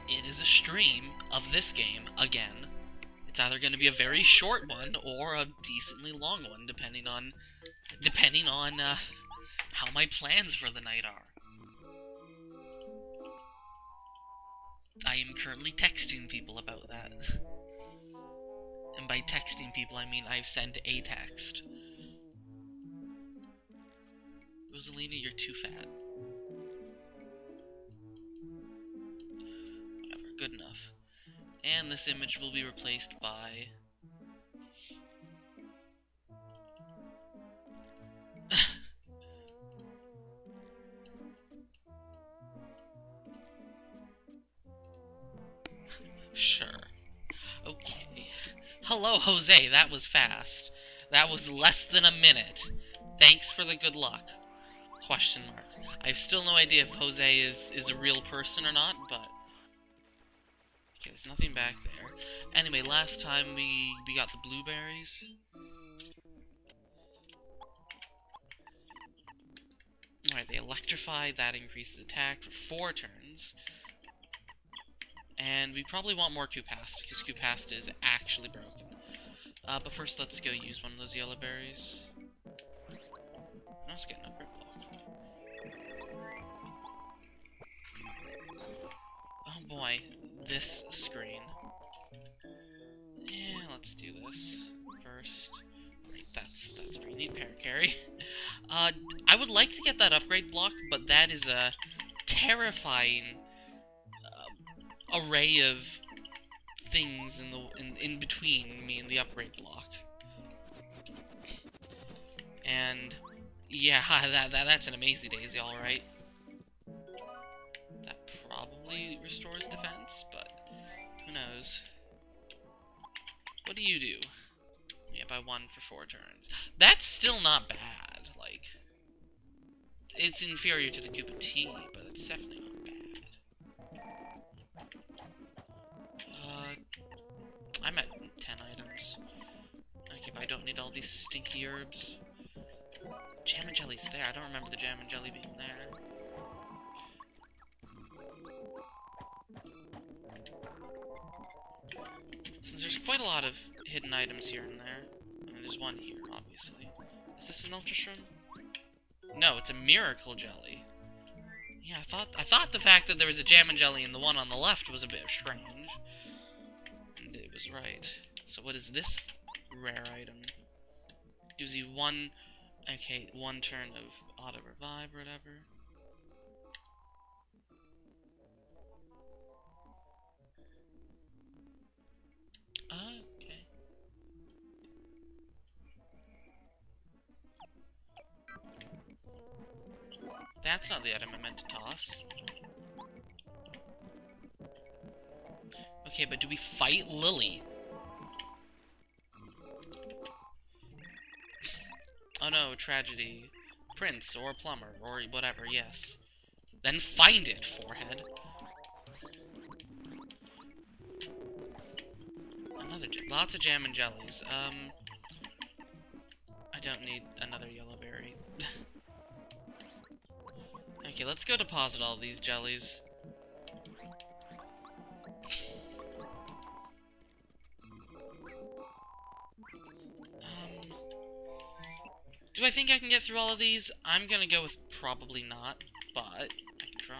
it is a stream of this game again. It's either going to be a very short one or a decently long one, depending on how my plans for the night are. I am currently texting people about that. And by texting people, I mean I've sent a text. Rosalina, you're too fat. Whatever, good enough. And this image will be replaced by... Sure. Okay. Hello, Jose. That was fast. That was less than a minute. Thanks for the good luck. Question mark. I have still no idea if Jose is a real person or not, but... Okay, there's nothing back there. Anyway, last time we got the blueberries. Alright, they electrify. That increases attack for 4 turns. And we probably want more Cupasta, because Cupasta is actually broken. But first, let's go use one of those yellow berries. Let's get an upgrade block. Oh boy, this screen. Yeah, let's do this first. Right, that's where you need Paracarry. I would like to get that upgrade block, but that is a terrifying array of things in between me and the upgrade block. And yeah, that's an amazing daisy, alright. That probably restores defense, but who knows. What do you do? Yeah, by 1 for 4 turns. That's still not bad, like... It's inferior to the Koopa Tea, but it's definitely not bad. I'm at 10 items. Okay, but I don't need all these stinky herbs. Jam and jelly's there. I don't remember the jam and jelly being there. Since there's quite a lot of hidden items here and there. I mean, there's one here, obviously. Is this an Ultra Shroom? No, it's a Miracle Jelly. Yeah, I thought the fact that there was a jam and jelly in the one on the left was a bit strange. And it was right. So what is this rare item? Gives you one turn of auto revive or whatever. Okay. That's not the item I meant to toss. Okay, but do we fight Lily? Oh no, tragedy. Prince, or plumber, or whatever, yes. Then find it, forehead. Lots of jam and jellies. I don't need another yellow berry. Okay, let's go deposit all these jellies. Do I think I can get through all of these? I'm gonna go with probably not, but I can try.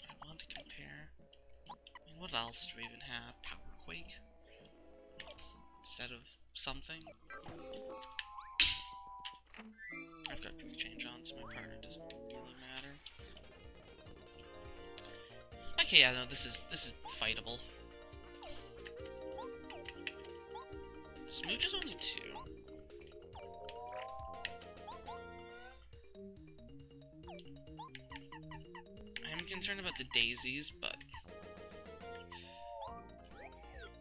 I want to compare. I mean, what else do we even have? Power Quake? Instead of something? I've got quick change on, so my partner doesn't really matter. Okay, yeah, no, this is fightable. Smooch is only 2. I am concerned about the daisies, but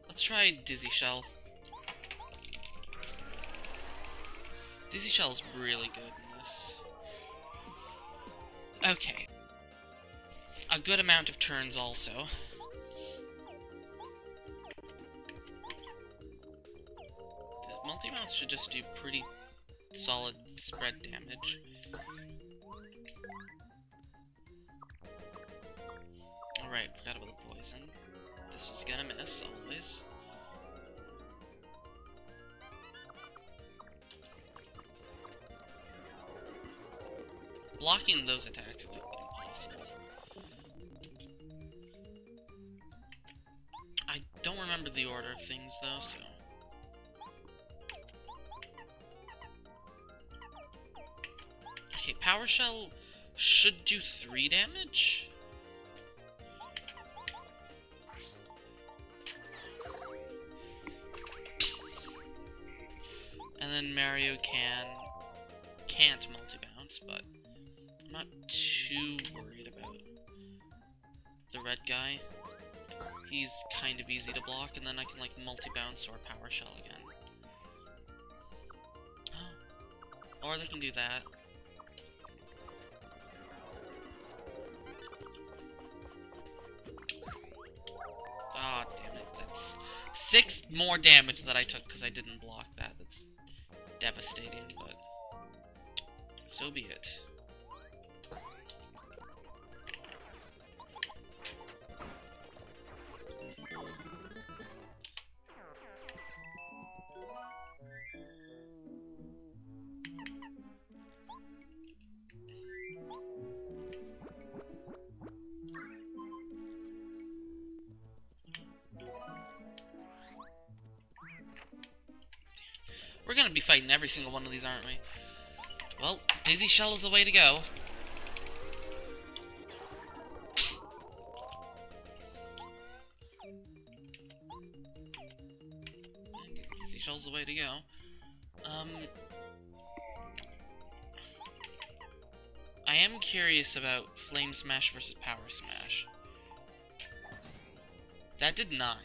let's try Dizzy Shell. Dizzy Shell's really good in this. Okay. A good amount of turns also. The multi-mounts should just do pretty solid spread damage. Alright, forgot about the poison. This was gonna miss, always. Blocking those attacks is like impossible. I don't remember the order of things though, so... Okay, Power Shell should do 3 damage? And then Mario can't multi-bounce, but I'm not too worried about the red guy. He's kind of easy to block, and then I can, like, multi-bounce or Power Shell again. Oh. Or they can do that. Ah, oh, damn it. That's 6 more damage that I took because I didn't block that. That's devastating, but so be it. We're gonna be fighting every single one of these, aren't we? Well, Dizzy Shell is the way to go. Dizzy Shell's the way to go. I am curious about Flame Smash versus Power Smash. That did 9.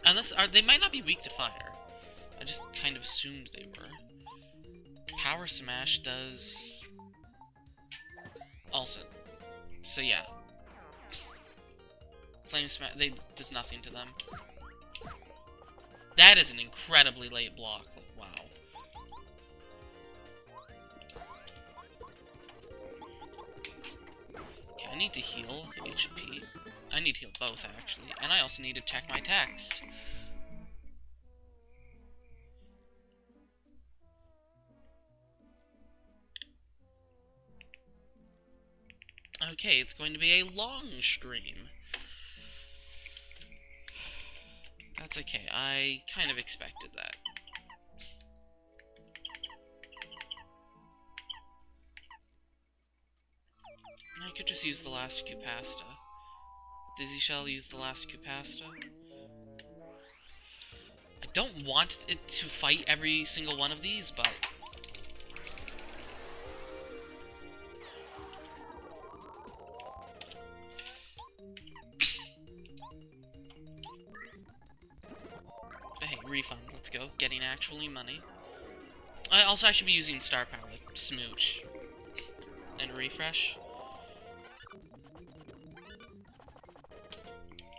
Unless, they might not be weak to fire. I just kind of assumed they were. Power Smash does... also. So yeah. Flame Smash, does nothing to them. That is an incredibly late block. Like, wow. Okay, I need to heal HP. I need to heal both, actually. And I also need to check my text. Okay, it's going to be a long stream. That's okay, I kind of expected that. I could just use the last Cupasta. Dizzy Shell use the last Cupasta. I don't want it to fight every single one of these, but... hey, refund, let's go. Getting actually money. Also, I should be using star power, like Smooch. And refresh.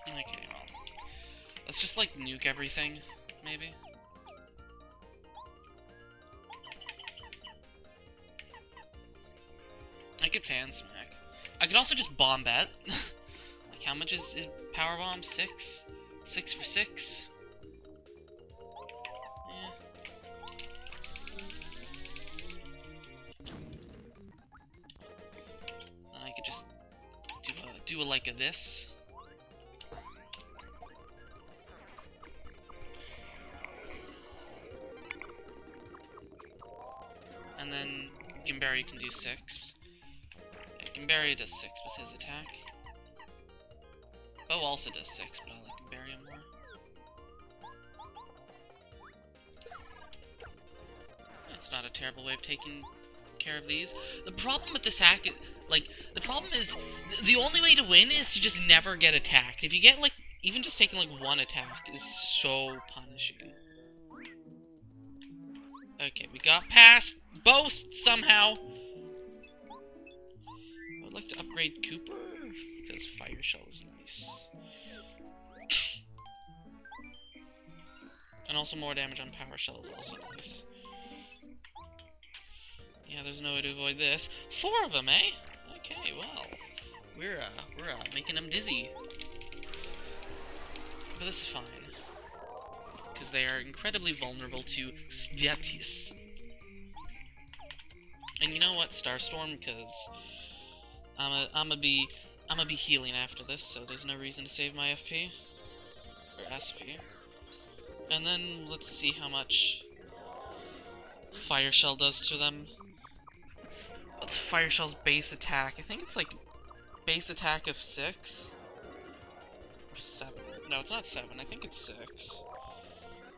Okay, well. Let's just, like, nuke everything, maybe. I could fan smack. I could also just bomb bet. Like, how much is power bomb? 6? 6 for 6? Then I could just do a like a this. And then Gimberry can do 6. Yeah, Gimberry does 6 with his attack. Bo also does 6, but I like Gimberry more. That's not a terrible way of taking care of these. The problem with this hack, like, the problem is, the only way to win is to just never get attacked. If you get, like, Even just taking like one attack is so punishing. Okay, we got past both somehow. I would like to upgrade Cooper because Fire Shell is nice. And also more damage on Power Shell is also nice. Yeah, there's no way to avoid this. 4 of them, eh? Okay, well, we're making them dizzy. But this is fine. Because they are incredibly vulnerable to Statis. And you know what, Starstorm, because I'm gonna be healing after this, so there's no reason to save my FP. Or SP. And then, let's see how much Fire Shell does to them. What's Fire Shell's base attack? I think it's like base attack of 6? Or 7. No, it's not 7. I think it's 6.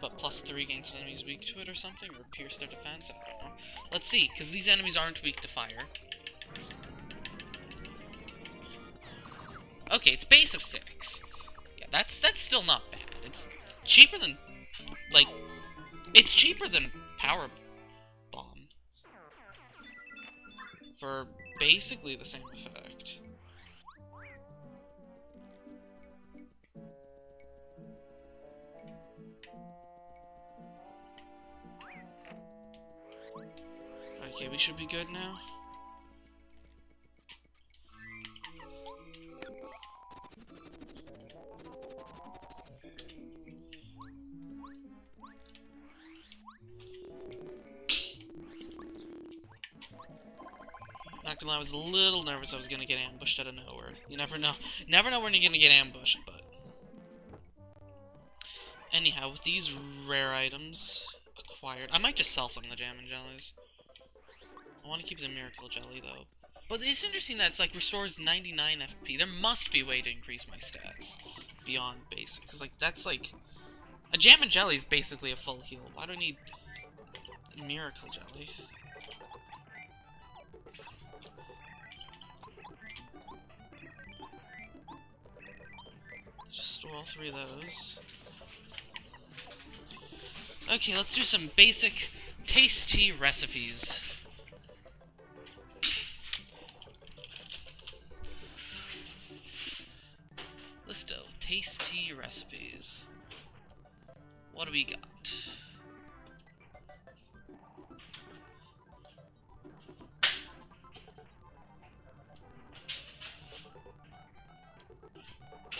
But plus 3 against enemies weak to it or something? Or pierce their defense? I don't know. Let's see, because these enemies aren't weak to fire. Okay, it's base of 6. Yeah, that's still not bad. It's cheaper than... Like, it's cheaper than Power Bomb. For basically the same effect. Okay, we should be good now. Not gonna lie, I was a little nervous I was gonna get ambushed out of nowhere. You never know. Never know when you're gonna get ambushed, but... Anyhow, with these rare items acquired... I might just sell some of the Jam and Jellies. I want to keep the Miracle Jelly, though. But it's interesting that it's like restores 99 FP. There must be a way to increase my stats beyond basic. Because, like, that's like... A Jam and Jelly is basically a full heal. Why do I need a Miracle Jelly? Let's just store all 3 of those. Okay, let's do some basic tasty recipes. Listo, tasty recipes. What do we got?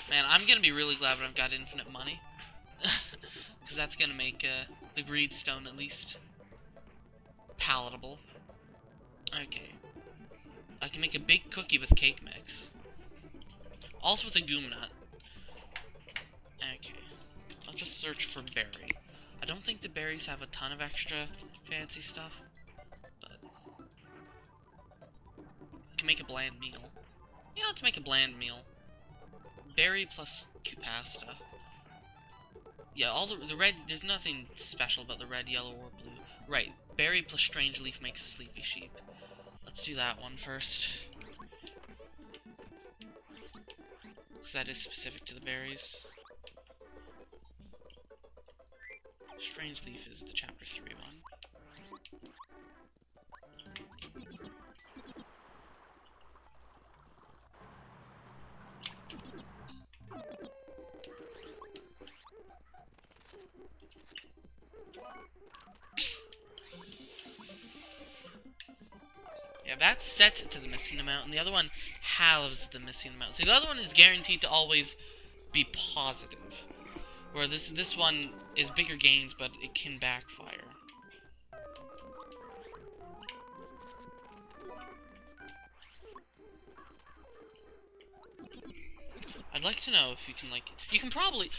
Man, I'm gonna be really glad when I've got infinite money. Because that's gonna make the Greed Stone at least palatable. Okay. I can make a big cookie with cake mix. Also with a Goom Nut. Okay. I'll just search for berry. I don't think the berries have a ton of extra fancy stuff. But I can make a bland meal. Yeah, let's make a bland meal. Berry plus cupasta. Yeah, all the red, there's nothing special about the red, yellow, or blue. Right, berry plus strange leaf makes a sleepy sheep. Let's do that one first. Because that is specific to the berries. Strange leaf is the chapter 3 one. Yeah, that's set to the missing amount, and the other one halves the missing amount. So the other one is guaranteed to always be positive. Where this one is bigger gains, but it can backfire. I'd like to know if you can, like, you can probably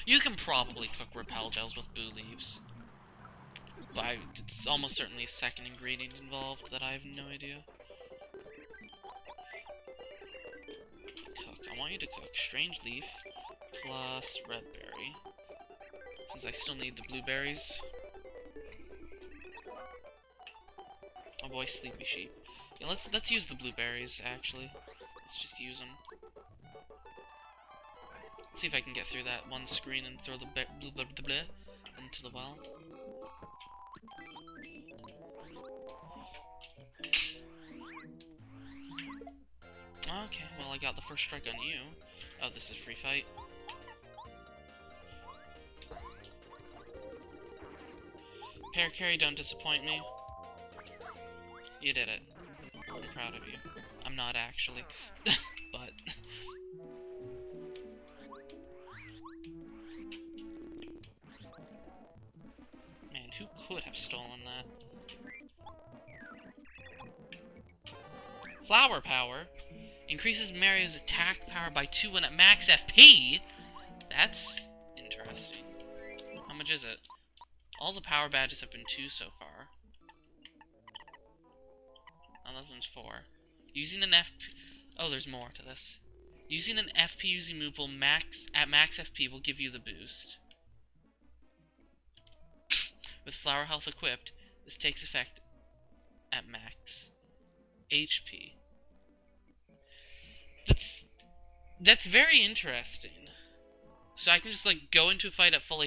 cook repel gels with boo leaves. But it's almost certainly a second ingredient involved that I have no idea. Cook. I want you to cook strange leaf plus red berry. Since I still need the blueberries. Oh boy, sleepy sheep. Yeah, let's use the blueberries actually. Let's just use them. Let's see if I can get through that one screen and throw the into the well. Okay, well I got the first strike on you. Oh, this is free fight. Pear Carry, don't disappoint me. You did it. I'm proud of you. I'm not actually, but... Man, who could have stolen that? Flower Power increases Mario's attack power by 2 when at max FP? That's interesting. How much is it? All the power badges have been 2 so far. Oh, this one's 4. Using an FP... Oh, there's more to this. Using an FP using move will at max FP will give you the boost. With Flower Health equipped, this takes effect at max HP. That's very interesting. So I can just, like, go into a fight at full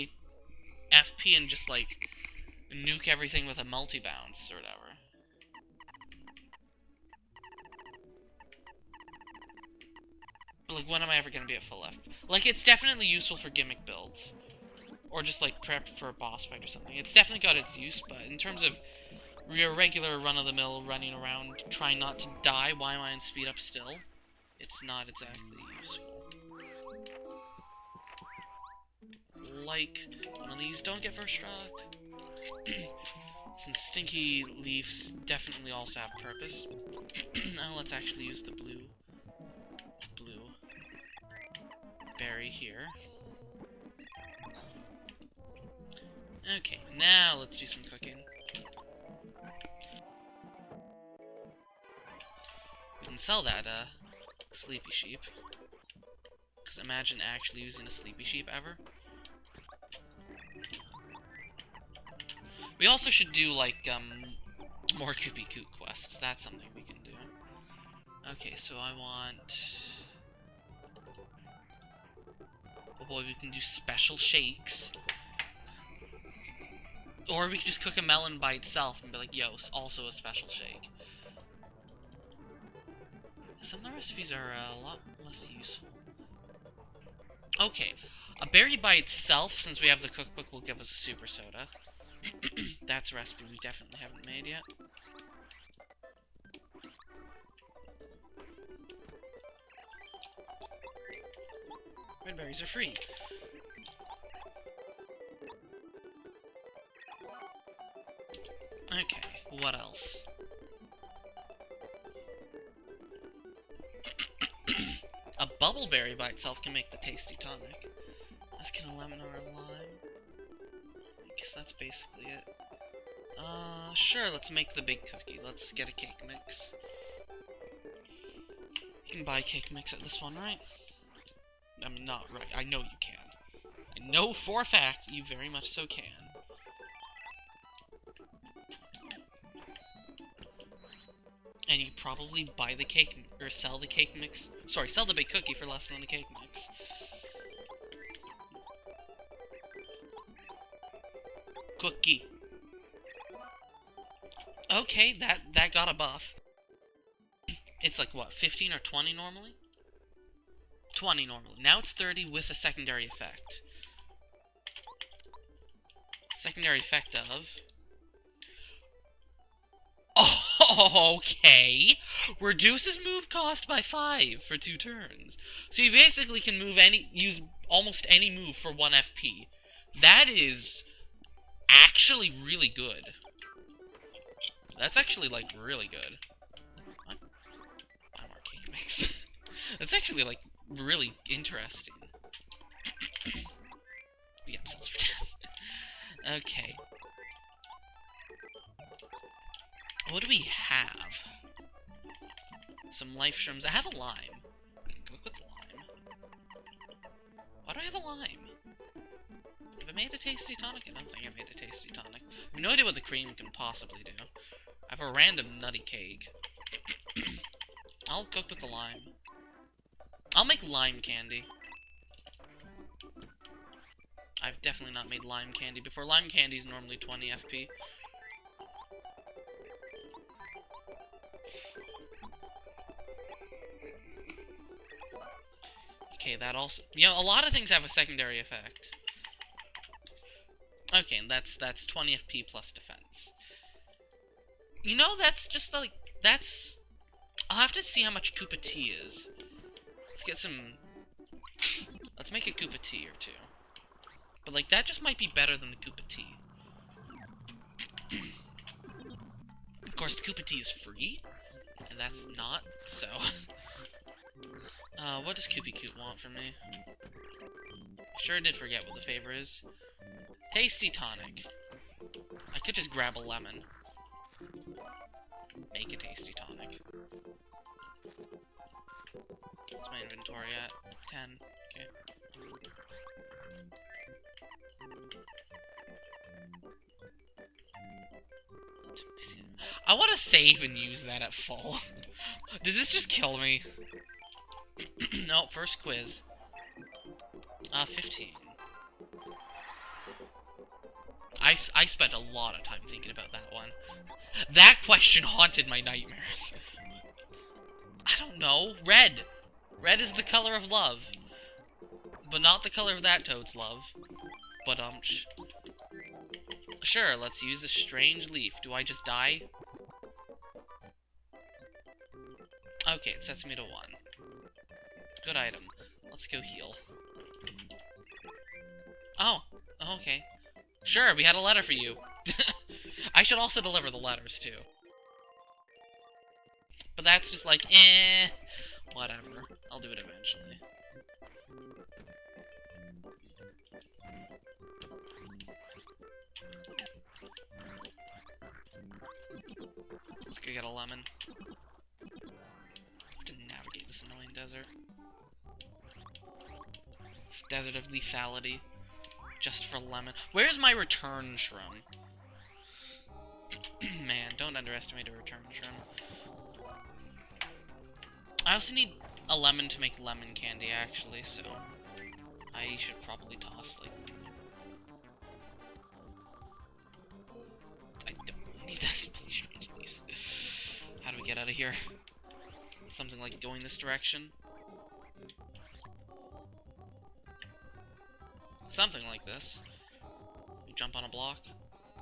FP and just, like, nuke everything with a multi-bounce or whatever. But, like, when am I ever gonna be at full FP? Like, it's definitely useful for gimmick builds. Or just, like, prep for a boss fight or something. It's definitely got its use, but in terms of your regular run-of-the-mill running around trying not to die, why am I in speed up still? It's not exactly useful. Like, one of these don't get first struck. Since Stinky Leaves definitely also have purpose. Now let's actually use the blue berry here. Okay, now let's do some cooking. We can sell that, sleepy sheep. Because imagine actually using a sleepy sheep ever. We also should do, like, more Koopy Koop quests. That's something we can do. Okay, so I want... Oh boy, we can do special shakes. Or we could just cook a melon by itself and be like, yo, also a special shake. Some of the recipes are a lot less useful. Okay, a berry by itself, since we have the cookbook, will give us a super soda. That's a recipe we definitely haven't made yet. Red berries are free. Okay, what else? A bubble berry by itself can make the tasty tonic. As can a lemon or a lime. I guess that's basically it. Sure, let's make the big cookie. Let's get a cake mix. You can buy cake mix at this one, right? I mean, not right. I know you can. I know for a fact you very much so can. And you probably buy the cake, or sell the cake mix. Sorry, sell the big cookie for less than the cake mix. Cookie. Okay, that got a buff. It's like, what, 15 or 20 normally? 20 normally. Now it's 30 with a secondary effect. Secondary effect of... Oh, okay. Reduces move cost by 5 for 2 turns. So you basically can use almost any move for 1 FP. That is actually really good. That's actually, like, really good. What? I'm arcade mix. That's actually, like, really interesting. Yep, sells for 10. Okay. What do we have? Some life shrooms. I have a lime. I can cook with lime. Why do I have a lime? Have I made a tasty tonic? I don't think I made a tasty tonic. I have no idea what the cream can possibly do. I have a random nutty cake. I'll cook with the lime. I'll make lime candy. I've definitely not made lime candy before. Lime candy is normally 20 FP. Okay, that also... You know, a lot of things have a secondary effect. Okay, and that's 20 FP plus defense. You know, that's just like... That's... I'll have to see how much Koopa tea is. Let's get some... Let's make a Koopa tea or two. But, like, that just might be better than the Koopa tea. Of course, the Koopa tea is free. And that's not, so... what does Koopy Coot want from me? Sure did forget what the favor is. Tasty tonic. I could just grab a lemon. Make a tasty tonic. What's my inventory at? 10. Okay. I want to save and use that at full. Does this just kill me? No, first quiz. 15. I spent a lot of time thinking about that one. That question haunted my nightmares. I don't know. Red. Red is the color of love. But not the color of that toad's love. But, sure, let's use a strange leaf. Do I just die? Okay, it sets me to 1. Good item. Let's go heal. Oh, okay. Sure, we had a letter for you. I should also deliver the letters, too. But that's just like, whatever. I'll do it eventually. Let's go get a lemon. I have to navigate this annoying desert. This desert of lethality. Just for lemon. Where's my return shroom? Man, don't underestimate a return shroom. I also need a lemon to make lemon candy, actually, so... I should probably toss, like... I don't really need that many strange leaves. How do we get out of here? Something like going this direction? Something like this. You jump on a block.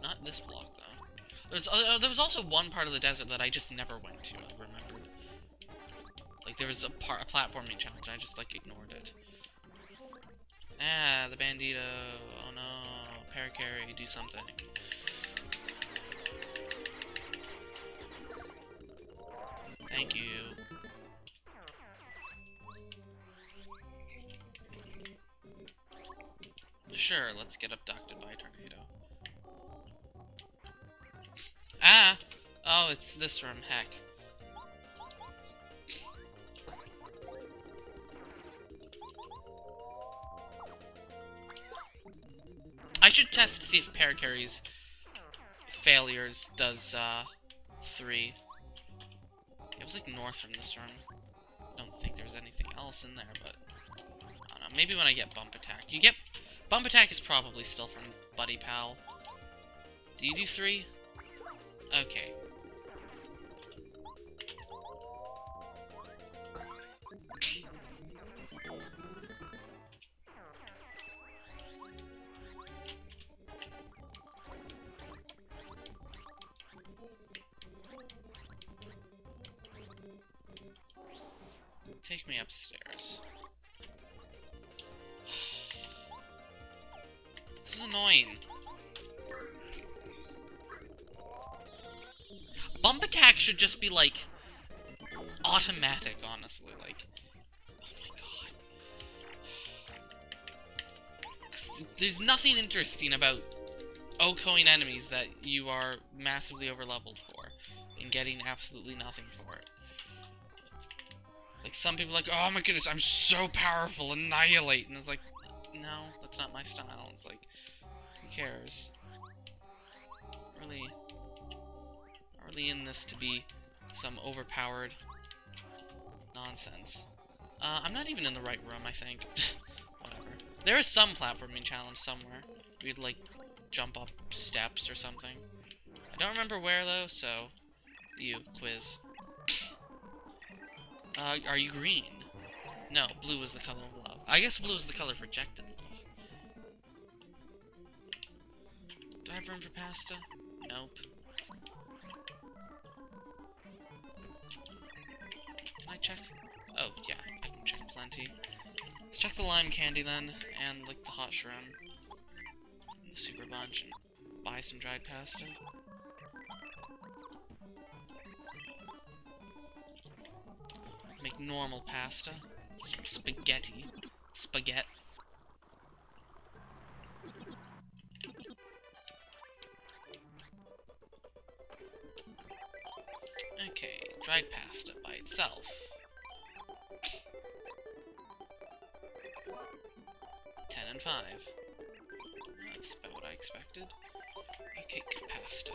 Not this block, though. There was also one part of the desert that I just never went to, I remembered. Like, there was a platforming challenge, I just, like, ignored it. Ah, the bandito. Oh no. Paracarry, do something. Thank you. Sure, let's get abducted by a tornado. Ah! Oh, it's this room, heck. I should test to see if Paracarry's failures does, 3. It was, like, north from this room. I don't think there was anything else in there, but... I don't know, maybe when I get Bump Attack. You get... Bump Attack is probably still from Buddy Pal. Do you do 3? Okay. Take me upstairs. This is annoying. Bump Attack should just be, like, automatic, honestly, like... Oh my god. There's nothing interesting about Okoing enemies that you are massively overleveled for, and getting absolutely nothing for it. Like, some people are like, oh my goodness, I'm so powerful, annihilate, and it's like, no, that's not my style. It's like, who cares? Really in this to be some overpowered nonsense. I'm not even in the right room, I think. Whatever. There is some platforming challenge somewhere. We'd, like, jump up steps or something. I don't remember where, though, so... You, quiz. Are you green? No, blue is the color of love. I guess blue is the color of rejected love. Do I have room for pasta? Nope. Can I check? Oh, yeah, I can check plenty. Let's check the lime candy then, and like the hot shroom. And the super bunch, and buy some dried pasta. Make normal pasta. Spaghetti. Spaghetti. Okay, dried pasta by itself. Ten and 5. That's about what I expected. Okay, pasta.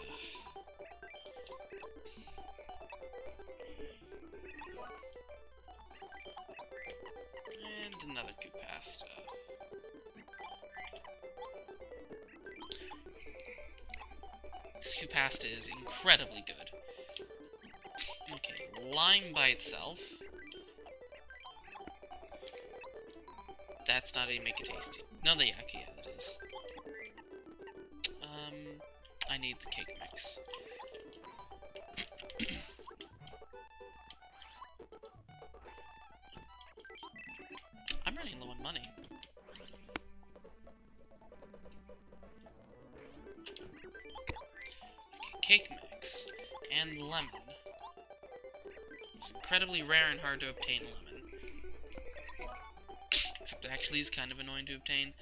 And another good pasta. This cube pasta is incredibly good. Okay, lime by itself. That's not how you make it tasty. No, yeah, okay, yeah, that is. I need the cake mix. I'm running low on money. Okay, cake mix. And lemon. It's incredibly rare and hard to obtain lemon. Except it actually is kind of annoying to obtain.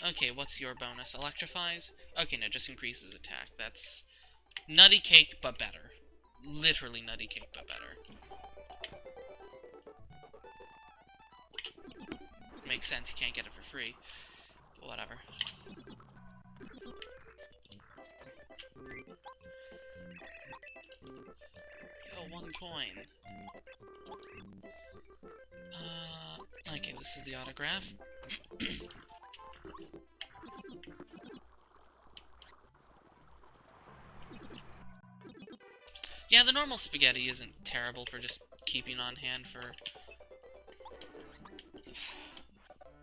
Okay, what's your bonus? Electrifies? Okay, no, just increases attack. That's nutty cake, but better. Literally nutty cake, but better. Makes sense, you can't get it for free. But whatever. Yo, 1 coin. Okay, this is the autograph. Yeah, the normal spaghetti isn't terrible for just keeping on hand for...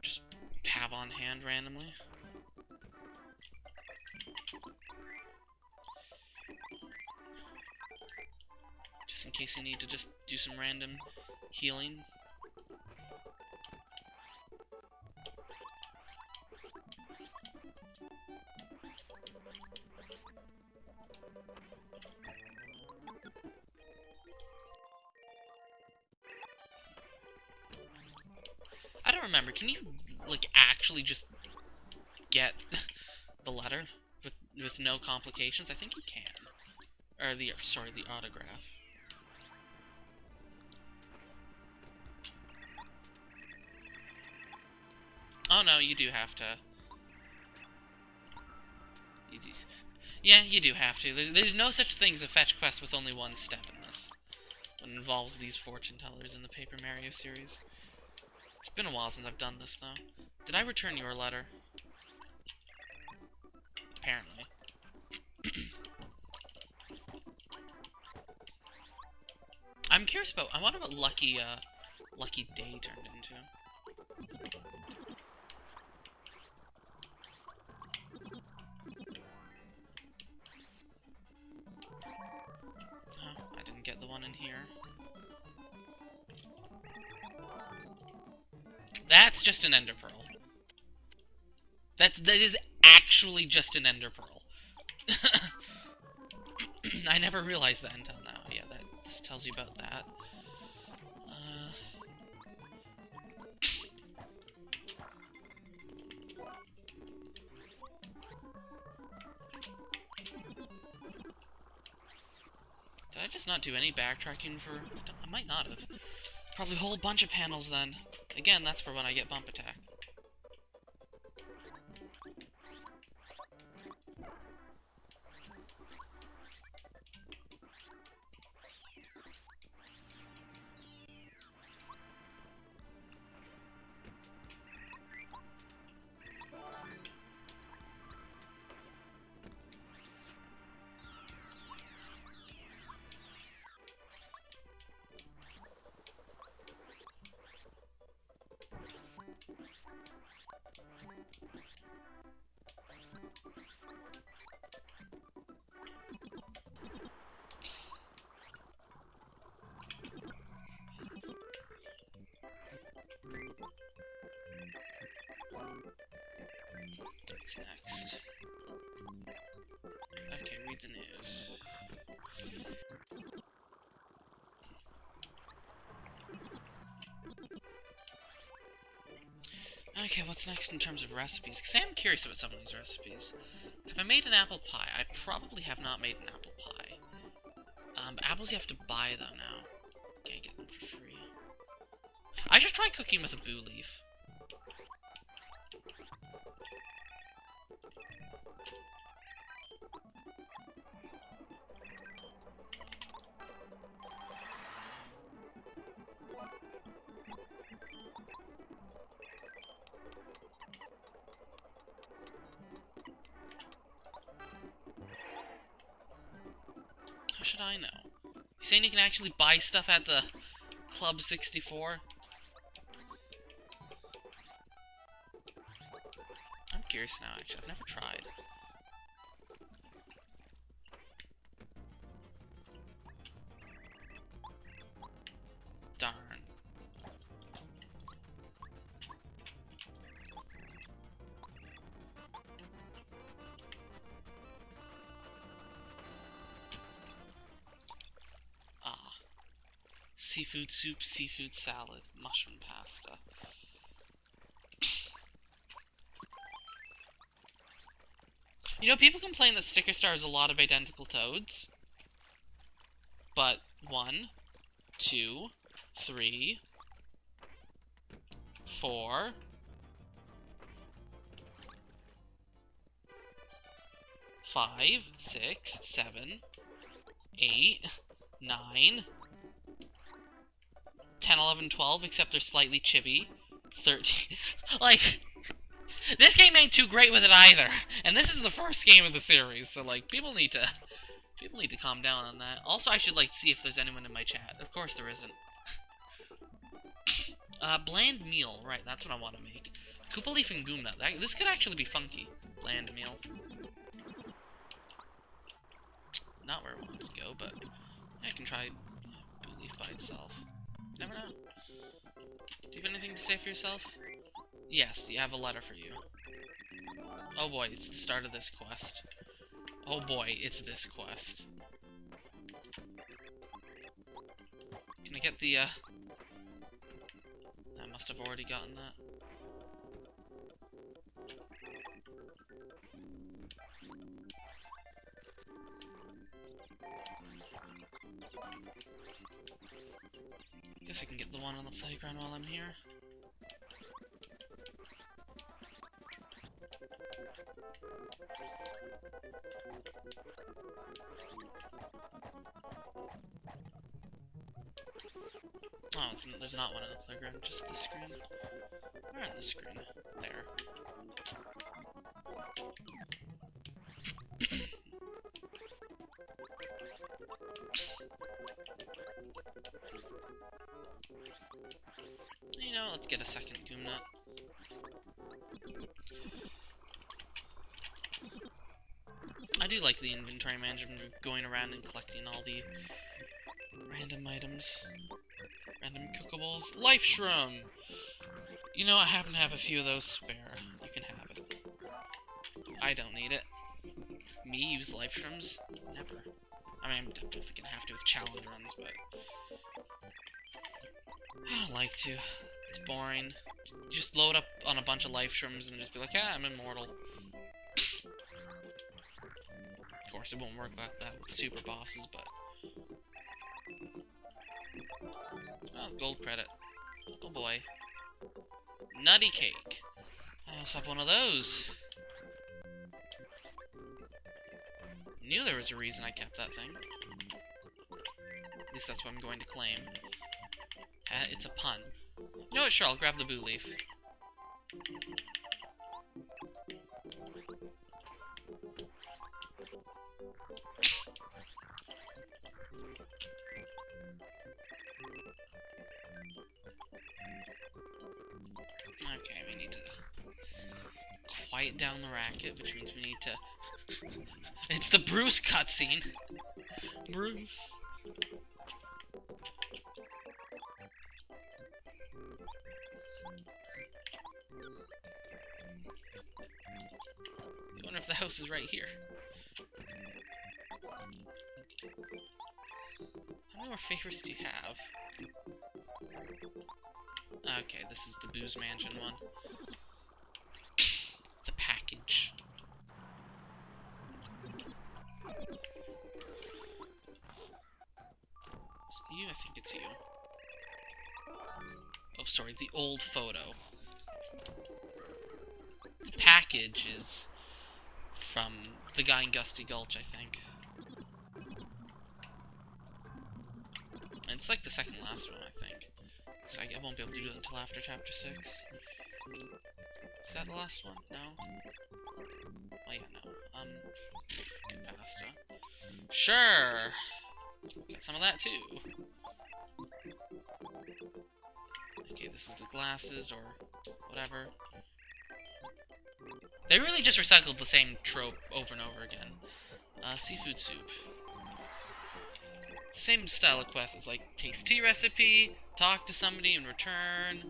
Just have on hand randomly. Just in case you need to just do some random healing. I don't remember. Can you, like, actually just get the letter with no complications? I think you can. Or the, sorry, the autograph. Oh no, you do have to. You do. Yeah, you do have to. There's no such thing as a fetch quest with only one step in this. When it involves these fortune tellers in the Paper Mario series. It's been a while since I've done this, though. Did I return your letter? Apparently. I'm curious about... I wonder what Lucky Day turned into. Oh, I didn't get the one in here. That's just an ender pearl. That is actually just an ender pearl. I never realized that until now. Yeah, this tells you about that. Did I just not do any backtracking for... I might not have. Probably a whole bunch of panels then. Again, that's for when I get bump attack. What's next? Okay, read the news. Okay, what's next in terms of recipes? Because I am curious about some of these recipes. Have I made an apple pie? I probably have not made an apple pie. But apples you have to buy, though, now. Can't get them for free. I should try cooking with a boo leaf. How should I know? You saying you can actually buy stuff at the Club 64? I'm curious now, actually. I've never tried. Darn. Ah. Seafood soup, seafood salad, mushroom pasta. You know, people complain that Sticker Star has a lot of identical toads. But 1, 2, 3, 4, 5, 6, 7, 8, 9, 10, 11, 12, except they're slightly chibi. 13. Like, this game ain't too great with it either. And this is the first game of the series, so, like, people need to calm down on that. Also, I should, like, see if there's anyone in my chat. Of course there isn't. Bland meal. Right, that's what I want to make. Koopa Leaf and Goomnut. This could actually be funky. Bland meal. Not where I wanted to go, but I can try Boo Leaf by itself. Never know. Do you have anything to say for yourself? Yes, you have a letter for you. Oh boy, it's the start of this quest. Oh boy, it's this quest. Can I get the, I must have already gotten that. Guess I can get the one on the playground while I'm here. Oh, there's not one on the playground, just the screen. Where on the screen? There. You know, let's get a second Goomnut. I do like the inventory management of going around and collecting all the random items. Random cookables. Life Shroom! You know, I happen to have a few of those spare. You can have it. I don't need it. Me use Life Shrooms? Never. I mean, I'm definitely gonna have to with challenge runs, but I don't like to. It's boring. You just load up on a bunch of Life Shrooms and just be like, ah, I'm immortal. Of course, it won't work like that with super bosses, but... Oh, gold credit. Oh boy. Nutty cake. I also have one of those. Knew there was a reason I kept that thing. At least that's what I'm going to claim. It's a pun. You know what? Sure, I'll grab the Boo Leaf. Okay, we need to quiet down the racket, which means we need to... It's the Bruce cutscene! Bruce! I wonder if the house is right here. How many more favors do you have? Okay, this is the Booze Mansion one. The package. Is it you? I think it's you. Oh, sorry, the old photo. The package is from the guy in Gusty Gulch, I think. And it's like the second last one, I think. So I won't be able to do it until after Chapter 6. Is that the last one? No? Oh yeah, no. Good pasta. Sure! Get some of that too. Okay, this is the glasses, or whatever. They really just recycled the same trope over and over again. Seafood soup. Same style of quest as like taste tea recipe, talk to somebody in return,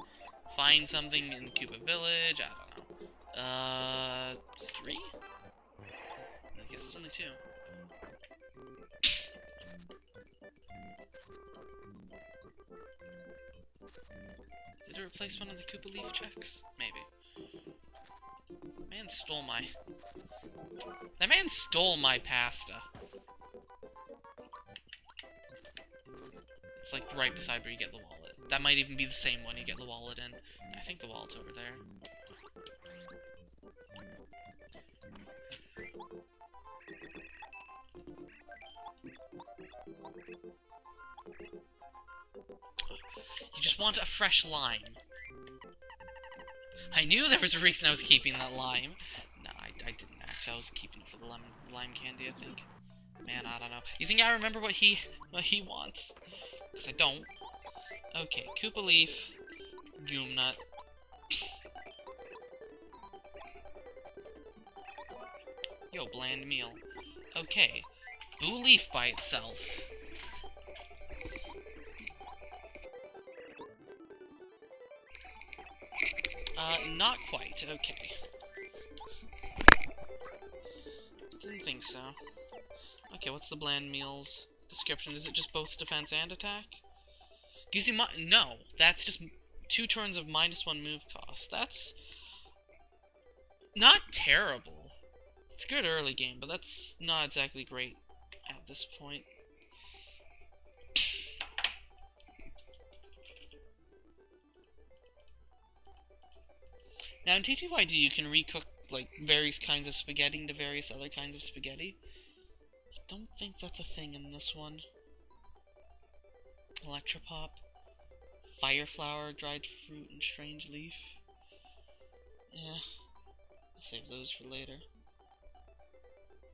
find something in Cuba Village, I don't know. 3? I guess it's only 2. Did it replace one of the Koopa Leaf checks? Maybe. Man stole my... That man stole my pasta. It's like right beside where you get the wallet. That might even be the same one you get the wallet in. I think the wallet's over there. You just want a fresh lime. I knew there was a reason I was keeping that lime. No, I didn't actually. I was keeping it for the lime candy, I think. Man, I don't know. You think I remember what he wants? Because I don't. Okay, Koopa Leaf, Goom Nut. Yo, bland meal. Okay, Boo Leaf by itself. Not quite. Okay. Didn't think so. Okay, what's the bland meal's description? Is it just both defense and attack? Gives you no, that's just 2 turns of -1 move cost. That's not terrible. It's good early game, but that's not exactly great at this point. Now in TTYD you can recook like various kinds of spaghetti into various other kinds of spaghetti. I don't think that's a thing in this one. Electropop, fire flower, dried fruit, and strange leaf. Yeah, I'll save those for later.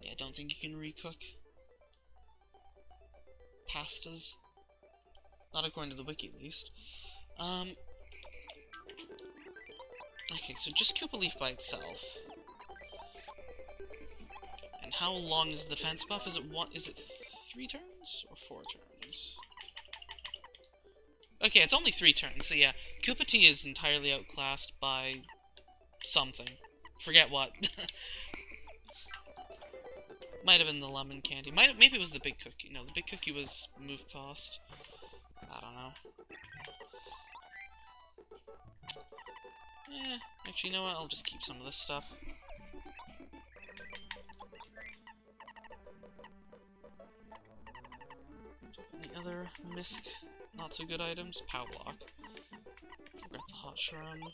Yeah, I don't think you can recook pastas. Not according to the wiki, at least. Okay, so just Koopa Leaf by itself. And how long is the defense buff? Is it 3 turns or 4 turns? Okay, it's only 3 turns, so yeah. Koopa Tea is entirely outclassed by something. Forget what. Might have been the lemon candy. Maybe it was the big cookie. No, the big cookie was move cost. I don't know. Actually, you know what? I'll just keep some of this stuff. Any other misc, not so good items? Pow Block. Grab the Hot Shroom.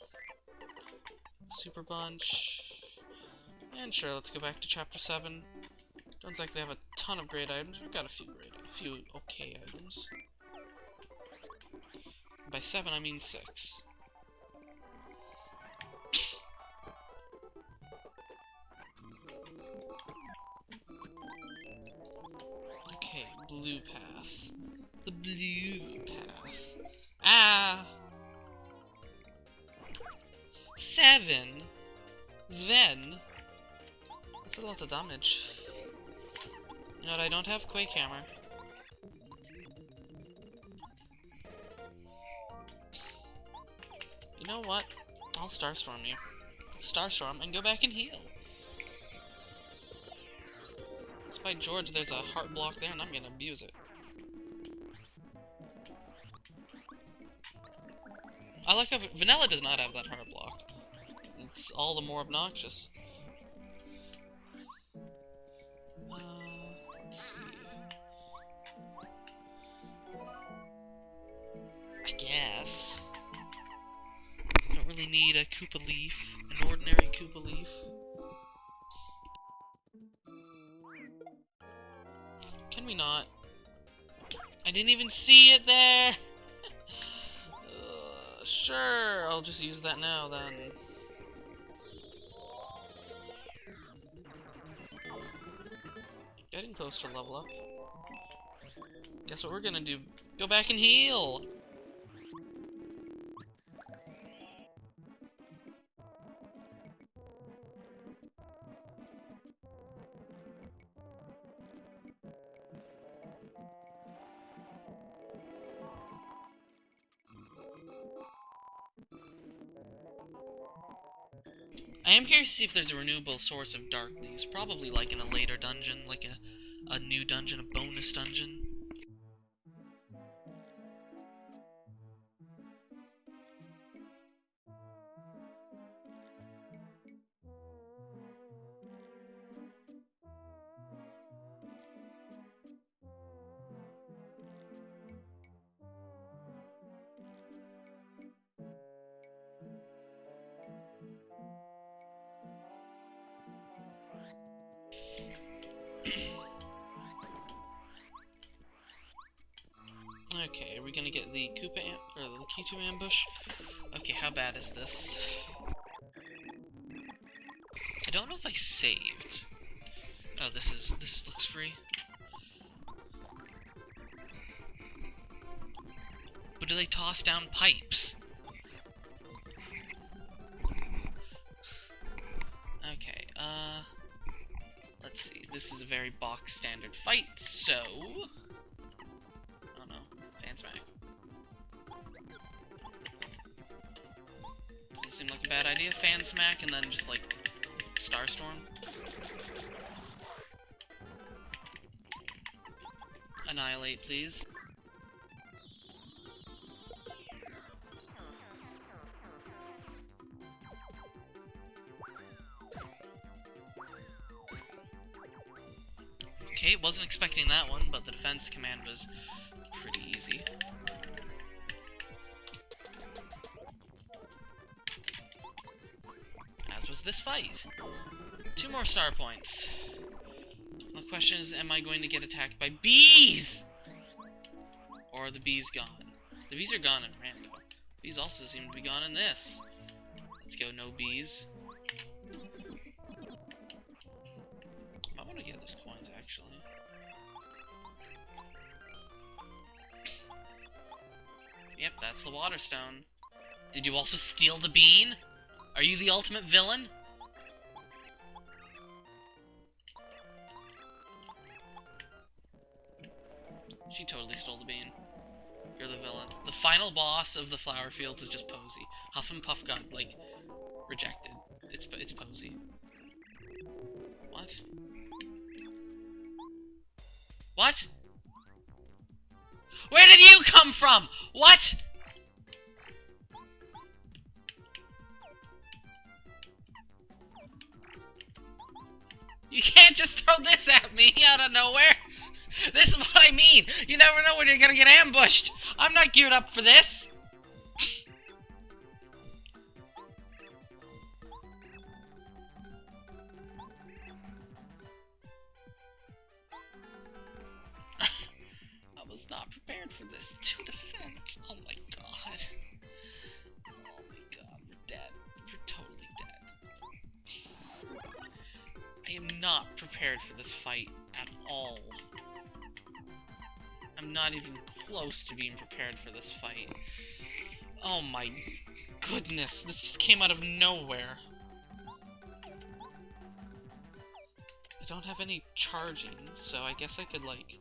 Super Bunch. And sure, let's go back to Chapter 7. Don't exactly have a ton of great items. We've got a few okay items. By 7, I mean 6. Okay, blue path. The blue path. Ah! 7? Sven? That's a lot of damage. You know what, I don't have Quake Hammer. You know what? I'll Starstorm you. Starstorm and go back and heal. Despite George, there's a heart block there and I'm gonna abuse it. I like how Vanilla does not have that heart block. It's all the more obnoxious. Let's see. I guess. I don't really need a Koopa Leaf, an ordinary Koopa Leaf. Can we not? I didn't even see it there! Sure, I'll just use that now then. Getting close to level up. Guess what we're gonna do? Go back and heal! I am curious to see if there's a renewable source of dark leaves. Probably like in a later dungeon, like a new dungeon, a bonus dungeon. Okay, are we gonna get the Koopa or the Q2 ambush? Okay, how bad is this? I don't know if I saved. Oh, this looks free. But do they toss down pipes? Okay, let's see. This is a very box standard fight, so oh no, fan smack. Does it seem like a bad idea? Fan smack and then just like Starstorm? Annihilate, please. Okay, wasn't expecting that one, but the defense command was pretty easy. As was this fight. 2 more star points. The question is, am I going to get attacked by bees? Or are the bees gone? The bees are gone in random. Bees also seem to be gone in this. Let's go, no bees. I want to get those coins, actually. Yep, that's the water stone. Did you also steal the bean? Are you the ultimate villain? She totally stole the bean. You're the villain. The final boss of the flower fields is just Posy. Huff and Puff got, like, rejected. It's Posy. What? What? Where did you come from? What? You can't just throw this at me out of nowhere. This is what I mean. You never know when you're gonna get ambushed. I'm not geared up for this. I was not prepared for this. 2 defense. Oh my god. Oh my god, we're dead. We're totally dead. I am not prepared for this fight at all. I'm not even close to being prepared for this fight. Oh my goodness, this just came out of nowhere. I don't have any charging, so I guess I could, like,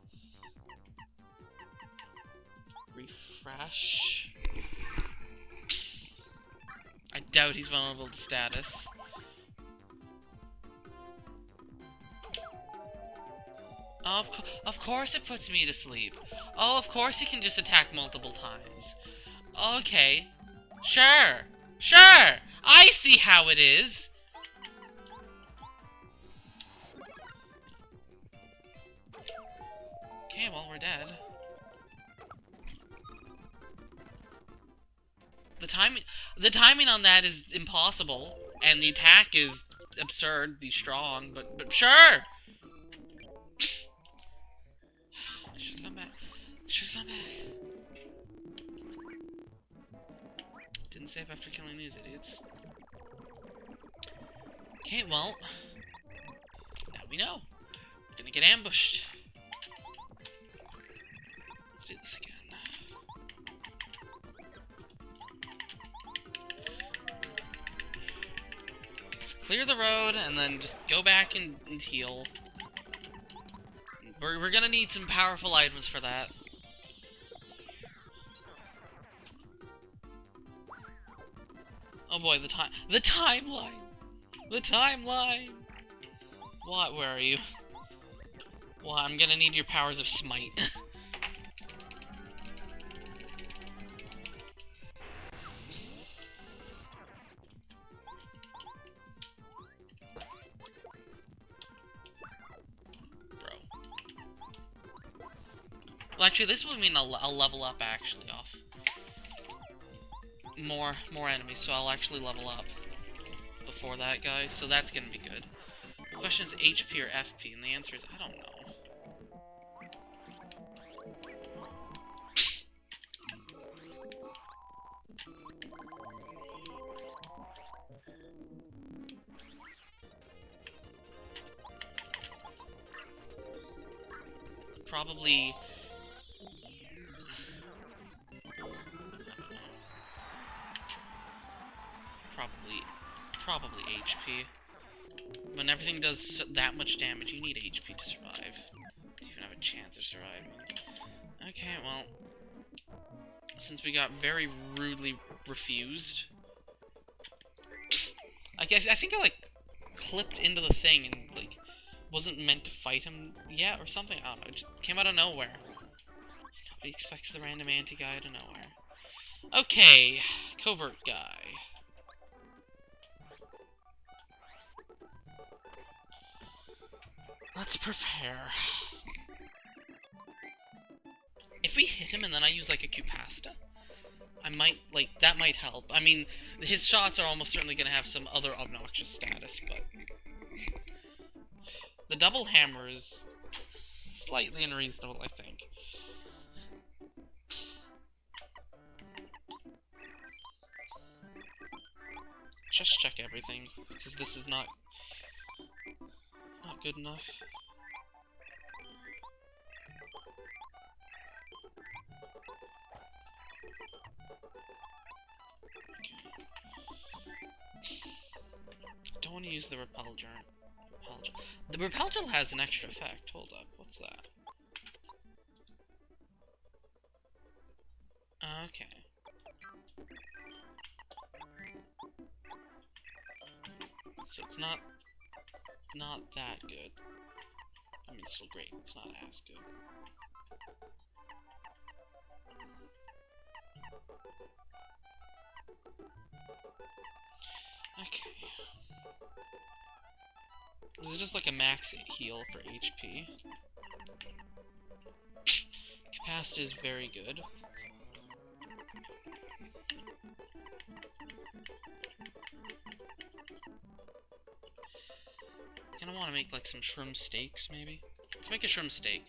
refresh. I doubt he's vulnerable to status. Oh, of course it puts me to sleep. Oh, of course he can just attack multiple times. Okay. Sure. Sure! I see how it is! Okay, well, we're dead. The timing on that is impossible, and the attack is absurdly strong, but sure! Should come back. Should come back. Didn't save after killing these idiots. Okay, well, now we know. We're gonna get ambushed. Let's do this again. Let's clear the road and then just go back and heal. We're gonna need some powerful items for that. Oh boy, the timeline! The timeline! What? Where are you? Well, I'm gonna need your powers of smite. Bro. Well, actually, this will mean I'll level up, actually, off more enemies, so I'll actually level up before that, guys, so that's gonna be good. The question is HP or FP, and the answer is I don't know. Probably... Probably HP. When everything does that much damage, you need HP to survive. To even have a chance of surviving. Okay, well... Since we got very rudely refused... I think I, like, clipped into the thing and, like, wasn't meant to fight him yet or something. I don't know, it just came out of nowhere. Nobody expects the random anti-guy out of nowhere. Okay, covert guy. Let's prepare. If we hit him and then I use, like, a Cupasta, I might, like, that might help. I mean, his shots are almost certainly gonna have some other obnoxious status, but... The double hammer is slightly unreasonable, I think. Just check everything, because this is not good enough. Don't want to use the repel gel. The repel gel has an extra effect. Hold up, what's that? Okay. So it's not that good. I mean, it's still great. It's not as good. Okay. This is just like a max heal for HP. Capacity is very good. I kind of want to make like some shroom steaks, maybe. Let's make a shroom steak.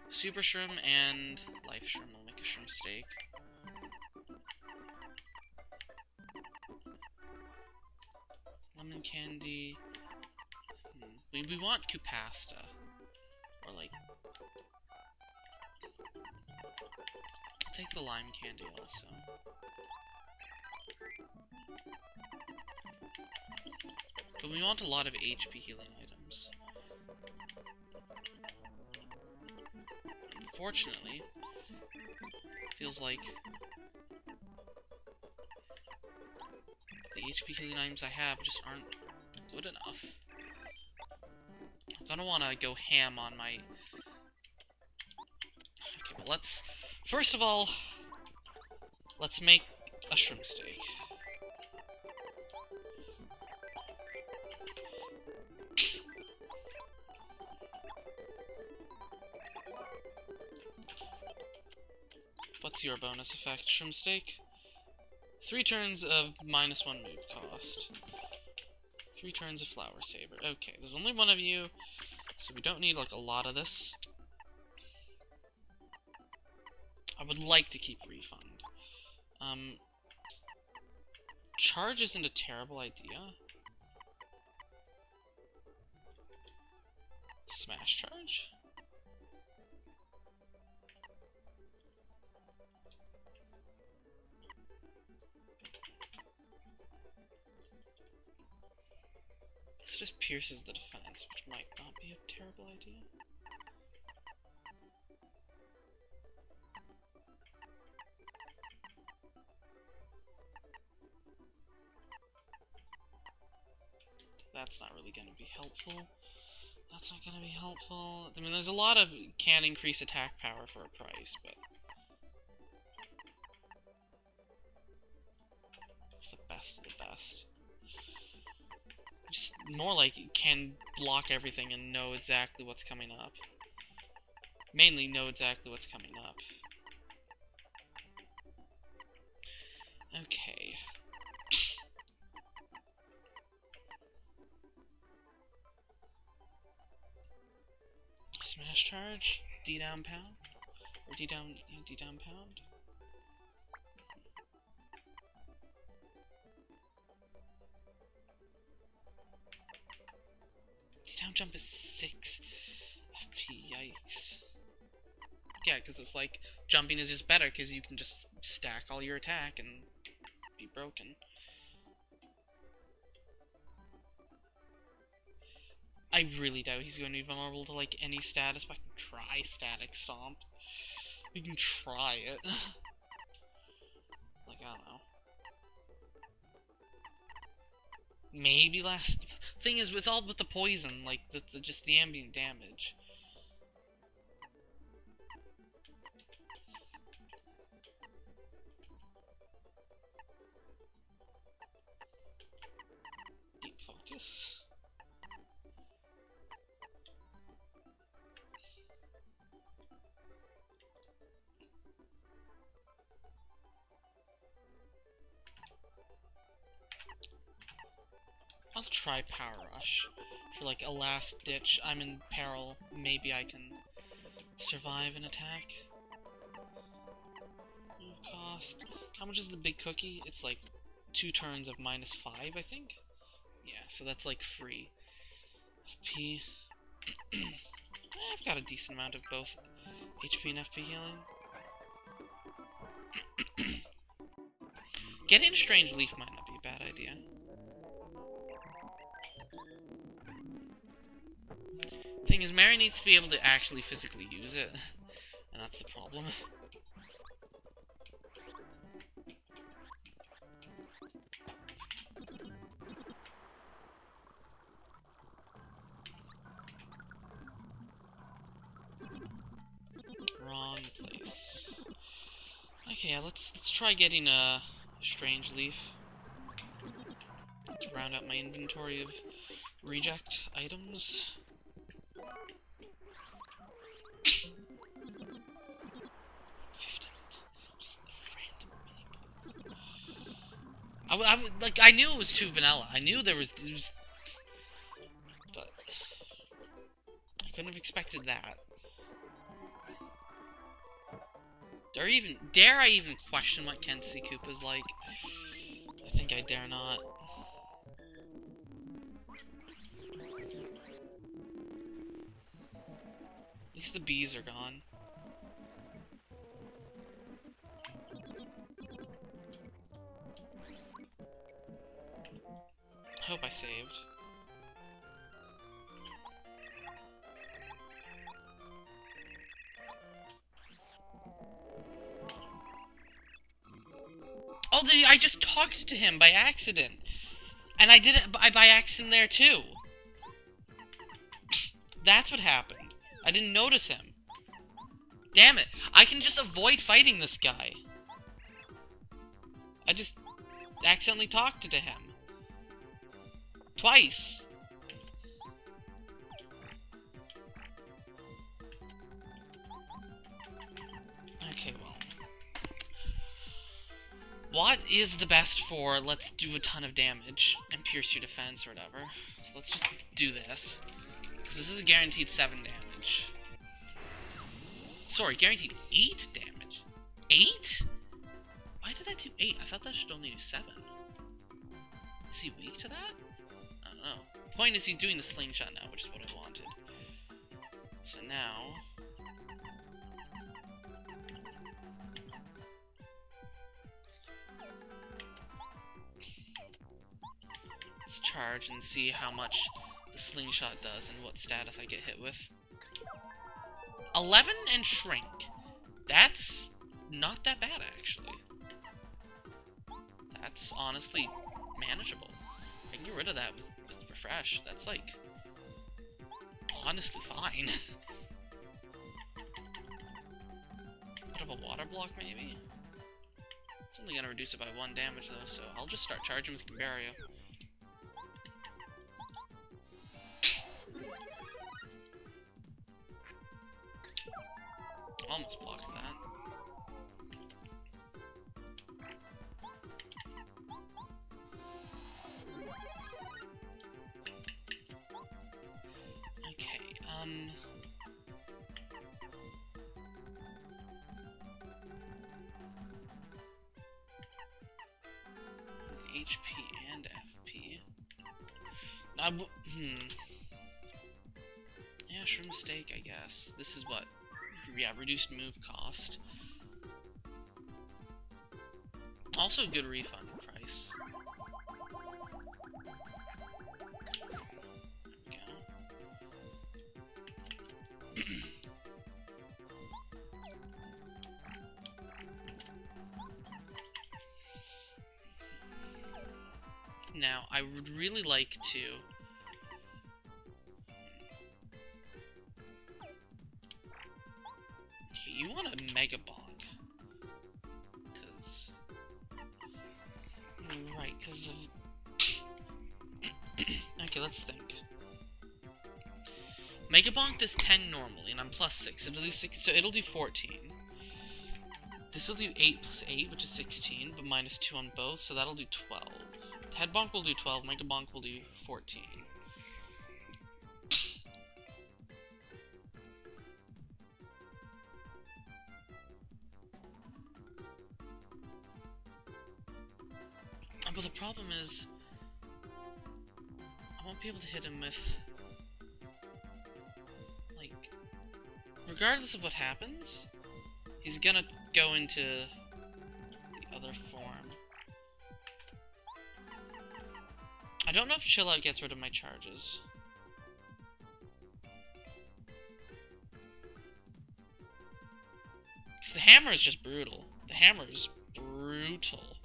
Super shroom and life shroom. We'll make a shroom steak. Lemon candy. We want Cupasta. Or like... I'll take the lime candy also. But we want a lot of HP healing items. unfortunately. Feels like the HP healing items I have just aren't good enough. I don't want to go ham on my... Okay, well let's... First of all, let's make a shrimp steak. What's your bonus effect, shrimp steak? 3 turns of -1 move cost. 3 turns of flower saber. Okay, there's only one of you, so we don't need like a lot of this. I would like to keep refund. Charge isn't a terrible idea. Smash charge? This just pierces the defense, which might not be a terrible idea. That's not really going to be helpful. That's not going to be helpful. I mean, there's a lot of can increase attack power for a price, but... it's the best of the best. Just more like can block everything and know exactly what's coming up. Mainly know exactly what's coming up. Okay. Smash charge, D down pound, or D down pound. D down jump is 6 FP, yikes. Yeah, because it's like, jumping is just better, because you can just stack all your attack and be broken. I really doubt he's going to be vulnerable to, like, any status, but I can try Static Stomp. We can try it. Like, I don't know. Maybe last... Thing is, with the poison, like, just the ambient damage. Deep focus. I'll try Power Rush. For like a last ditch, I'm in peril, maybe I can survive an attack. Move cost. How much is the big cookie? It's like 2 turns of -5, I think? Yeah, so that's like free. FP. I've got a decent amount of both HP and FP healing. Getting a Strange Leaf might not be a bad idea. Thing is, Mary needs to be able to actually physically use it, and that's the problem. Wrong place. Okay, let's try getting a Strange Leaf to round out my inventory of reject items. I knew it was too vanilla. I knew there was, but I couldn't have expected that. Dare I even question what Kensi Koopa's like? I think I dare not. At least the bees are gone. I hope I saved. I just talked to him by accident. And I did it by accident there, too. That's what happened. I didn't notice him. Damn it. I can just avoid fighting this guy. I just accidentally talked to him. Twice. Okay, well. What is the best for let's do a ton of damage and pierce your defense or whatever? So let's just do this. Because this is a guaranteed 7 damage. Sorry, guaranteed 8 damage. 8? Why did that do 8? I thought that should only do 7. Is he weak to that? I don't know. Point is he's doing the slingshot now, which is what I wanted. So now... let's charge and see how much the slingshot does and what status I get hit with. 11 and shrink. That's not that bad, actually. That's honestly manageable. I can get rid of that with refresh. That's like honestly fine. Bit of a water block, maybe? It's only gonna reduce it by 1 damage though, so I'll just start charging with Gambario. Almost blocked that. Okay, HP and FP. Yeah, sure mistake, I guess. This is what? Yeah, reduced move cost. Also good refund price. There we go. Now, I would really like to... okay, you want a Mega Bonk. Because... right, because of... okay, let's think. Mega Bonk does 10 normally, and I'm plus 6. It'll do 6, so it'll do 14. This will do 8 plus 8, which is 16, but minus 2 on both, so that'll do 12. Head Bonk will do 12, Mega Bonk will do 14. But the problem is, I won't be able to hit him with, like, regardless of what happens, he's gonna go into the other form. I don't know if Chill Out gets rid of my charges. Because the hammer is just brutal. The hammer is brutal.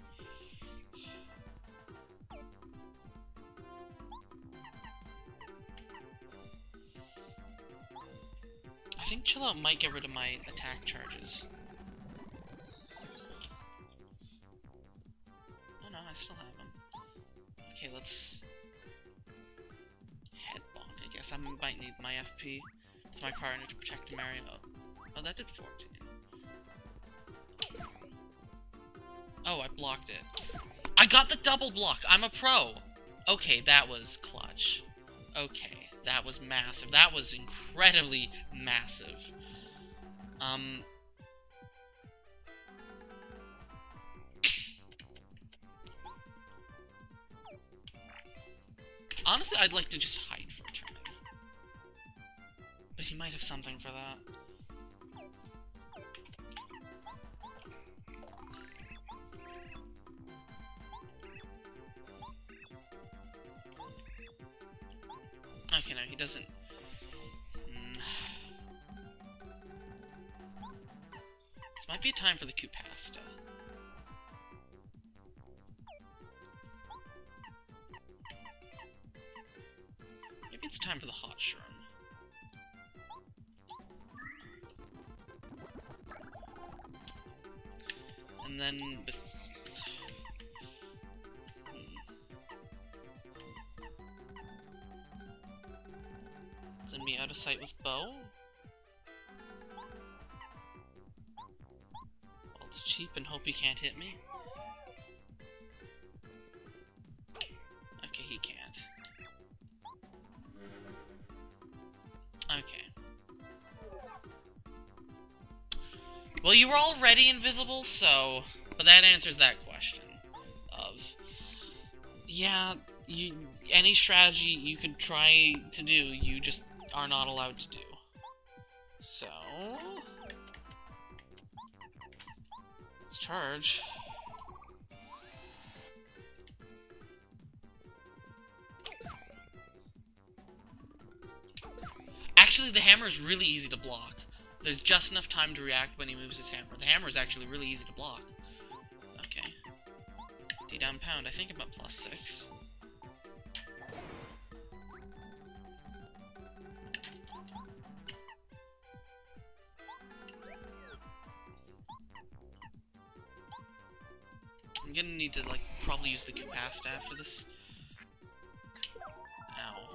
I think Chill Out might get rid of my attack charges. Oh no, I still have them. Okay, let's... head bonk, I guess. I might need my FP with my partner to protect Mario. Oh, that did 14. Oh, I blocked it. I got the double block! I'm a pro! Okay, that was clutch. Okay, that was massive. That was incredibly massive. Honestly, I'd like to just hide for a turn. But he might have something for that. Okay, no, he doesn't. This might be a time for the Kupasta. it's time for the hot shroom. And then then be out of sight with bow. Well, it's cheap and hope he can't hit me. Okay, he can't. Okay. Well, you were already invisible, so... But that answers that question. Of... Yeah, any strategy you could try to do, you just are not allowed to do. So... Let's charge. Actually, the hammer is really easy to block. There's just enough time to react when he moves his hammer. The hammer is actually really easy to block. Okay. D down pound. I think I'm at +6. I'm gonna need to, like, probably use the capacity after this. Ow.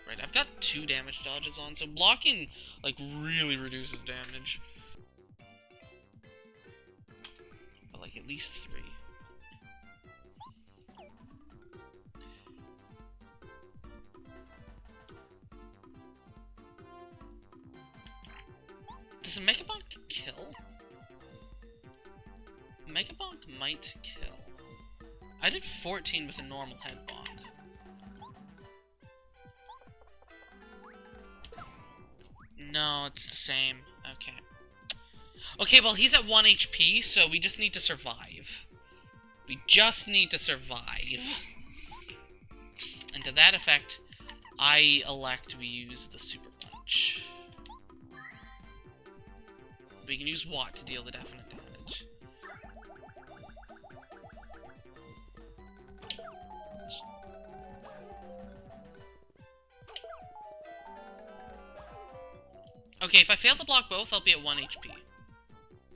Right, I've got 2 damage dodges on, so blocking, like, really reduces damage. But, like, at least 3. Does a Mega Bonk kill? Mega Bonk might kill. I did 14 with a normal head bonk. No, it's the same. Okay. Okay, well, he's at 1 HP, so we just need to survive. We just need to survive. And to that effect, I elect we use the Super Punch. We can use Watt to deal the definite damage. Okay, if I fail to block both, I'll be at 1 HP.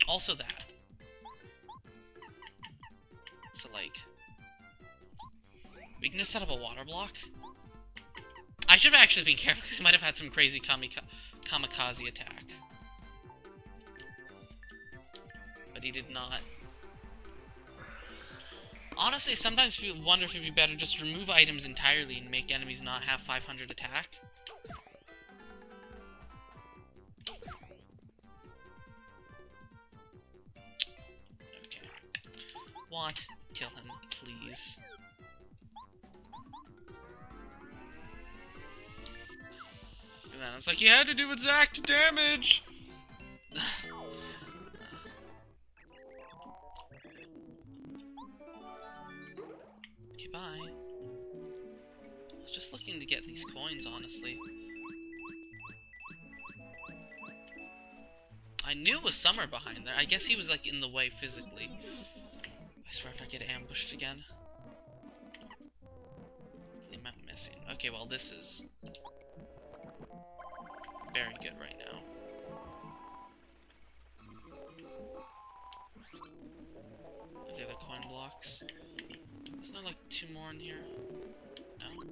Also that. So, like... We can just set up a water block. I should have actually been careful, because he might have had some crazy kamikaze attack. But he did not. Honestly, sometimes I wonder if it'd be better just to remove items entirely and make enemies not have 500 attack. Okay. Watt, kill him, please. And then it's like, you had to do exact damage! Okay, bye. I was just looking to get these coins, honestly. I knew it was Summer behind there. I guess he was, like, in the way physically. I swear if I get ambushed again. The amount missing. Okay, well, this is very good right now. The other coin blocks. Isn't there, like, 2 more in here? No?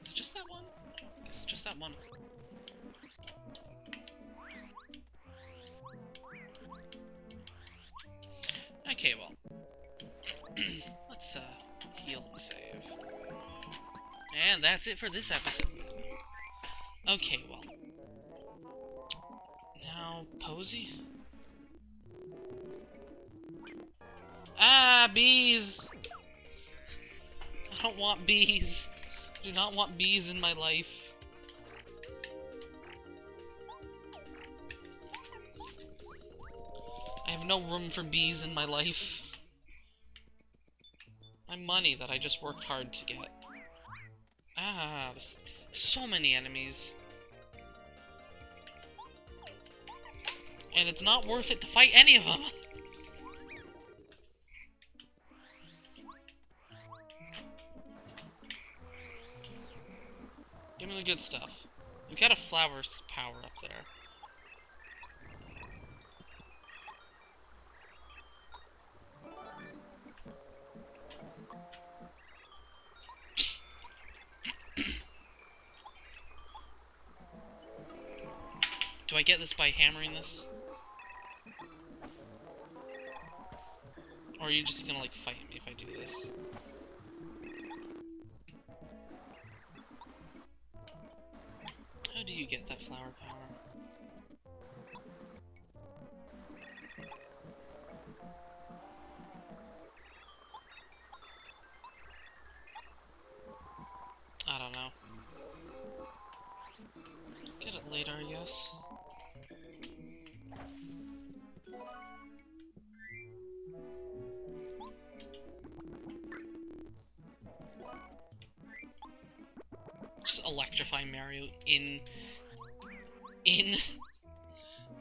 Is it just that one? I guess it's just that one. Okay, well. Let's, heal and save. And that's it for this episode. Okay, well. Now, Posey? Ah, bees! I don't want bees. I do not want bees in my life. I have no room for bees in my life. I'm money that I just worked hard to get. Ah, so many enemies. And it's not worth it to fight any of them. Give me the good stuff. We got a flower's power up there. Do I get this by hammering this? Or are you just gonna, like, fight me if I do this? How do you get that flower power? I don't know. Get it later, I guess. Just electrify Mario in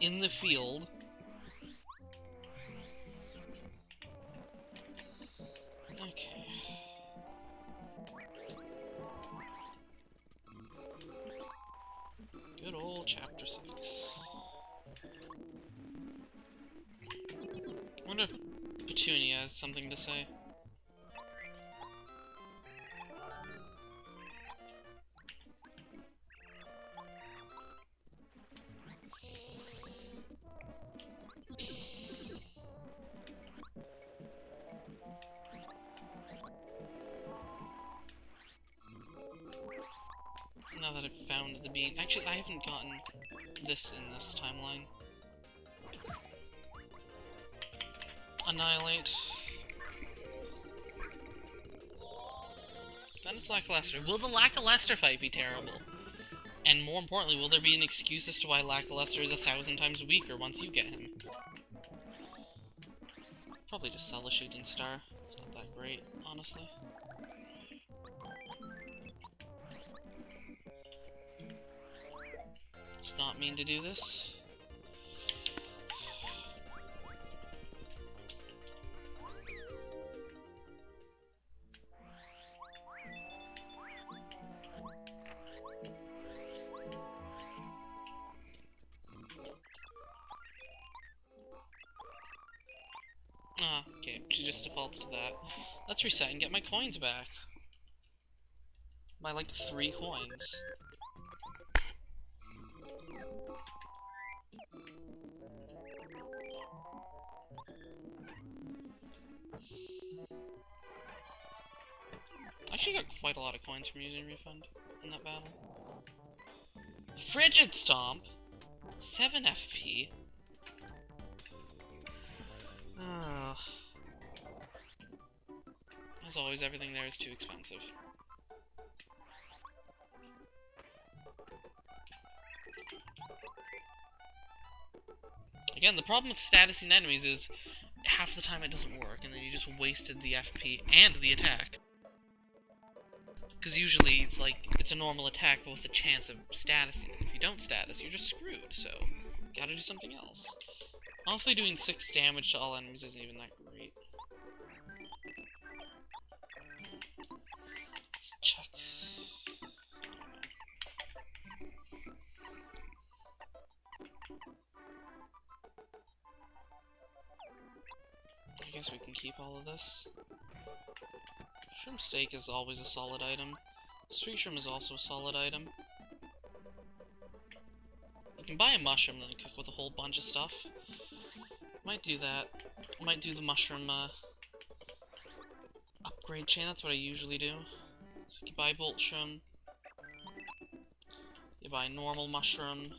the field. Okay. Good old chapter 6. I wonder if Petunia has something to say. Now that I've found the bean. Actually, I haven't gotten this in this timeline. Annihilate. Then it's lackluster. Will the lackluster fight be terrible? And more importantly, will there be an excuse as to why lackluster is 1,000 times weaker once you get him? Probably just sell the shooting star. It's not that great, honestly. Did not mean to do this. Ah, okay, she just defaults to that. Let's reset and get my coins back. My, like, 3 coins. I actually got quite a lot of coins from using Refund in that battle. Frigid Stomp! 7 FP. Oh. As always, everything there is too expensive. Again, the problem with statusing enemies is half the time it doesn't work, and then you just wasted the FP and the attack. Because usually it's like, it's a normal attack, but with a chance of statusing. If you don't status, you're just screwed, so gotta do something else. Honestly, doing 6 damage to all enemies isn't even that great. Let's check. I guess we can keep all of this. Shrimp steak is always a solid item. Sweet shrimp is also a solid item. You can buy a mushroom and then cook with a whole bunch of stuff. Might do that. Might do the mushroom upgrade chain, that's what I usually do. So you buy bolt shroom. You buy normal mushroom.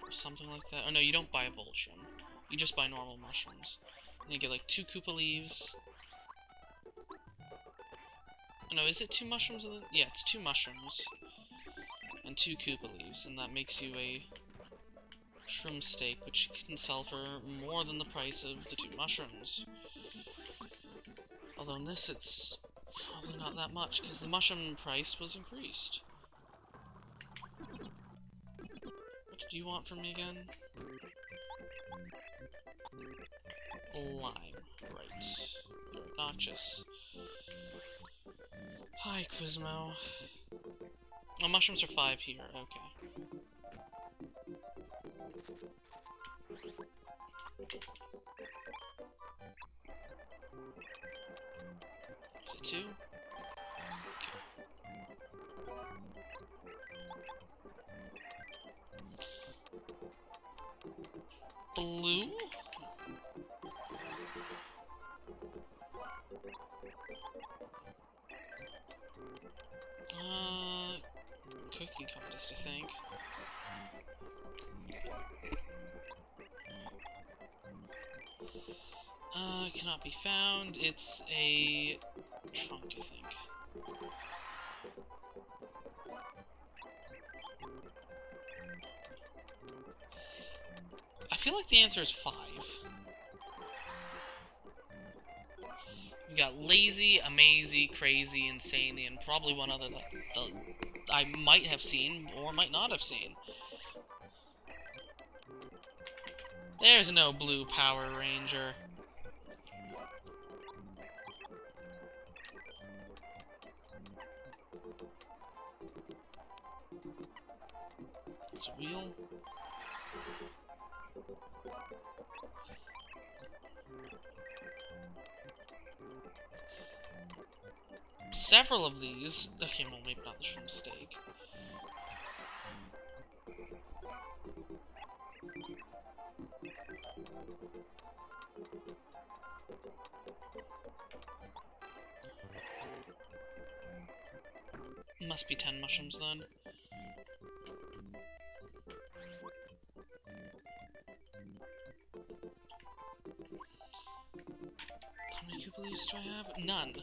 Or something like that. Oh no, you don't buy a bolt shroom. You just buy normal mushrooms. And you get like 2 Koopa leaves. Oh no, is it 2 mushrooms? Yeah, it's 2 mushrooms. And 2 Koopa leaves, and that makes you a shroom steak, which you can sell for more than the price of the 2 mushrooms. Although in this, it's probably not that much, because the mushroom price was increased. What did you want from me again? Lime. Right. You're obnoxious. Hi, Quizmo. Oh, mushrooms are 5 here. Okay. Is it 2? Okay. Blue? Cooking contest, I think. Cannot be found. It's a trunk, I think. I feel like the answer is 5. We got lazy, amazy, crazy, insane, and probably one other that I might have seen or might not have seen. There's no blue Power Ranger. It's a wheel. Several of these. Okay, well, maybe not the shrimp steak. Must be 10 mushrooms then. How many Koopa do I have? None.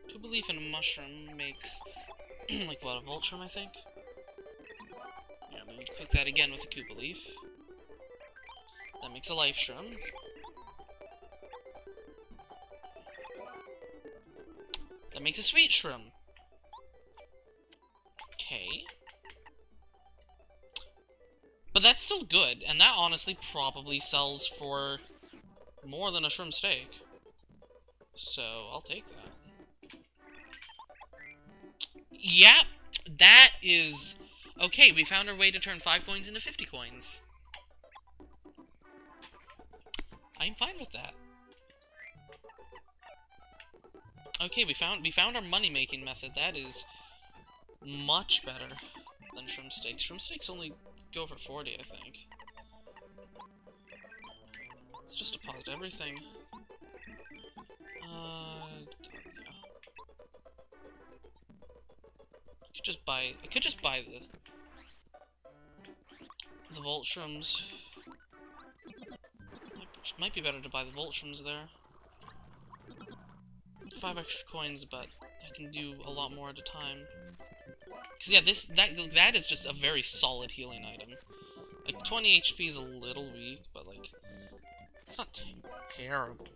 Koopa leaf and a mushroom makes, like, what, a Voltrum, I think? Yeah, we would cook that again with a Koopa leaf. That makes a life shroom. That makes a sweet shroom. Okay. But that's still good, and that honestly probably sells for more than a shrimp steak. So, I'll take that. Yep, that is... Okay, we found our way to turn 5 coins into 50 coins. I'm fine with that. Okay, we found our money-making method. That is much better than shrimp steaks. Shrimp steaks only go for 40, I think. Let's just deposit everything. Yeah. I could just buy the Voltrums. Might be better to buy the Voltrums there. 5 extra coins, but I can do a lot more at a time. Cause yeah, that is just a very solid healing item. Like 20 HP is a little weak, but like it's not terrible.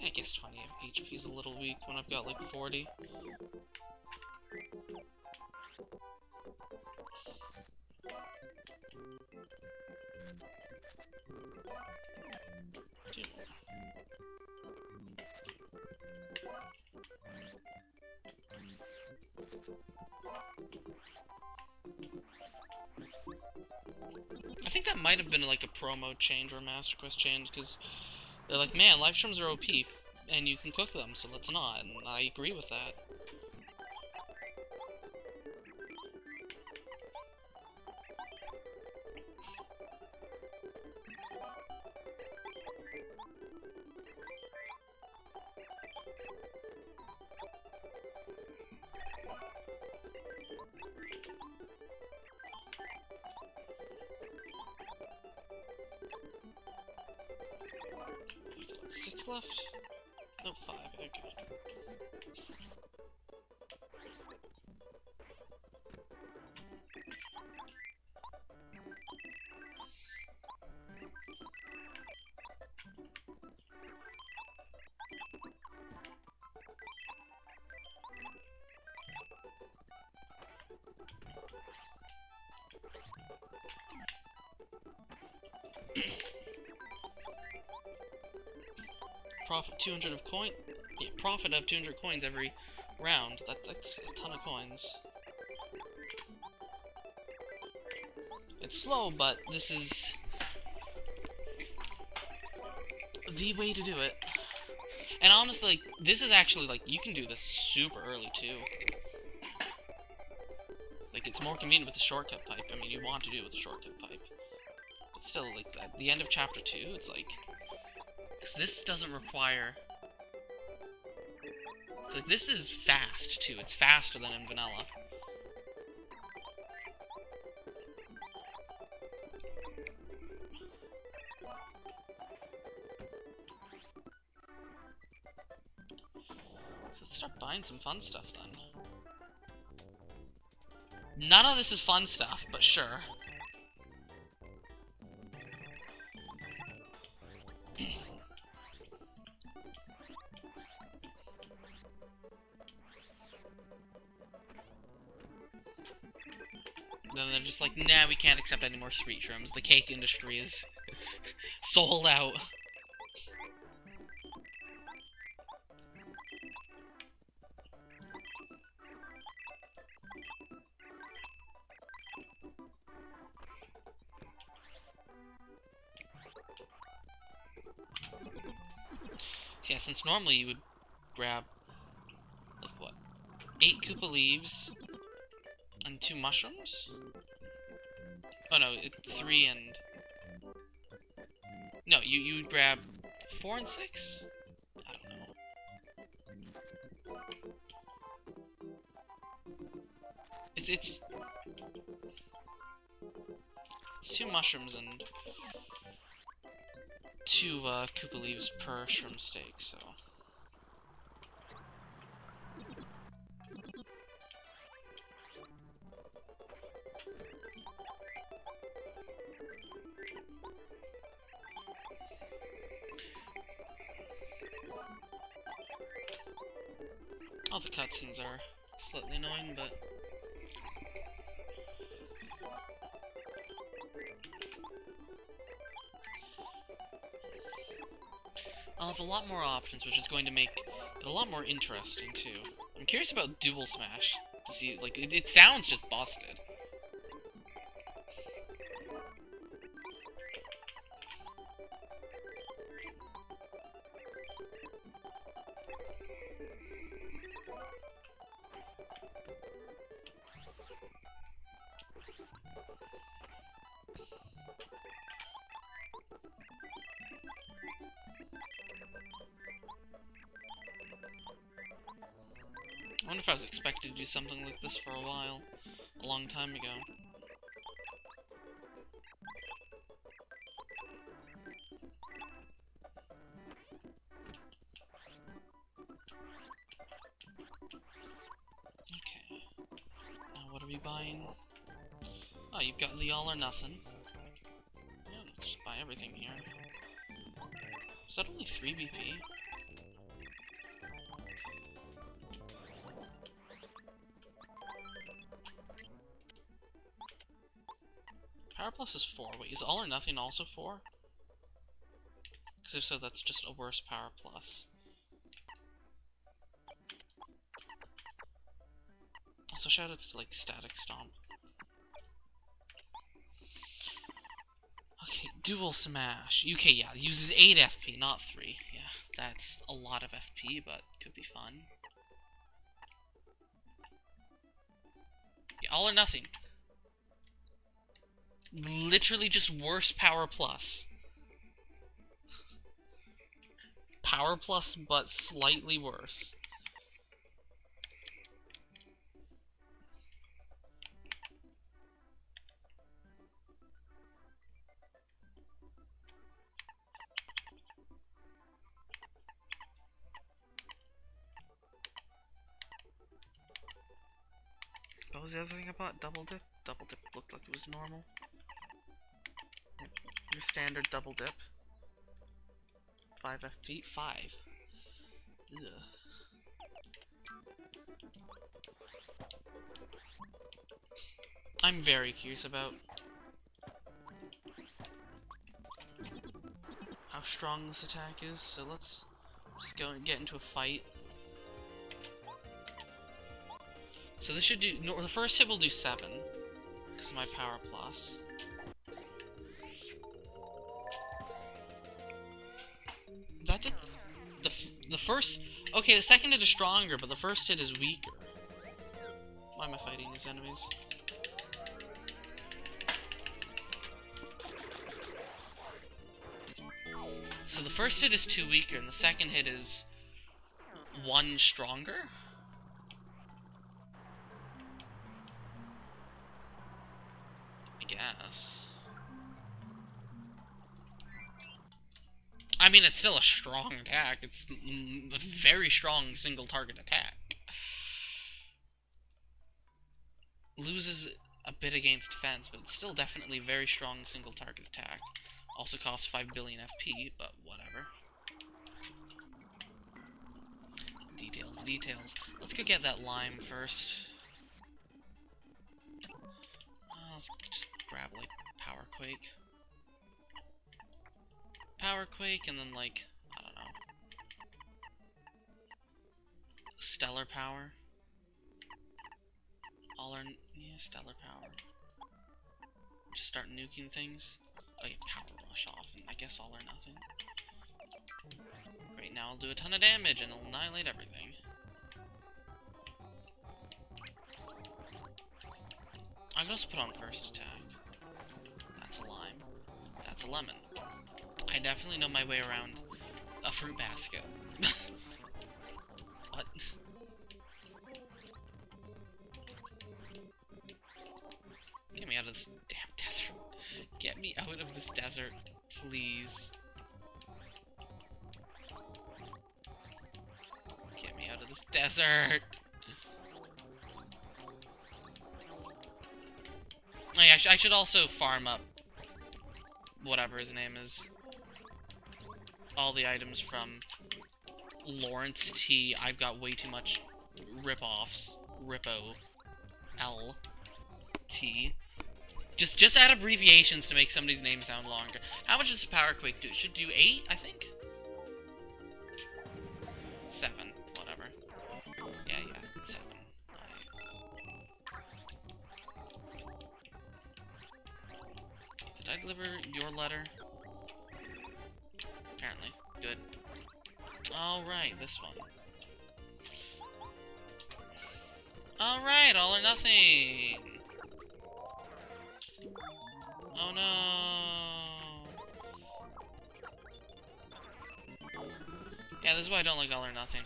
I guess 20 HP is a little weak when I've got like 40. I think that might have been like a promo change or a Master Quest change, because they're like, man, live streams are OP, and you can cook them, so let's not, and I agree with that. 6 left? Nope, 5. Okay. Profit 200 of coin. Yeah, profit of 200 coins every round. That's a ton of coins. It's slow, but this is the way to do it. And honestly, like, this is actually, like, you can do this super early, too. Like, it's more convenient with the shortcut pipe. I mean, you want to do it with the shortcut pipe. But still, like, at the end of Chapter 2, it's like... Because this doesn't require... It's like, this is fast, too. It's faster than in vanilla. So let's start buying some fun stuff, then. None of this is fun stuff, but sure. Then they're just like, nah, we can't accept any more sweet shrooms. The cake industry is sold out. Yeah, since normally you would grab, like, what? 8 Koopa leaves and 2 mushrooms? Oh no, 3 and... No, you would grab 4 and 6? I don't know. It's 2 mushrooms and 2 Koopa leaves per shroom steak, so... All the cutscenes are slightly annoying, but... I'll have a lot more options, which is going to make it a lot more interesting, too. I'm curious about Dual Smash, to see, like, it sounds just busted. I wonder if I was expected to do something like this for a while, a long time ago. Okay. Now what are we buying? Oh, you've got the all or nothing. Yeah, let's just buy everything here. Is that only 3 BP? Power Plus is 4. Wait, is All or Nothing also 4? Because if so, that's just a worse Power Plus. Also, shoutouts to, like, Static Stomp. Okay, Dual Smash. Okay, yeah, uses 8 FP, not 3. Yeah, that's a lot of FP, but could be fun. Yeah, All or Nothing. Literally just worse Power Plus. Power Plus, but slightly worse. What was the other thing I bought? Double dip? Double dip looked like it was normal. Yep. Your standard double dip. 5 FP? 5. Ugh. I'm very curious about how strong this attack is, so let's just go and get into a fight. So this should do... No, the first hit will do 7. This is my power plus. That did... The first... Okay, the second hit is stronger, but the first hit is weaker. Why am I fighting these enemies? So the first hit is 2 weaker, and the second hit is 1 stronger? I guess. I mean, it's still a strong attack. It's a very strong single target attack. Loses a bit against defense, but it's still definitely a very strong single target attack. Also costs 5 billion FP, but whatever. Details, details. Let's go get that lime first. Let's just grab, like, Power Quake. Power Quake, and then, like, I don't know. Stellar Power. All or... yeah, Stellar Power. Just start nuking things. Oh yeah, Power Rush off, and I guess all or nothing. Great, now I'll do a ton of damage and annihilate everything. I can also put on first attack. That's a lime. That's a lemon. I definitely know my way around a fruit basket. What? Get me out of this damn desert. Get me out of this desert, please. Get me out of this desert. Oh, yeah, I should also farm up whatever his name is. All the items from Lawrence T. I've got way too much rip-offs. Rippo. L. T. Just add abbreviations to make somebody's name sound longer. How much does Power Quake do? It should do 8, I think? 7. Whatever. Yeah, 7. Did I deliver your letter? Apparently. Good. Alright, this one. Alright, all or nothing! Oh no! Yeah, this is why I don't like all or nothing.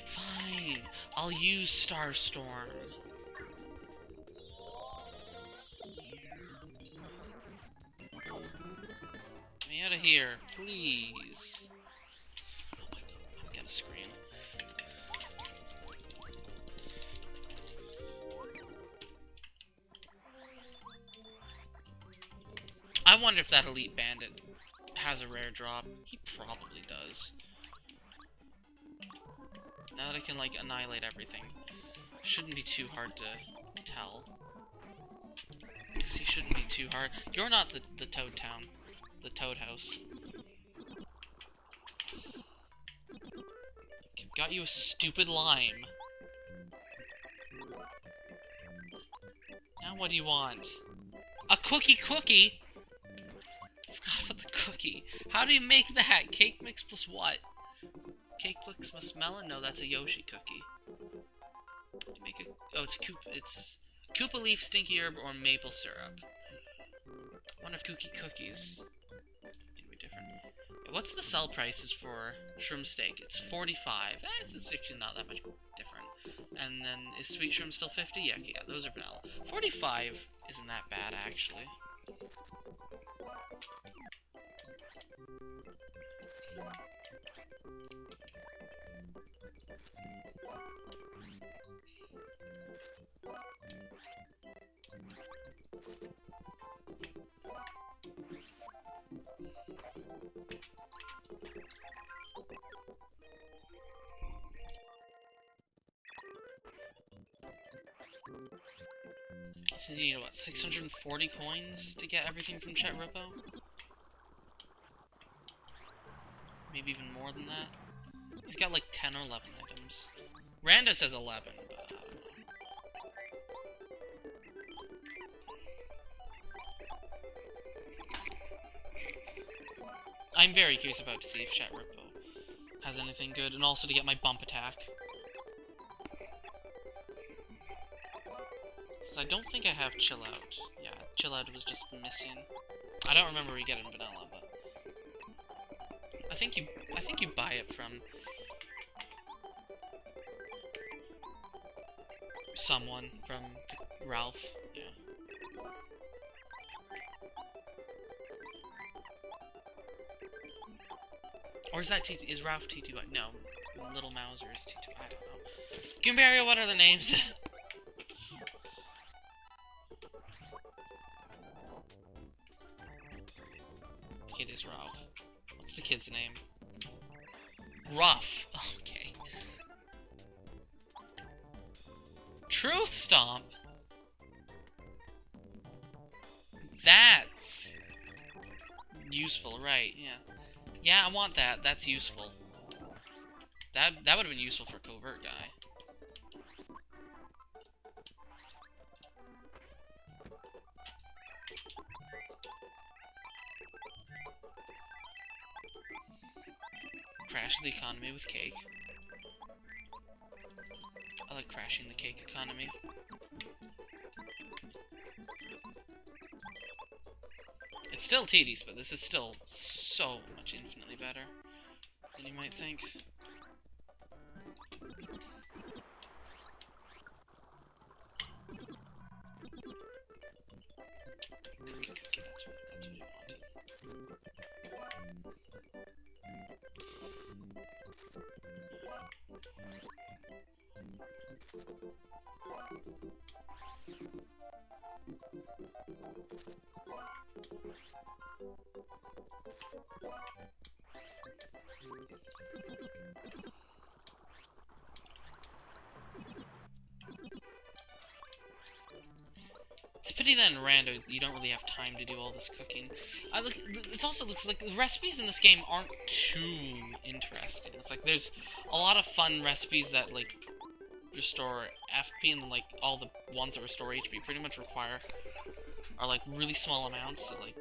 Fine, I'll use Starstorm. Get me out of here, please. Oh my god, I'm gonna scream. I wonder if that Elite Bandit has a rare drop. He probably does. Now that I can, like, annihilate everything. Shouldn't be too hard to tell. Because he shouldn't be too hard. You're not the Toad Town. The Toad House. Got you a stupid lime. Now what do you want? A cookie? I forgot about the cookie. How do you make that? Cake mix plus what? Cake mix plus melon? No, that's a Yoshi cookie. You make a... oh, it's Koopa leaf, stinky herb, or maple syrup. One of cookies. Anyway, different. What's the sell prices for shroom steak? It's 45. It's actually not that much different. And then, is sweet shroom still 50? Yeah, those are vanilla. 45 isn't that bad, actually. So you need, what, 640 coins to get everything from Chet Rippo? Maybe even more than that? He's got like 10 or 11 items. Rando says 11, but I don't know. I'm very curious about to see if Chet Rippo has anything good, and also to get my bump attack. So I don't think I have Chill Out. Yeah, Chill Out was just missing. I don't remember where you get it in vanilla, but I think you buy it from someone, from Ralph. Yeah. Or is that T2? Is Ralph T2? No, Little Mauser is T2. I don't know. Goombario, what are their names? It is Ralph. What's the kid's name? Ruff. Okay. Truth Stomp. That's useful, right? Yeah. Yeah, I want that. That's useful. That would have been useful for a covert guy. Crash the economy with cake. I like crashing the cake economy. It's still tedious, but this is still so much infinitely better than you might think. Okay, that's what you wanted. It's a pity that in Rando you don't really have time to do all this cooking. It also looks like the recipes in this game aren't too interesting. It's like there's a lot of fun recipes that like restore FP, and like all the ones that restore HP pretty much are like really small amounts, that like,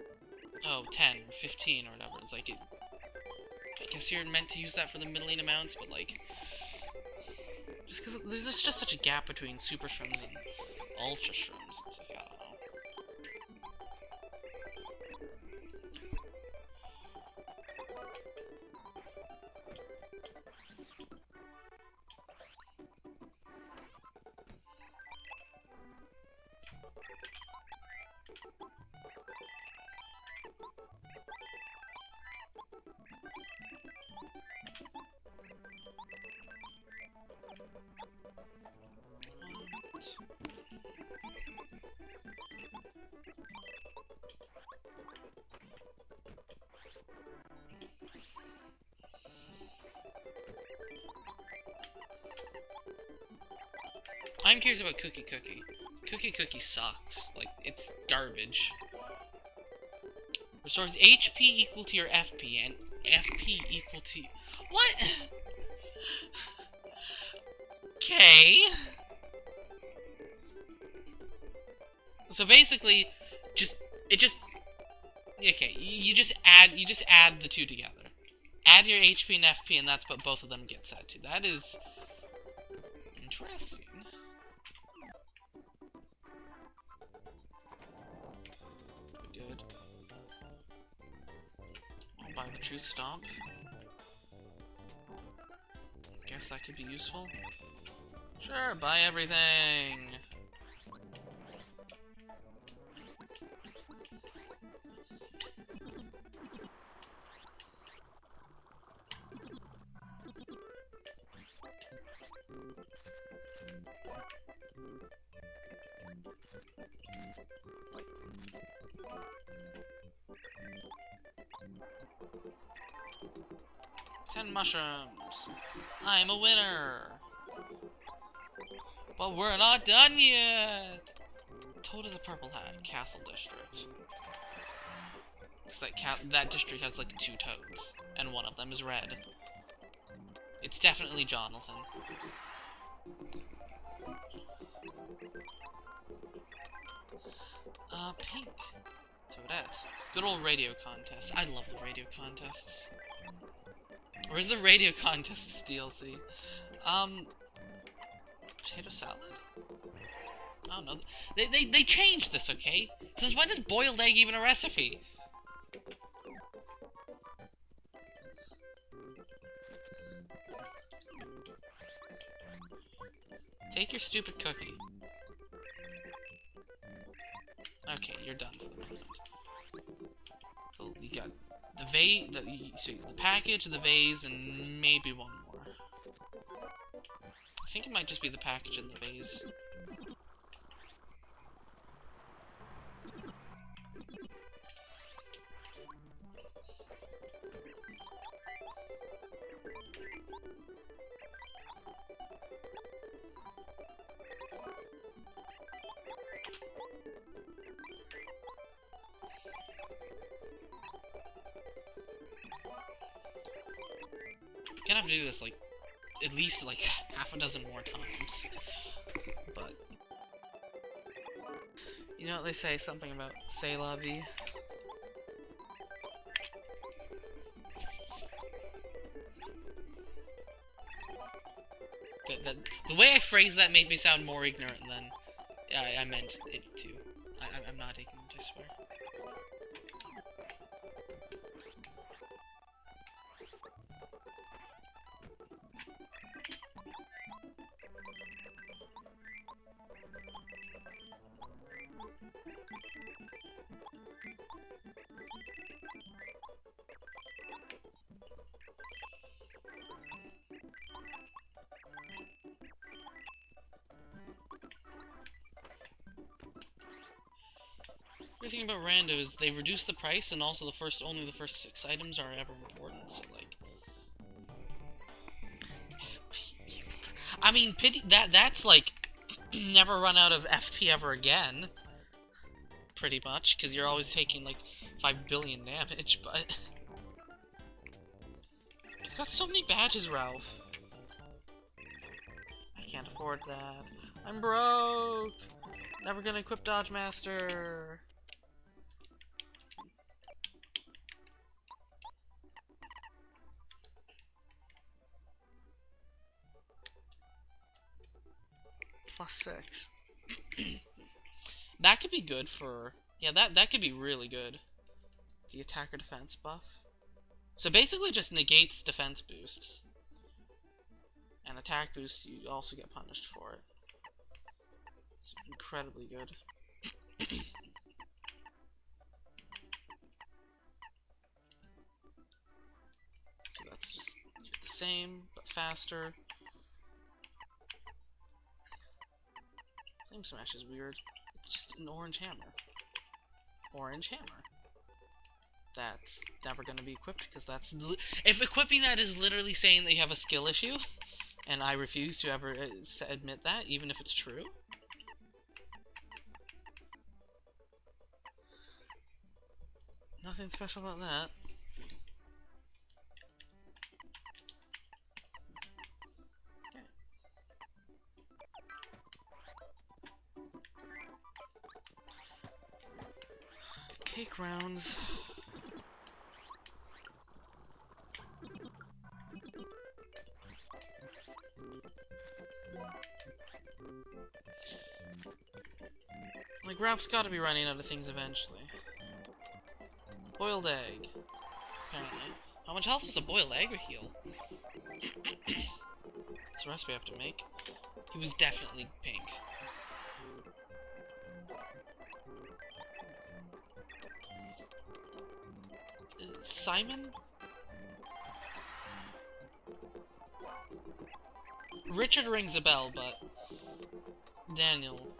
oh, 10, 15 or whatever. It's like, I guess you're meant to use that for the middling amounts, but like, just because there's just such a gap between Super Shrooms and Ultra Shrooms, it's like, I don't know. I'm curious about Cookie Cookie. Cookie Cookie sucks. Like, it's garbage. Restores HP equal to your FP, and FP equal to... What? Okay. So basically, okay, you just add the two together. Add your HP and FP, and that's what both of them get set to. That is interesting. Good. I'll buy the Truth Stomp. Guess that could be useful. Sure, buy everything! 10 mushrooms. I'm a winner. But we're not done yet. Toad of the Purple Hat, Castle District. It's like that district has like 2 toads, and one of them is red. It's definitely Jonathan. Pink. Toadette. Good old radio contest. I love the radio contests. Where's the radio contests DLC? Potato salad? I don't know. They changed this, okay? Since when is boiled egg even a recipe? Take your stupid cookie. Okay, you're done for the moment. So you got the the package, the vase, and maybe one more. I think it might just be the package and the vase. I'm gonna have to do this, like, at least, like, half a dozen more times. But, you know what they say, something about c'est la vie? The way I phrased that made me sound more ignorant than I meant it to. I'm not ignorant, I swear. The thing about Rando is they reduce the price, and also only the first 6 items are ever important. So like, I mean, pity that's like never run out of FP ever again. Pretty much, because you're always taking like 5 billion damage. But you've got so many badges, Ralph. I can't afford that. I'm broke. Never gonna equip Dodge Master. +6. That could be good for... Yeah, that could be really good. The attacker defense buff. So basically just negates defense boosts. And attack boosts, you also get punished for it. It's incredibly good. So that's just the same, but faster. Flame Smash is weird. It's just an orange hammer. Orange hammer. That's never going to be equipped, because that's... If equipping that is literally saying that you have a skill issue, and I refuse to ever admit that, even if it's true. Nothing special about that. Cake rounds. Like, Ralph's gotta be running out of things eventually. Boiled egg. Apparently. How much health does a boiled egg heal? It's a recipe I have to make. He was definitely pink. Simon? Richard rings a bell, but Daniel,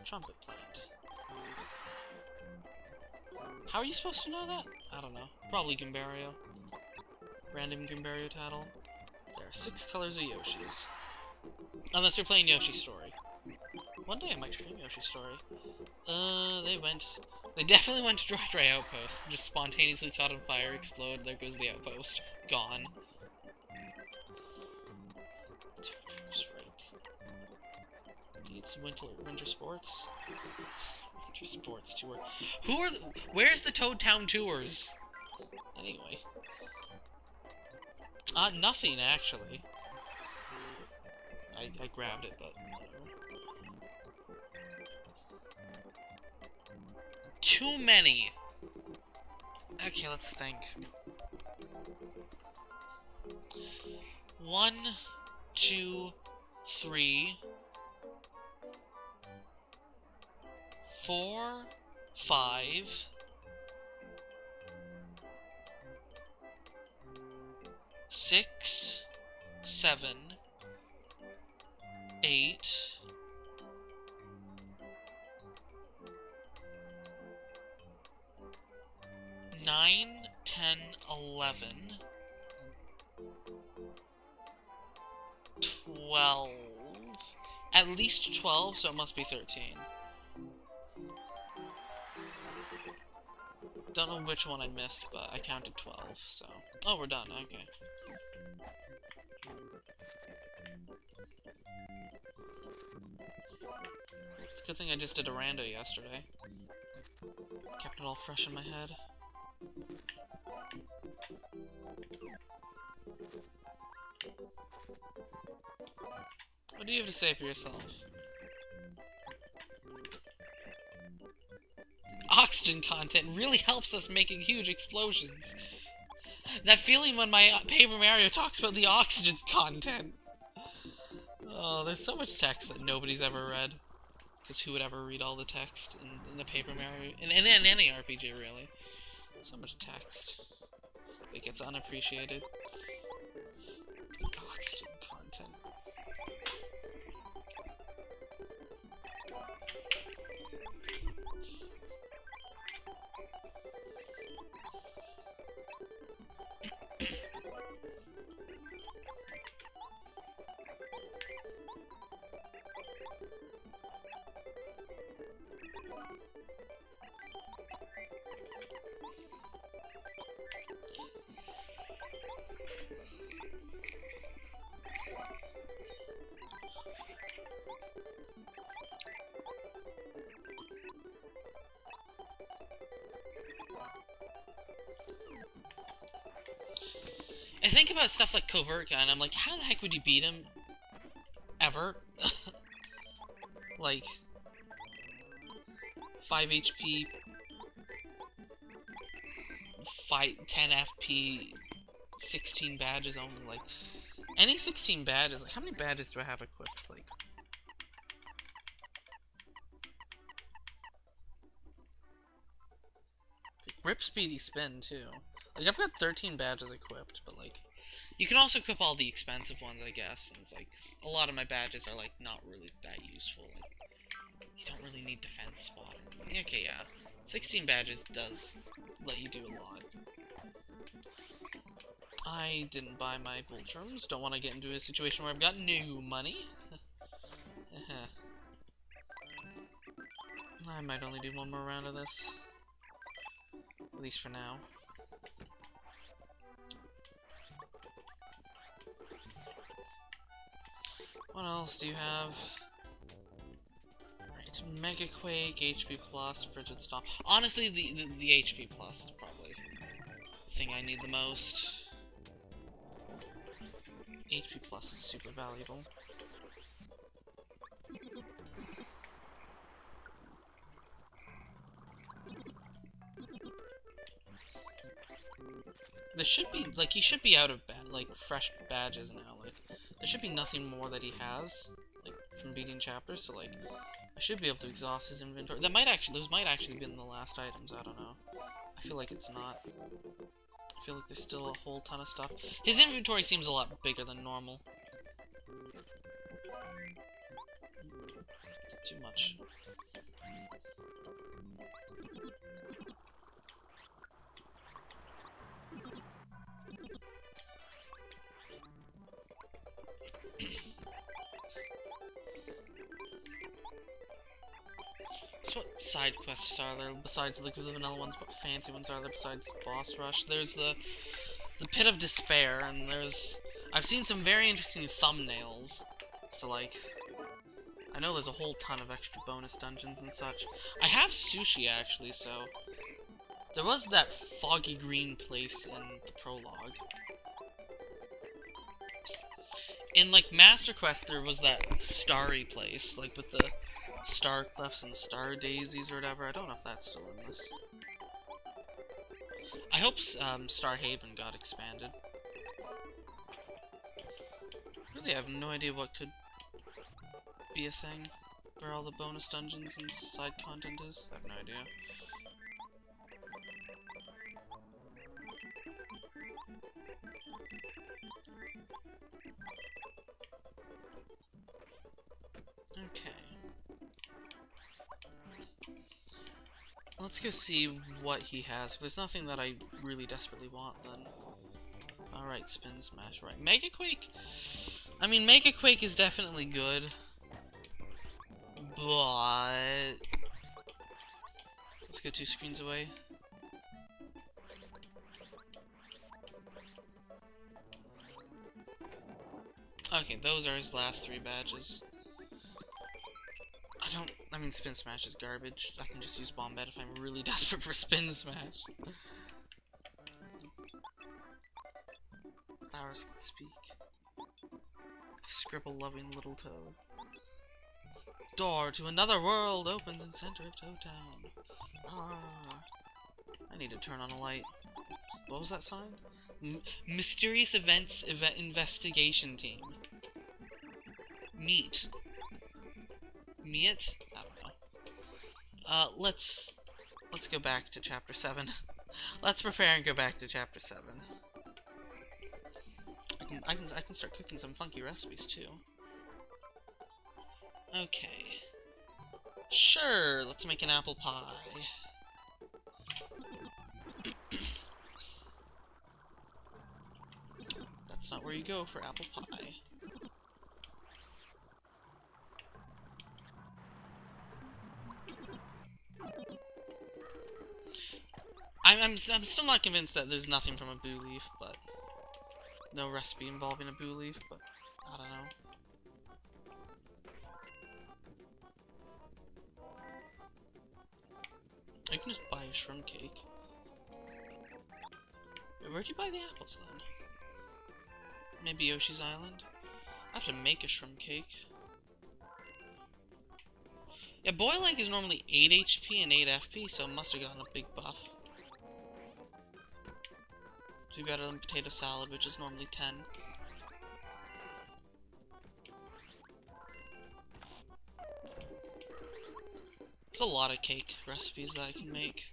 trumpet plant. How are you supposed to know that? I don't know. Probably Goombario. Random Goombario title. There are 6 colors of Yoshis. Unless you're playing Yoshi's Story. One day I might stream Yoshi's Story. They definitely went to Dry Outpost. Just spontaneously caught on fire, explode, there goes the outpost. Gone. Need some winter sports? Winter sports tour. Where's the Toad Town tours? Anyway. Nothing, actually. I grabbed it, but whatever. Too many! Okay, let's think. 1, 2, 3, 4, 5, 6, 7, 8, 9, 10, 11, 12. At least 12, so it must be 13. Don't know which one I missed, but I counted 12, so... Oh, we're done, okay. It's a good thing I just did a rando yesterday. Kept it all fresh in my head. What do you have to say for yourself? Oxygen content really helps us making huge explosions. That feeling when my Paper Mario talks about the oxygen content. Oh, there's so much text that nobody's ever read. Because who would ever read all the text in the Paper Mario... In any RPG, really. So much text that gets unappreciated. Oxygen content. I think about stuff like Covert Gun, I'm like, how the heck would you beat him? Ever? Like, 5 HP, 10 FP, 16 badges only, like, any 16 badges, like, how many badges do I have equipped, like? Rip Speedy Spin, too. Like, I've got 13 badges equipped, but, like, you can also equip all the expensive ones, I guess, and it's, like, a lot of my badges are, like, not really that useful, like, you don't really need defense spot. Okay, yeah. 16 badges does let you do a lot. I didn't buy my Voltrums, don't want to get into a situation where I've got no money. I might only do one more round of this. At least for now. What else do you have? Right, Mega Quake, HP Plus, Frigid Stomp. Honestly, the HP Plus is probably the thing I need the most. HP Plus is super valuable. There should be, like, he should be out of, fresh badges now, like, there should be nothing more that he has, like, from beating chapters, so, like, I should be able to exhaust his inventory. Those might actually be in the last items, I don't know. I feel like it's not. I feel like there's still a whole ton of stuff. His inventory seems a lot bigger than normal. Too much. side quests are there besides the vanilla ones? What fancy ones are there besides the boss rush? There's the Pit of Despair, and I've seen some very interesting thumbnails. So, like, I know there's a whole ton of extra bonus dungeons and such. I have sushi, actually, so... There was that foggy green place in the prologue. In, like, Master Quest, there was that starry place, like, with the star cliffs and star daisies or whatever. I don't know if that's still in this. I hope Star Haven got expanded. Really, I have no idea what could be a thing where all the bonus dungeons and side content is. I have no idea. Okay. Let's go see what he has. If there's nothing that I really desperately want, then... Alright, Spin Smash. Right. Mega Quake? I mean, Mega Quake is definitely good. But... Let's go 2 screens away. Okay, those are his last 3 badges. I mean, Spin Smash is garbage. I can just use Bombette if I'm really desperate for Spin Smash. Flowers can speak. Scribble-loving little toad. Door to another world opens in center of Toad Town. Ah. I need to turn on a light. What was that sign? Mysterious Events Investigation Team. Meet. Meet? I don't know. Let's go back to Chapter 7. Let's prepare and go back to Chapter 7. I can start cooking some funky recipes, too. Okay. Sure, let's make an apple pie. That's not where you go for apple pie. I'm still not convinced that there's nothing from a boo leaf, but... No recipe involving a boo leaf, but... I don't know. I can just buy a shrimp cake. Wait, where'd you buy the apples, then? Maybe Yoshi's Island? I have to make a shrimp cake. Yeah, Boil Egg is normally 8 HP and 8 FP, so it must have gotten a big buff. To be better than Potato Salad, which is normally 10. There's a lot of cake recipes that I can make.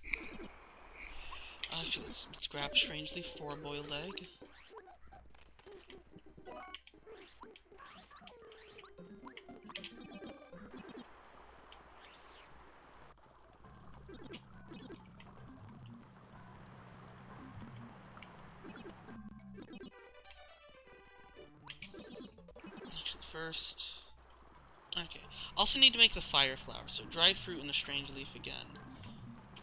Actually, let's grab Strange Leaf for a boiled egg. Actually, first... Okay. Also need to make the fire flower, so dried fruit and a strange leaf again.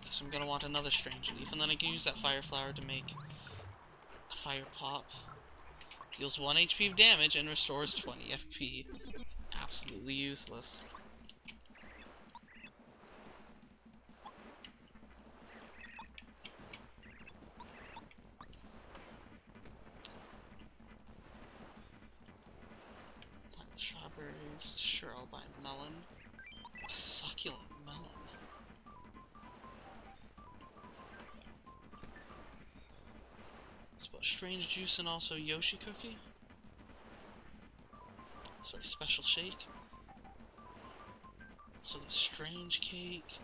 So I'm gonna want another strange leaf, and then I can use that fire flower to make a fire pop. Deals 1 HP of damage and restores 20 FP. Absolutely useless. Strawberries. Sure, I'll buy a melon. A succulent melon. Let's put strange juice and also Yoshi cookie. Sorry, special shake. So the strange cake.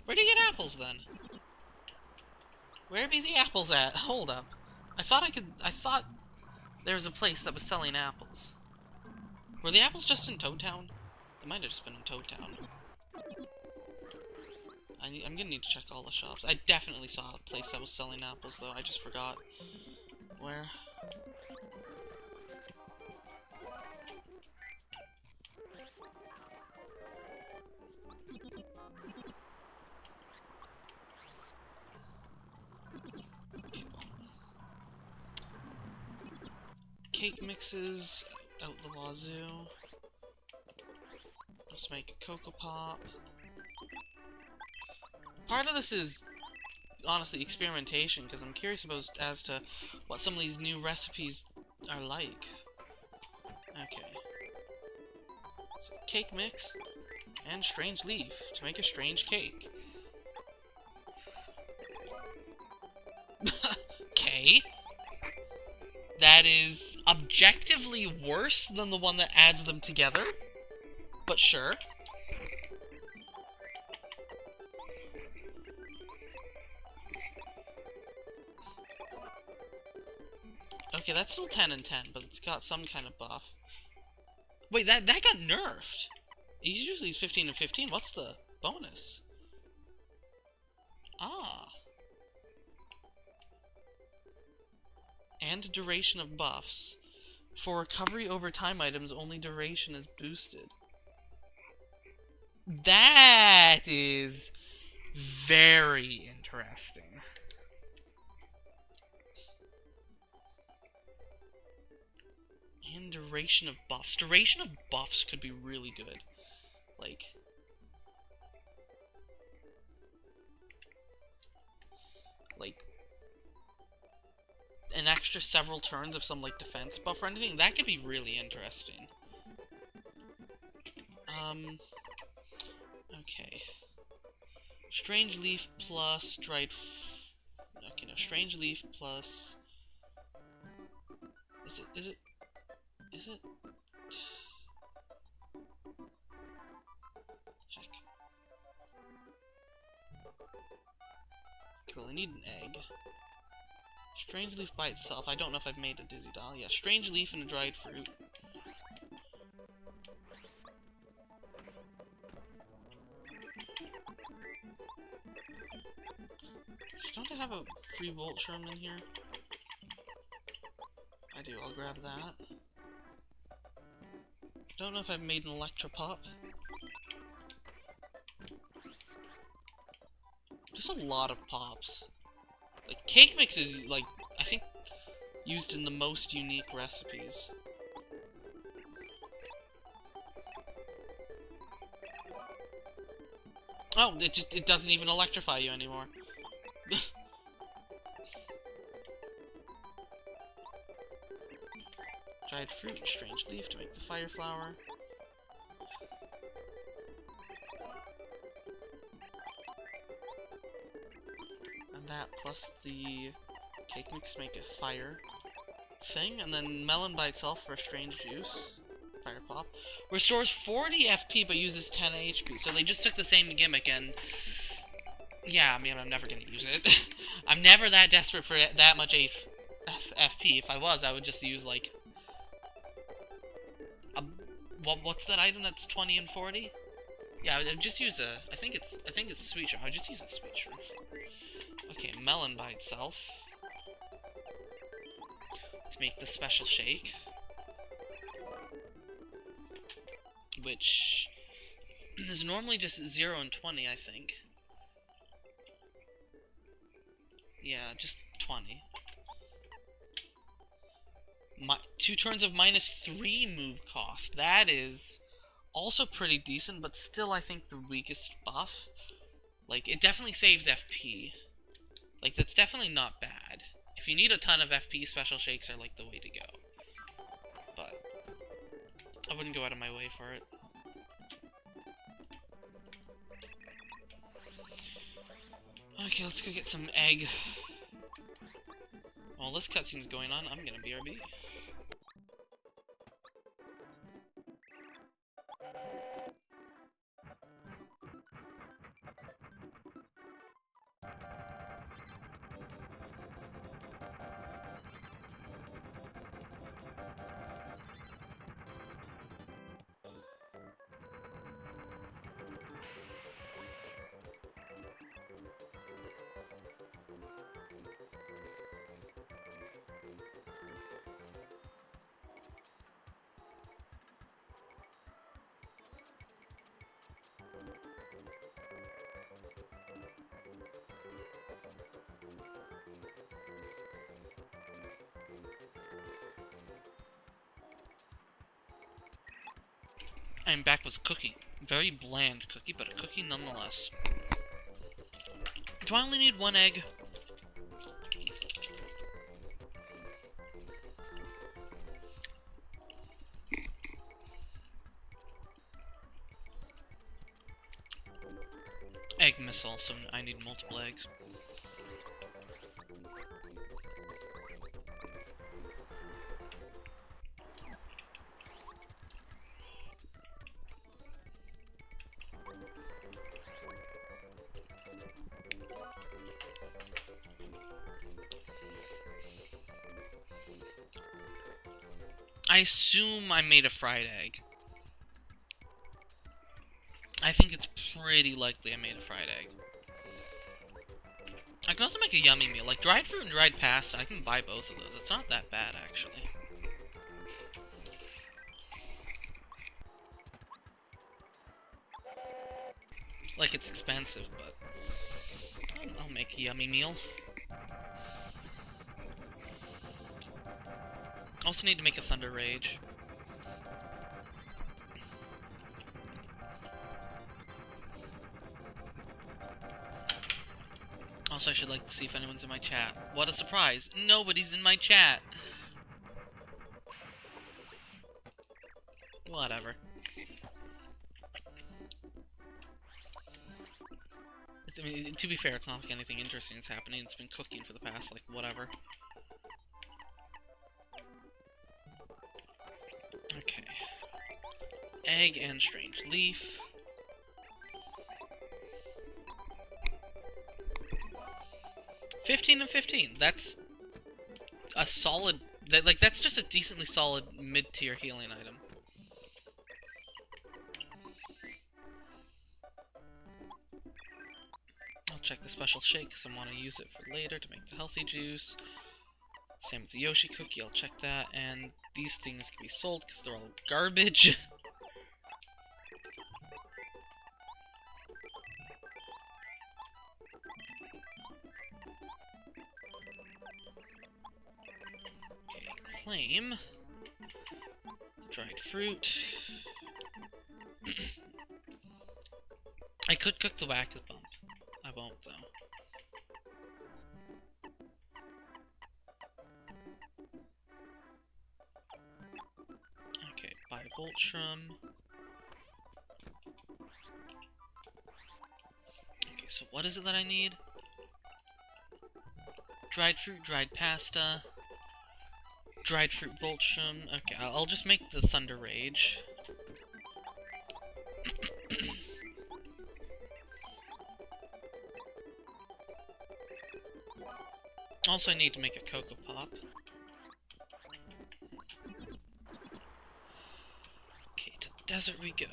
Where do you get apples, then? Where be the apples at? Hold up. I thought there was a place that was selling apples. Were the apples just in Toad Town? They might have just been in Toad Town. I'm gonna need to check all the shops. I definitely saw a place that was selling apples, though. I just forgot where. Cake mixes out the wazoo. Let's make a Cocoa Pop. Part of this is honestly experimentation, because I'm curious about as to what some of these new recipes are like. Okay. So cake mix and strange leaf to make a strange cake. Okay. That is objectively worse than the one that adds them together, but sure. Okay, that's still 10 and 10, but it's got some kind of buff. Wait, that got nerfed. He's usually 15 and 15. What's the bonus? Ah. And duration of buffs. For recovery over time items, only duration is boosted. That is very interesting. And duration of buffs. Duration of buffs could be really good. Like an extra several turns of some, like, defense buff or anything. That could be really interesting. Okay. Strange leaf plus dried okay, no, strange leaf plus... Is it? Heck. Okay, well, I need an egg. Strange leaf by itself. I don't know if I've made a Dizzy Doll. Yeah, strange leaf and a dried fruit. Don't I have a free Voltron in here? I do. I'll grab that. Don't know if I've made an Electro Pop. Just a lot of pops. Like, cake mix is, like, I think, used in the most unique recipes. Oh, it doesn't even electrify you anymore. Dried fruit, strange leaf to make the fire flower. And that plus the cake mix make a fire thing, and then melon by itself for a strange juice. Fire pop. Restores 40 FP but uses 10 HP, so they just took the same gimmick and... Yeah, I mean, I'm never gonna use it. I'm never that desperate for that much FP. If I was, I would just use, like... What's that item that's 20 and 40? Yeah, I would just use a... I think it's a sweet shroom. I would just use a sweet shroom. Okay, melon by itself. To make the special shake. Which is normally just 0 and 20, I think. Yeah, just 20. 2 turns of -3 move cost. That is also pretty decent, but still I think the weakest buff. Like, it definitely saves FP. Like, that's definitely not bad. If you need a ton of FP, special shakes are, like, the way to go. But I wouldn't go out of my way for it. Okay, let's go get some egg. While this cutscene's going on, I'm gonna BRB. I'm back with a cookie. Very bland cookie, but a cookie nonetheless. Do I only need one egg? Egg missile, so I need multiple eggs. I assume I made a fried egg. I think it's pretty likely I made a fried egg. I can also make a yummy meal. Like, dried fruit and dried pasta, I can buy both of those. It's not that bad, actually. Like, it's expensive, but I'll make a yummy meal. Also need to make a Thunder Rage. Also, I should like to see if anyone's in my chat. What a surprise! Nobody's in my chat! Whatever. I mean, to be fair, it's not like anything interesting is happening. It's been cooking for the past, like, whatever. Okay. Egg and strange leaf. $15 and $15. That's a solid... that's just a decently solid mid-tier healing item. I'll check the special shake because I want to use it for later to make the healthy juice. Same with the Yoshi cookie, I'll check that. And these things can be sold because they're all garbage. Okay, claim. Dried fruit. I could cook the Whack Bump. I won't, though. Okay, buy a Boltrum. Okay, so what is it that I need? Dried fruit, dried pasta. Dried fruit Boltrum. Okay, I'll just make the Thunder Rage. Also, I need to make a Cocoa Pop. Okay, to the desert we go.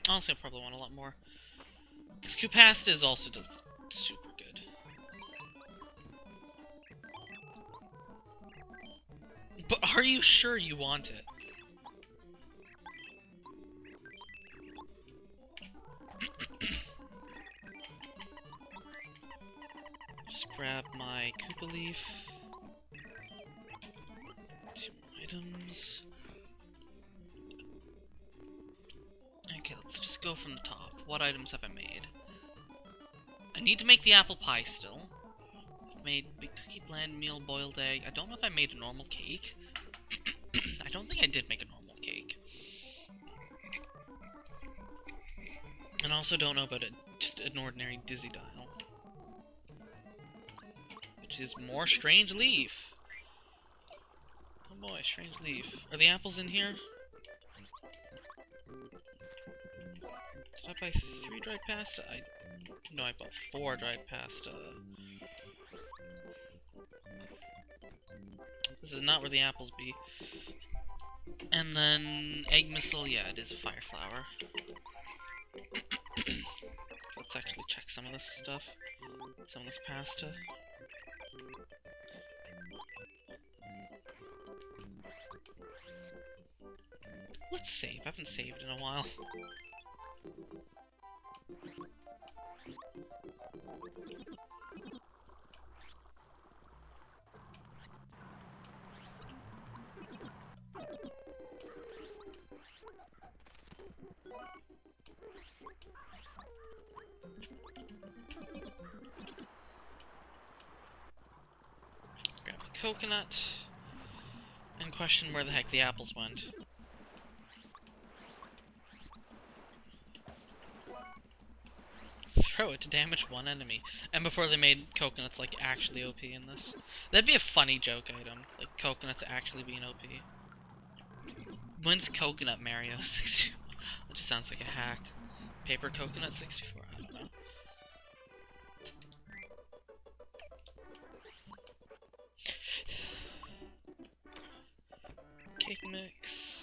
Honestly, I probably want a lot more. Because Cupasta is also just super good. But are you sure you want it? Just grab my Koopa Leaf. 2 more items. Okay, let's just go from the top. What items have I made? I need to make the apple pie still. I've made big cookie bland meal, boiled egg. I don't know if I made a normal cake. I don't think I did make a normal cake. And I also don't know about just an ordinary Dizzy Dial. Which is more Strange Leaf. Oh boy, Strange Leaf. Are the apples in here? Did I buy 3 dried pasta? No, I bought 4 dried pasta. This is not where the apples be. And then egg missile, yeah, it is a fire flower. Let's actually check some of this stuff. Some of this pasta. Let's save. I haven't saved in a while. Grab a coconut. And question where the heck the apples went. Throw it to damage one enemy. And before they made coconuts, like, actually OP in this. That'd be a funny joke item. Like, coconuts actually being OP. When's Coconut Mario 64? That just sounds like a hack. Paper Coconut 64? I don't know. Cake mix.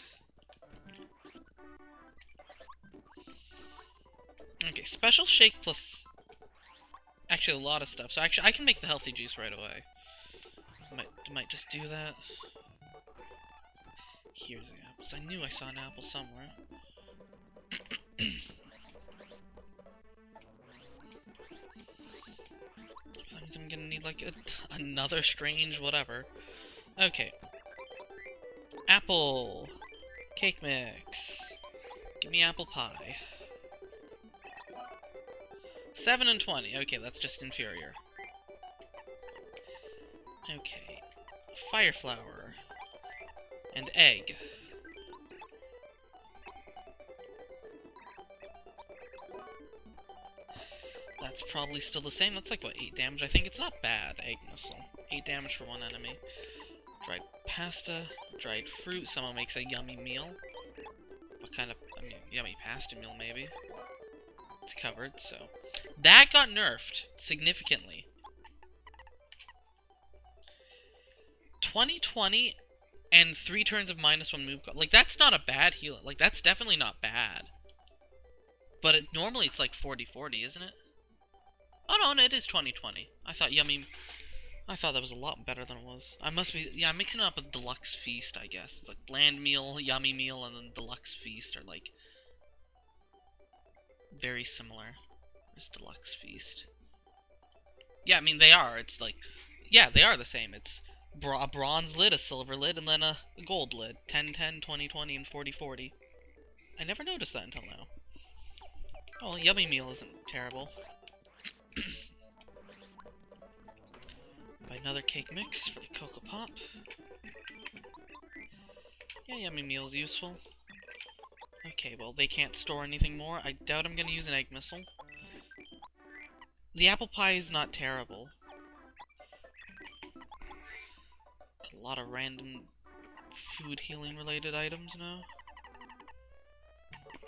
Okay, special shake plus... Actually, a lot of stuff. So actually, I can make the healthy juice right away. Might just do that. Here's the apples. I knew I saw an apple somewhere. That means I'm gonna need, like, another strange whatever. Okay. Apple! Cake mix. Give me apple pie. 7 and 20. Okay, that's just inferior. Okay. Fire flower. And egg. That's probably still the same. That's like, what, 8 damage? I think it's not bad, egg missile. 8 damage for one enemy. Dried pasta. Dried fruit. Someone makes a yummy meal. What kind of... I mean, yummy pasta meal, maybe. It's covered, so... That got nerfed significantly. 2020 and 3 turns of -1 move. Like, that's not a bad heal. Like, that's definitely not bad. But normally it's like 40-40, isn't it? Oh no, it is 2020. I thought that was a lot better than it was. I must be... Yeah, I'm mixing it up with Deluxe Feast, I guess. It's like bland meal, yummy meal, and then Deluxe Feast are like... very similar. Where's Deluxe Feast? Yeah, I mean, they are. It's like... Yeah, they are the same. It's a bronze lid, a silver lid, and then a gold lid. 10-10, 20-20, and 40-40. I never noticed that until now. Oh, well, yummy meal isn't terrible. Buy another cake mix for the Cocoa Pop. Yeah, yummy meal is useful. Okay, well, they can't store anything more. I doubt I'm gonna use an egg missile. The apple pie is not terrible. A lot of random food healing related items now.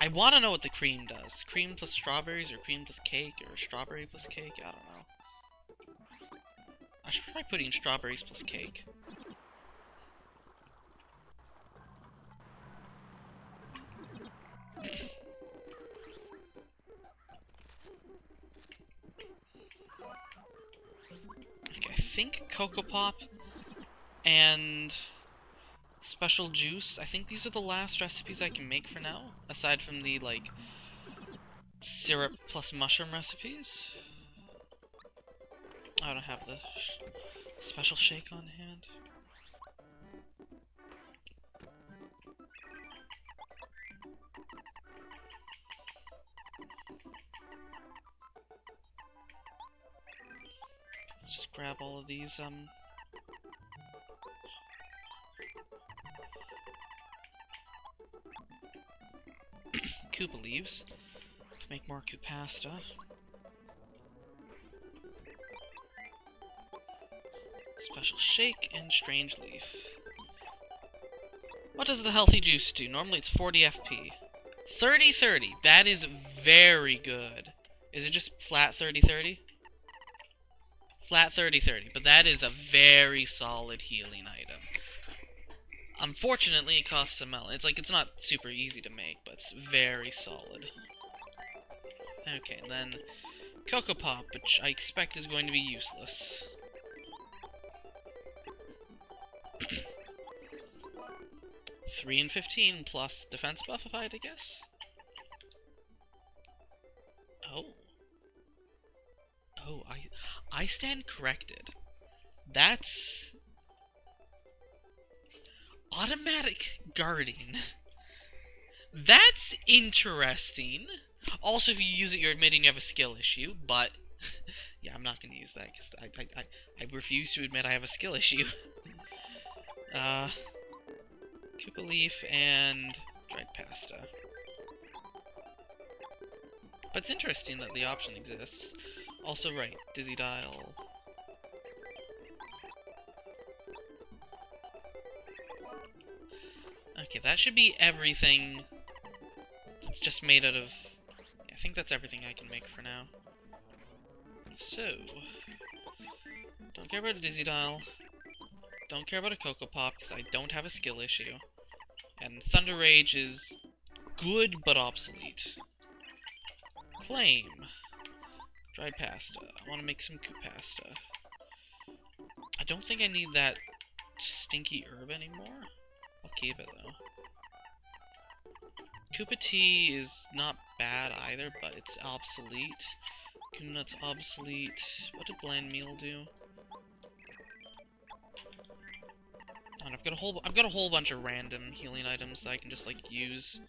I want to know what the cream does. Cream plus strawberries, or cream plus cake, or strawberry plus cake? I don't know. I should try putting strawberries plus cake. Okay, I think Cocoa Pop and special juice. I think these are the last recipes I can make for now, aside from the, like, syrup plus mushroom recipes. I don't have the special shake on hand. Let's just grab all of these, Koopa leaves to make more Koopasta. Special shake and strange leaf. What does the healthy juice do? Normally it's 40 FP. 30-30. That is very good. Is it just flat 30-30? Flat 30-30. But that is a very solid healing item. Unfortunately, it costs a melon. It's like, it's not super easy to make, but it's very solid. Okay, then Cocoa Pop, which I expect is going to be useless. 3 and 15 plus defense buff applied, I guess. Oh. Oh, I stand corrected. That's automatic guarding. That's interesting. Also, if you use it, you're admitting you have a skill issue, but... yeah, I'm not going to use that, because I refuse to admit I have a skill issue. Koopa Leaf and dried pasta. But it's interesting that the option exists. Also, right, Dizzy Dial. Okay, that should be everything that's just made out of... yeah, I think that's everything I can make for now. So... don't care about a Dizzy Dial. Don't care about a Cocoa Pop, because I don't have a skill issue. And Thunder Rage is good, but obsolete. Claim. Dried pasta. I want to make some Coop pasta. I don't think I need that stinky herb anymore. I'll keep it, though. Koopa Tea is not bad either, but it's obsolete. Coon Nut's obsolete. What did Bland Meal do? And I've got a whole bunch of random healing items that I can just, like, use.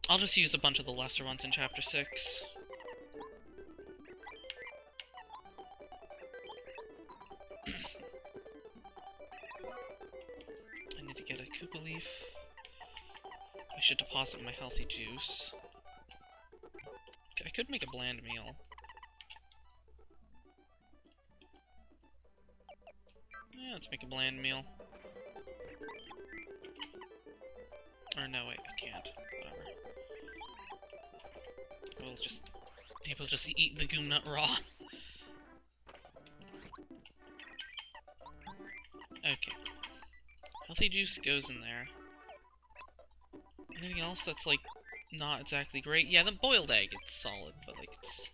I'll just use a bunch of the lesser ones in Chapter 6. I need to get a Koopa Leaf. I should deposit my healthy juice. I could make a bland meal. Yeah, let's make a bland meal. Or no, wait, I can't. Whatever. Maybe we'll just eat the Goom Nut raw. Okay. Healthy juice goes in there. Anything else that's, like, not exactly great? Yeah, the boiled egg, it's solid, but, like, it's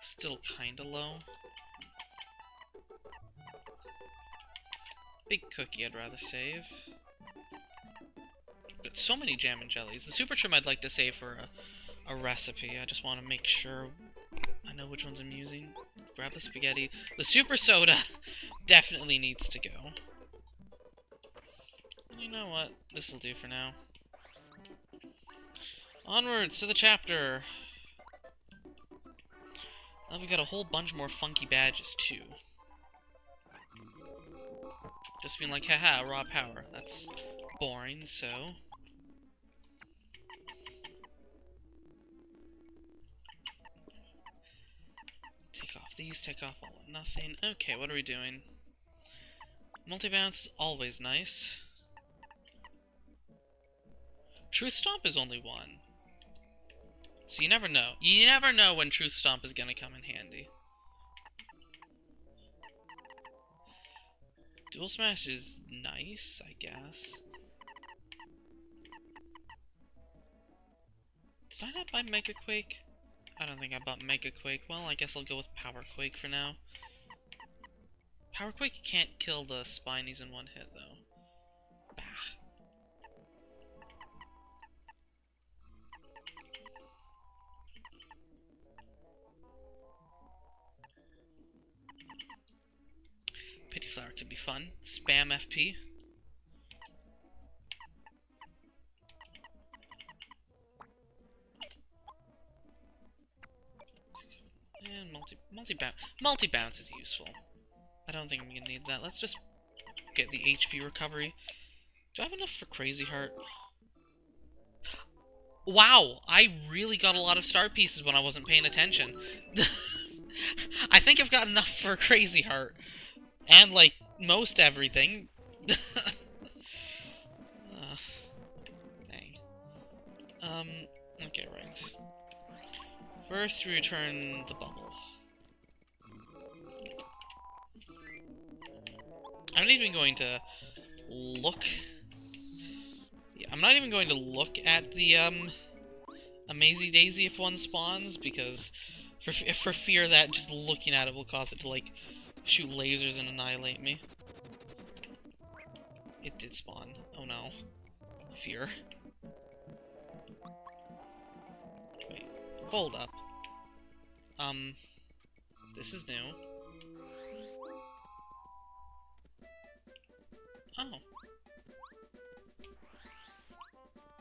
still kinda low. Big cookie I'd rather save. But so many jam and jellies. The Super Trim I'd like to save for a recipe. I just want to make sure I know which ones I'm using. Grab the spaghetti. The Super Soda definitely needs to go. You know what? This'll do for now. Onwards to the chapter! Now we've got a whole bunch more funky badges, too. Just being like, haha, raw power. That's boring, so... take off these, take off all or nothing. Okay, what are we doing? Multi-bounce is always nice. Truth Stomp is only one. So you never know. You never know when Truth Stomp is gonna come in handy. Dual Smash is nice, I guess. Did I not buy Mega Quake? I don't think I bought Mega Quake. Well, I guess I'll go with Power Quake for now. Power Quake can't kill the Spinies in one hit, though. Bah. Pity Flower could be fun. Spam FP. And multi-bounce is useful. I don't think I'm gonna need that. Let's just get the HP recovery. Do I have enough for Crazy Heart? Wow! I really got a lot of star pieces when I wasn't paying attention. I think I've got enough for Crazy Heart. And, like, most everything. Dang. Okay, right. First, we return the bubble. I'm not even going to look... yeah, I'm not even going to look at the, Amazy Daisy if one spawns, because for fear that just looking at it will cause it to, like, shoot lasers and annihilate me. It did spawn. Oh no. Fear. Wait. Hold up. This is new. Oh.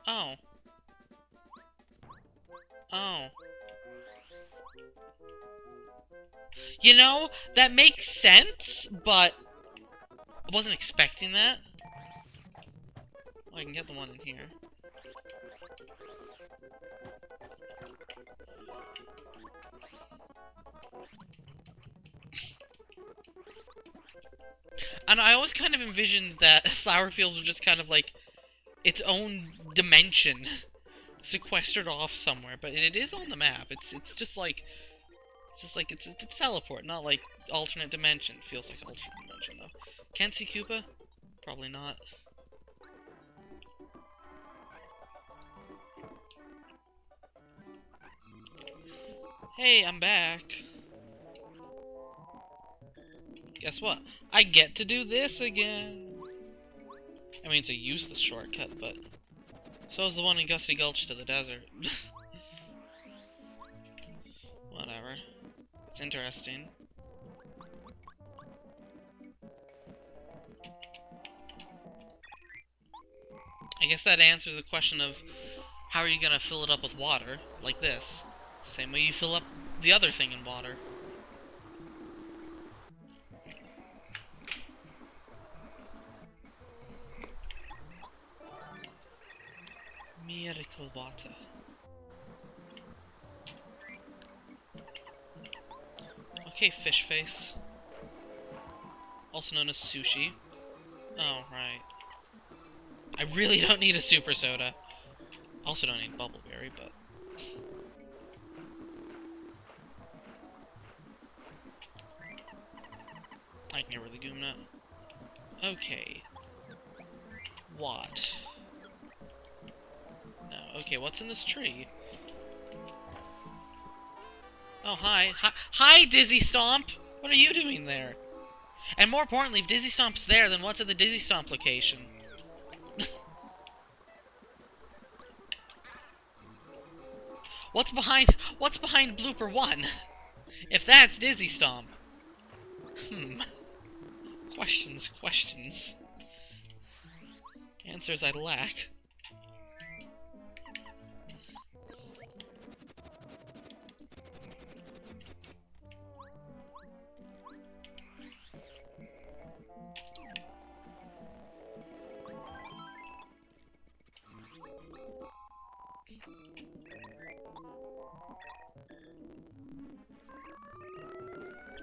Oh. Oh. You know, that makes sense, but I wasn't expecting that. Oh, I can get the one in here. And I always kind of envisioned that flower fields were just kind of like its own dimension, sequestered off somewhere. But it is on the map. It's it's a teleport, not like alternate dimension. Feels like alternate dimension though. Can't see Koopa? Probably not. Hey, I'm back. Guess what? I get to do this again. I mean, it's a useless shortcut, but so is the one in Gusty Gulch to the desert. Whatever. It's interesting. I guess that answers the question of how are you gonna fill it up with water? Like this. Same way you fill up the other thing in water. Miracle water. Okay, fish face. Also known as sushi. Oh, right. I really don't need a super soda. Also don't need bubbleberry, but... I can get rid of the Goomnut. Okay. What? No. Okay, what's in this tree? Oh, hi. Hi, Dizzy Stomp! What are you doing there? And more importantly, if Dizzy Stomp's there, then what's at the Dizzy Stomp location? What's behind blooper 1? If that's Dizzy Stomp. Questions. Answers I lack.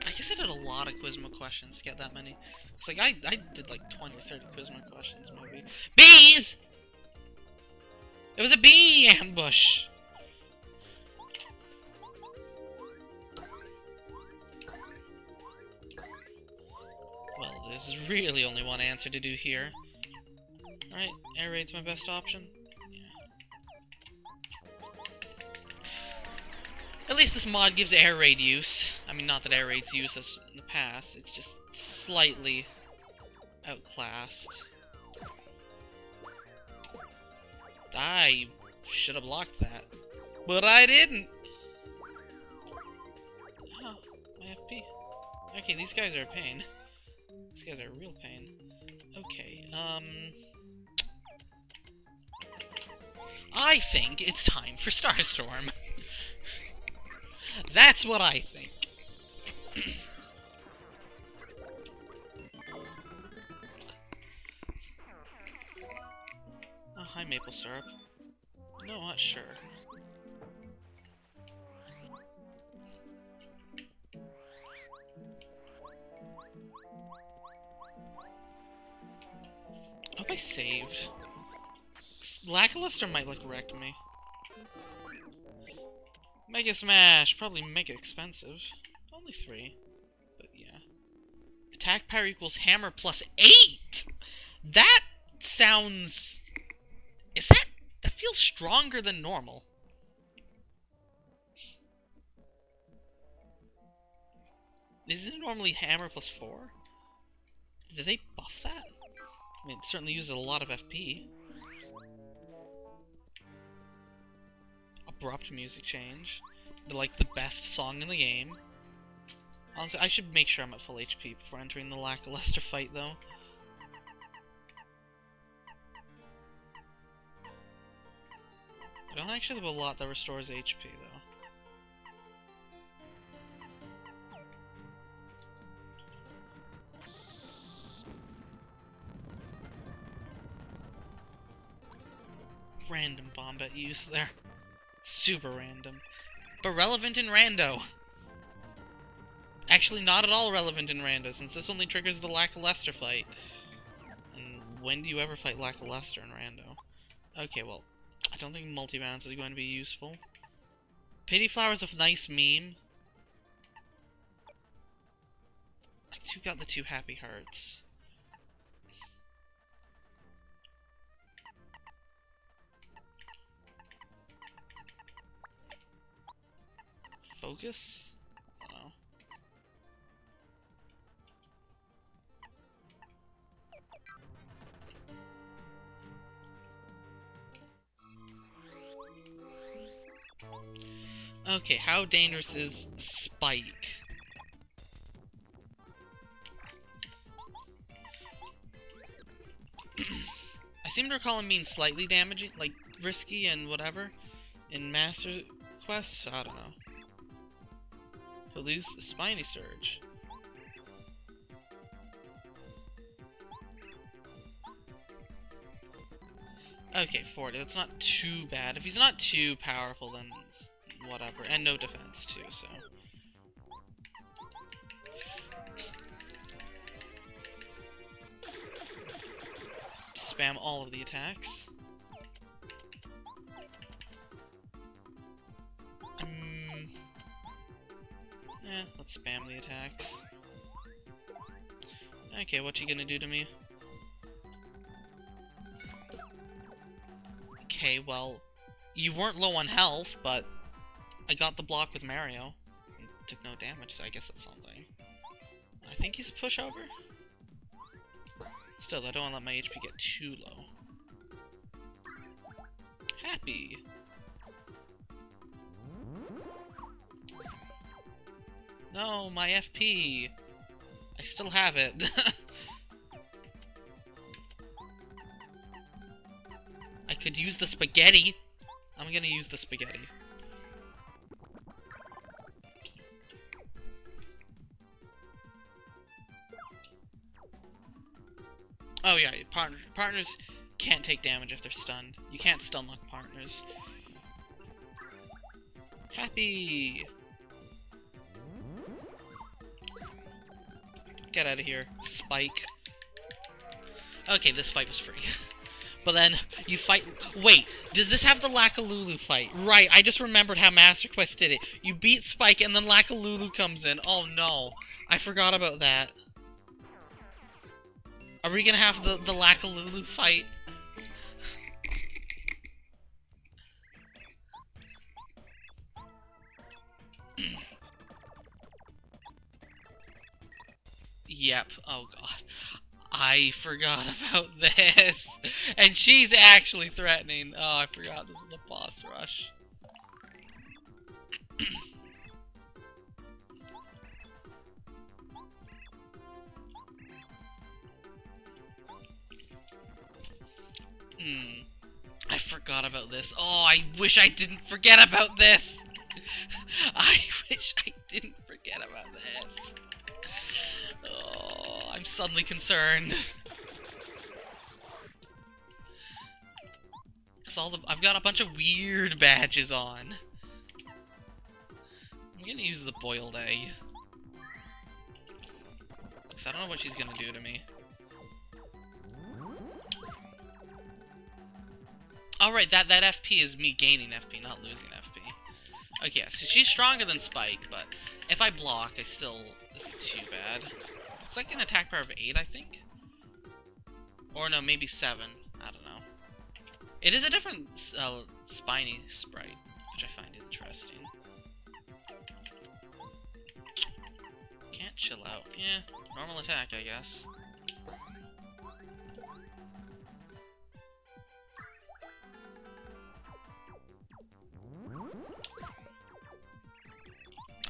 I guess I did a lot of Quizmo questions to get that many. It's like, I did like 20 or 30 Quizmo questions, maybe. Bees! It was a bee ambush! Well, there's really only one answer to do here. Alright, air raid's my best option. At least this mod gives air raid use. I mean, not that air raid's used as in the past, it's just slightly outclassed. I should have blocked that. But I didn't! Oh, my FP. Okay, these guys are a pain. These guys are a real pain. Okay, I think it's time for Starstorm. That's what I think. Oh, hi, maple syrup. You know what? Sure. I hope I saved. Lackluster might, like, wreck me. Mega Smash! Probably mega expensive. Only 3. But yeah. Attack power equals hammer plus 8! That sounds... Is that... That feels stronger than normal. Isn't it normally hammer plus 4? Did they buff that? I mean, it certainly uses a lot of FP. Abrupt music change. Like the best song in the game. Honestly, I should make sure I'm at full HP before entering the lackluster fight, though. don't actually have a lot that restores HP, though. Random Bombette use there. Super random. But relevant in Rando. Actually, not at all relevant in Rando, since this only triggers the Lackluster fight. And when do you ever fight Lackluster in Rando? Okay, well, I don't think multi-bounce is going to be useful. Pity Flower's a nice meme. I too got the 2 happy hearts. Focus? I don't know. Okay, how dangerous is Spike? I seem to recall him being slightly damaging, like risky and whatever, in Master Quests. I don't know. Duluth Spiny Surge. Okay, 40. That's not too bad. If he's not too powerful, then whatever. And no defense, too, so. Spam all of the attacks. Let's spam the attacks. Okay, what you gonna do to me? Okay, well, you weren't low on health, but I got the block with Mario. Took no damage, so I guess that's something. I think he's a pushover. Still, I don't want to let my HP get too low. Happy! No, my FP! I still have it. I could use the spaghetti! I'm gonna use the spaghetti. Oh yeah, partners can't take damage if they're stunned. You can't stun lock partners. Happy! Get out of here, Spike. Okay, this fight was free. But then, you fight... Wait, does this have the Lakalulu fight? Right, I just remembered how Master Quest did it. You beat Spike and then Lakalulu comes in. Oh no, I forgot about that. Are we gonna have the Lakalulu fight? Yep, oh god. I forgot about this. And she's actually threatening. Oh, I forgot this was a boss rush. I forgot about this. Oh, I wish I didn't forget about this. I wish I didn't forget about this. Oh, I'm suddenly concerned. Cause I've got a bunch of weird badges on. I'm gonna use the boiled egg. Cause I don't know what she's gonna do to me. Alright, that FP is me gaining FP, not losing FP. Okay, yeah, so she's stronger than Spike, but if I block, I still isn't too bad. It's like an attack power of 8, I think? Or no, maybe 7. I don't know. It is a different spiny sprite, which I find interesting. Can't chill out. Yeah, normal attack, I guess.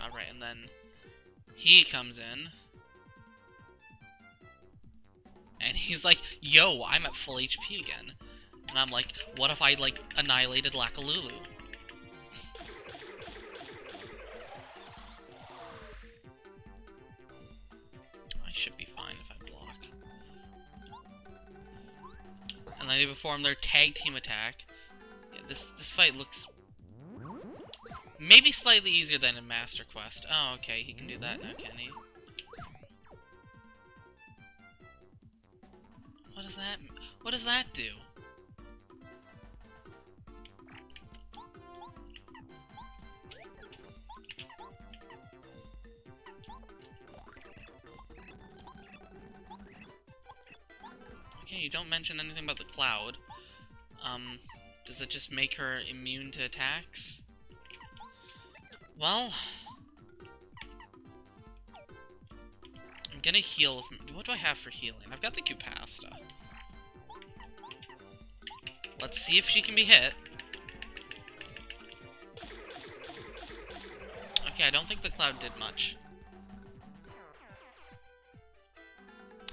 Alright, and then he comes in. And he's like, yo, I'm at full HP again. And I'm like, what if I, like, annihilated Lakalulu? I should be fine if I block. And then they perform their tag team attack. Yeah, this fight looks maybe slightly easier than in Master Quest. Oh, okay, he can do that now, can he? What does that do? Okay, you don't mention anything about the cloud. Does it just make her immune to attacks? Well, I'm gonna heal with... What do I have for healing? I've got the Cupasta. Let's see if she can be hit. Okay, I don't think the cloud did much.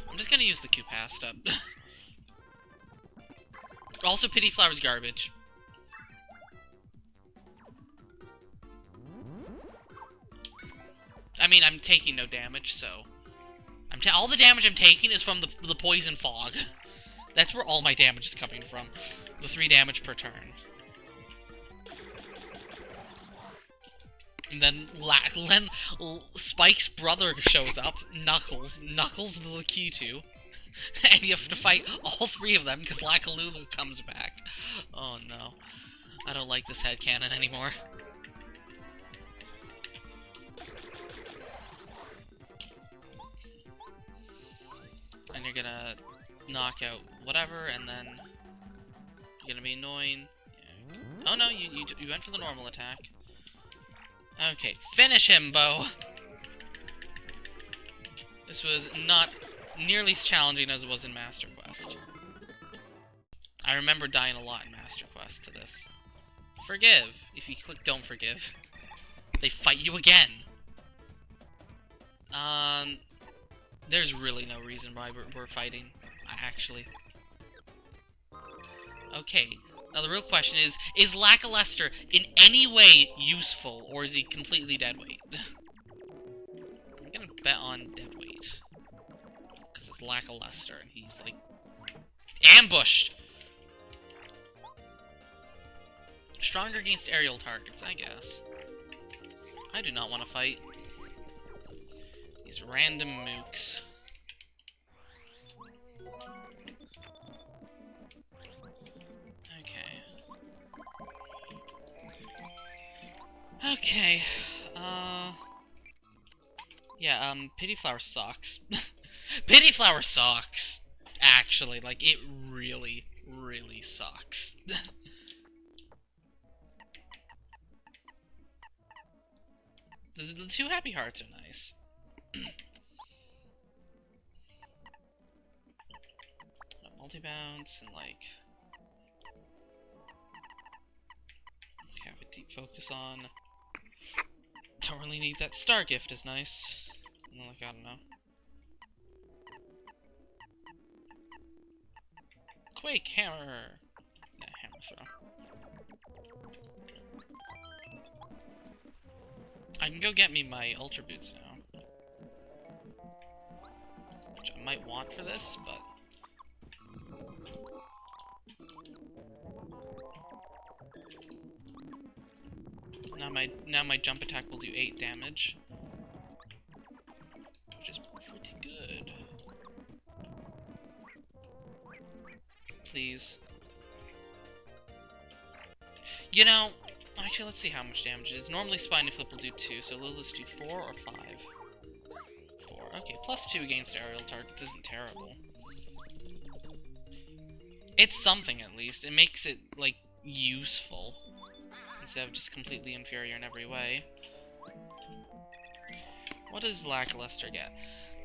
I'm just gonna use the Cupasta. Also, Pity Flower's garbage. I mean, I'm taking no damage, so... all the damage I'm taking is from the Poison Fog. That's where all my damage is coming from. The 3 damage per turn. And then Spike's brother shows up, Knuckles the Q2. And you have to fight all 3 of them because Lakalulu comes back. Oh no. I don't like this headcanon anymore. And you're gonna knock out whatever, and then you're gonna be annoying. Oh no, you went for the normal attack. Okay, finish him, Bo! This was not nearly as challenging as it was in Master Quest. I remember dying a lot in Master Quest to this. Forgive. If you click don't forgive, they fight you again. There's really no reason why we're fighting, actually. Okay, now the real question is Lackluster in any way useful, or is he completely deadweight? I'm gonna bet on deadweight. Because it's Lackluster, and he's, like, ambushed! Stronger against aerial targets, I guess. I do not want to fight these random mooks. Okay. Yeah, Pity Flower sucks. Pity Flower sucks! Actually, like, it really, really sucks. The 2 happy hearts are nice. Multi-bounce and, like, have a deep focus on. Don't really need that star gift is nice. Like, I don't know. Quake hammer! Yeah, hammer throw. I can go get me my Ultra Boots now. Which I might want for this, but... Now my jump attack will do 8 damage. Which is pretty good. Please. You know, actually let's see how much damage it is. Normally Spiny Flip will do 2, so let's do 4 or 5? 4. Okay, plus 2 against aerial targets isn't terrible. It's something at least. It makes it, like, useful. Instead of just completely inferior in every way. What does Lackluster get?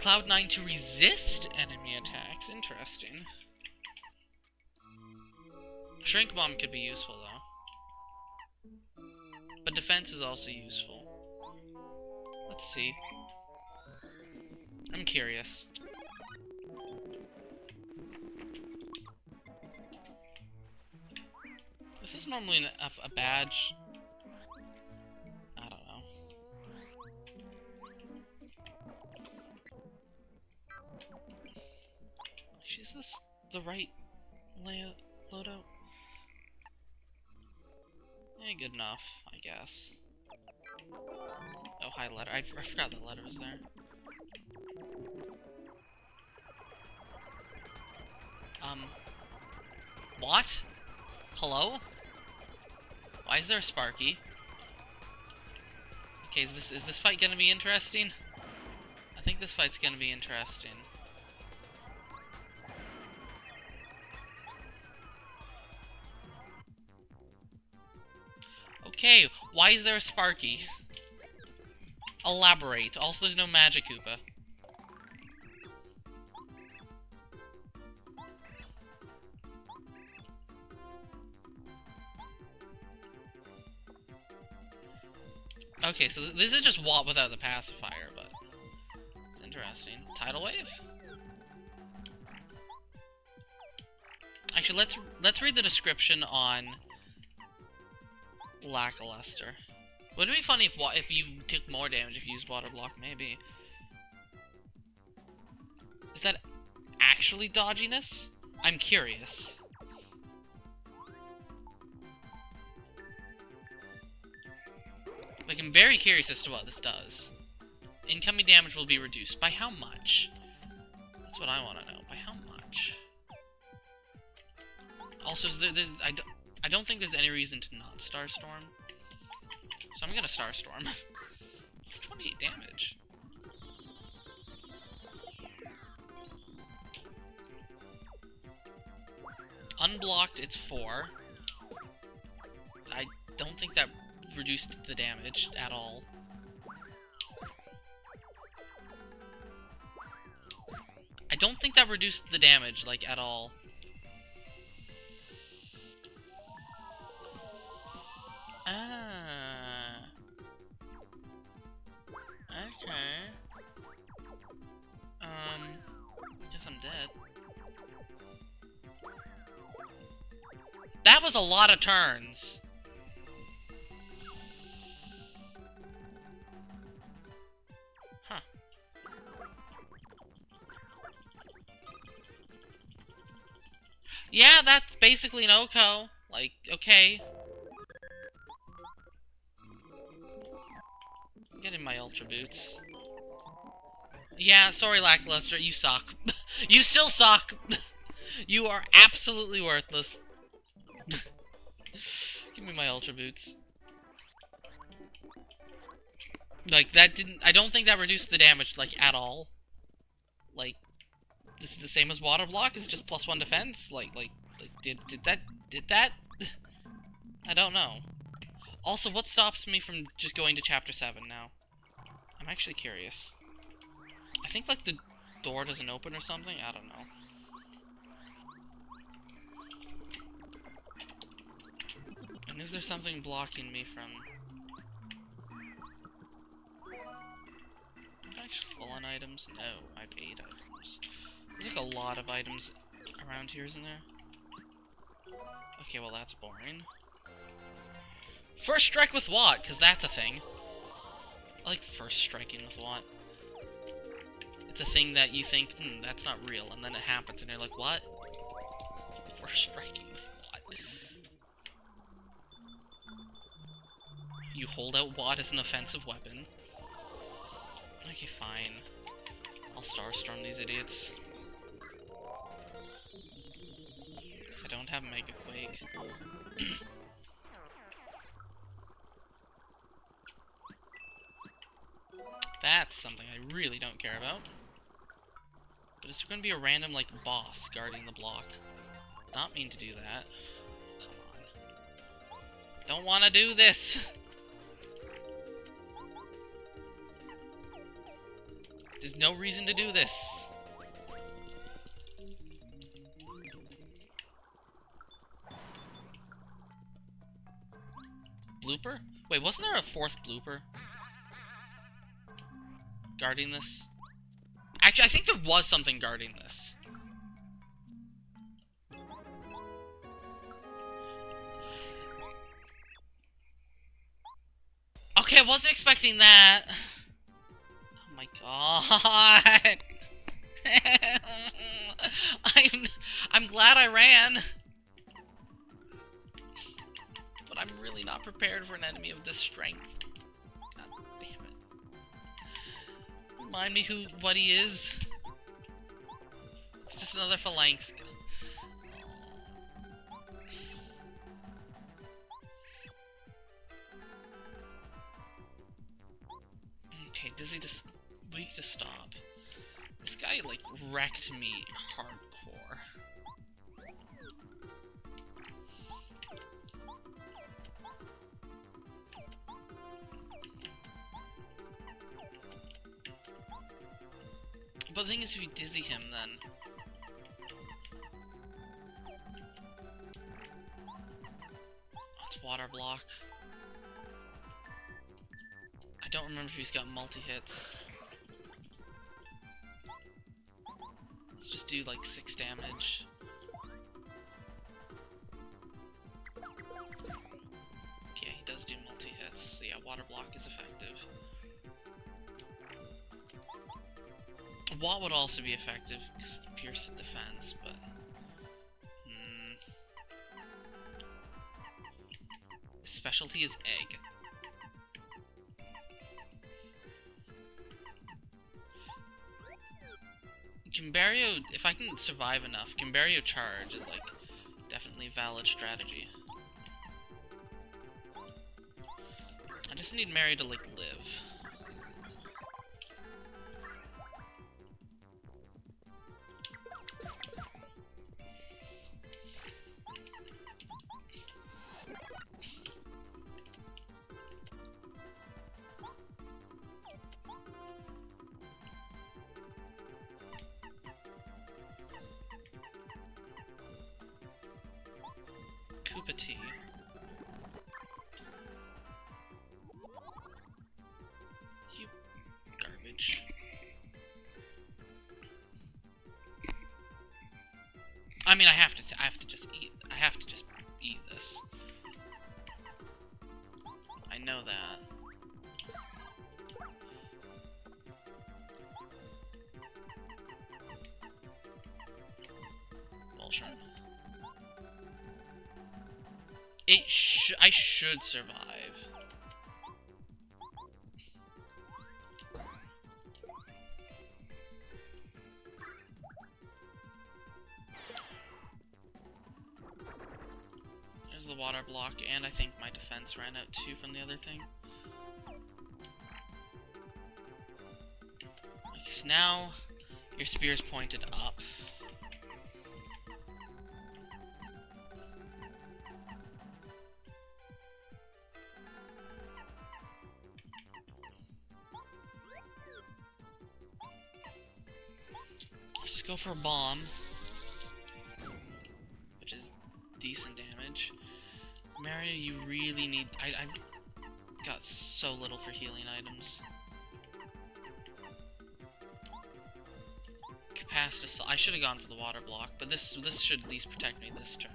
Cloud9 to resist enemy attacks. Interesting. Shrink Bomb could be useful, though. But defense is also useful. Let's see. I'm curious. This is normally a badge. I don't know. Is this the right layout? Loadout? Eh, good enough, I guess. Oh, hi, letter. I forgot the letter was there. What? Hello? Why is there a Sparky? Okay, is this fight gonna be interesting? I think this fight's gonna be interesting. Okay, why is there a Sparky? Elaborate. Also, there's no Magic Koopa. Okay, so this is just Watt without the pacifier, but it's interesting. Tidal Wave? Actually, let's read the description on Lackluster. Would it be funny if you took more damage if you used Water Block? Maybe. Is that actually dodginess? I'm curious. Like, I'm very curious as to what this does. Incoming damage will be reduced. By how much? That's what I want to know. By how much? Also, I don't think there's any reason to not Starstorm. So I'm gonna Starstorm. It's 28 damage. Unblocked, it's 4. I don't think that reduced the damage at all. I don't think that reduced the damage, like, at all. Ah. Okay. Guess I'm dead. That was a lot of turns. Huh. Yeah, that's basically an OHKO. Like, okay. I'm getting my Ultra Boots. Yeah, sorry, Lackluster, you suck. You still suck! You are absolutely worthless. Give me my Ultra Boots. Like, that didn't... I don't think that reduced the damage, like, at all. Like, this is the same as Water Block? Is it just +1 defense? Like, did that? I don't know. Also, what stops me from just going to Chapter 7 now? I'm actually curious. I think, like, the door doesn't open or something? I don't know. And is there something blocking me from... Actually, full on items? No, I have 8 items. There's like a lot of items around here, isn't there? Okay, well that's boring. First strike with Watt, because that's a thing. I like first striking with Watt. It's a thing that you think, that's not real, and then it happens, and you're like, what? First striking with Watt. You hold out Watt as an offensive weapon. Okay, fine. I'll Starstorm these idiots. Because I don't have Mega Quake. That's something I really don't care about. But it's going to be a random, like, boss guarding the block. Not mean to do that. Come on. Don't want to do this! There's no reason to do this. Blooper? Wait, wasn't there a 4th blooper? Guarding this? Actually, I think there was something guarding this. Okay, I wasn't expecting that. Oh my god. I'm glad I ran. But I'm really not prepared for an enemy of this strength. God damn it. Remind me what he is. It's just another phalanx. Okay, Dizzy just weak to stop. This guy like wrecked me hardcore. But the thing is, if you dizzy him, then it's water block. I don't remember if he's got multi-hits. Let's just do like 6 damage. Yeah, he does do multi-hits. So yeah, water block is effective. What would also be effective, because the pierce at defense, but... His specialty is egg. Gimbario, if I can survive enough, Gimbario charge is like definitely a valid strategy. I just need Mary to like live. Tea. You garbage. I mean, I have to just eat. I have to just eat this. I know that. Bullshit. I should survive. There's the water block, and I think my defense ran out too from the other thing. Okay, so now your spear's pointed up. Go for a bomb, which is decent damage. Mario, you really need... I've got so little for healing items. Capacitus... I should have gone for the water block, but this should at least protect me this turn.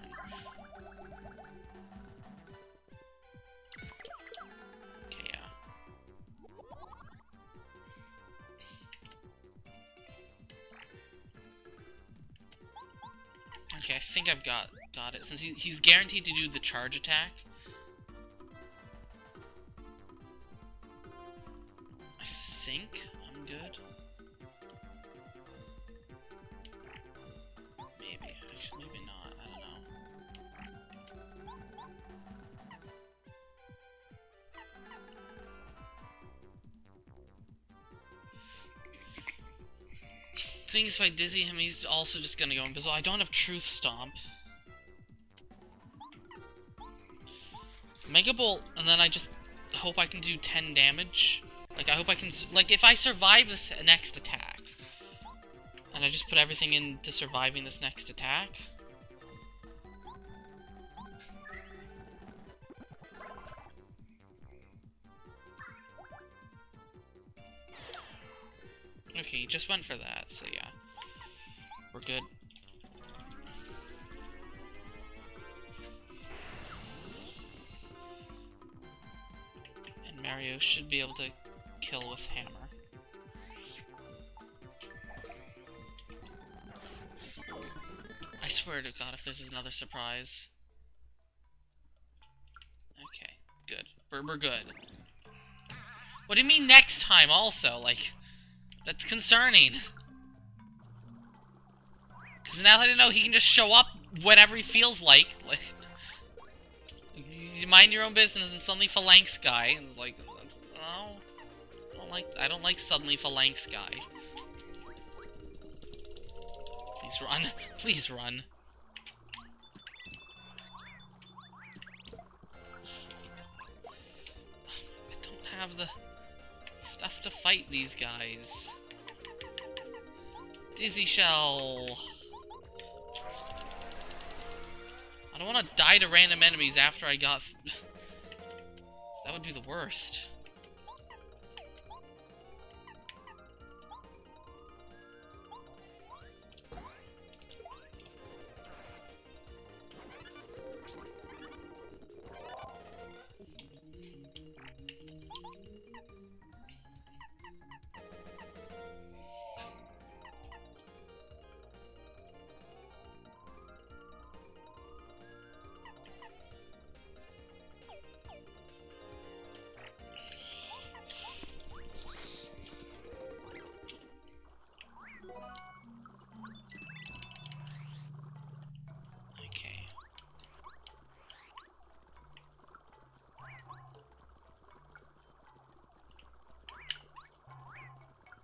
Okay, yeah. Okay, I think I've got it. Since he's guaranteed to do the charge attack. I think I'm good. Maybe. Actually, maybe not. I don't know. Thing is, if I dizzy him, he's also just gonna go invisible. I don't have Truth Stomp. Mega Bolt, and then I just hope I can do 10 damage. Like, I hope I can... Like, if I survive this next attack, and I just put everything into surviving this next attack... Okay, he just went for that, so yeah. We're good. Mario should be able to kill with hammer. I swear to God, if this is another surprise. Okay, good. We're good. What do you mean next time also? Like, that's concerning. Because now that I know he can just show up whenever he feels like you mind your own business and suddenly Phalanx guy, and it's like, oh, I don't like suddenly Phalanx guy. Please run. Please run. I don't have the stuff to fight these guys. Dizzy Shell. I don't want to die to random enemies after I got... That would be the worst.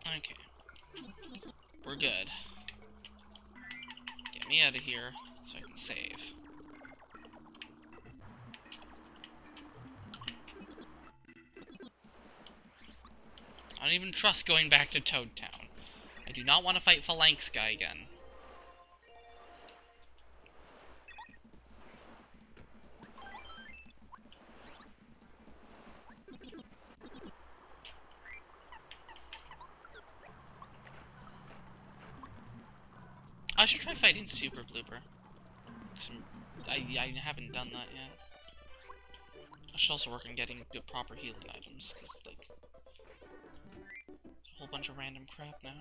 Okay. We're good. Get me out of here so I can save. I don't even trust going back to Toad Town. I do not want to fight Phalanx guy again. I should try fighting Super Blooper. I haven't done that yet. I should also work on getting good proper healing items, because, like, a whole bunch of random crap now.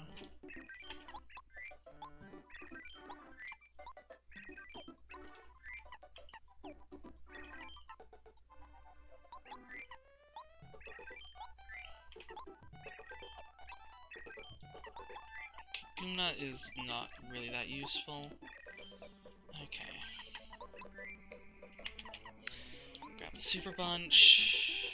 Kaguna is not really that useful. Okay. Grab the Super Bunch.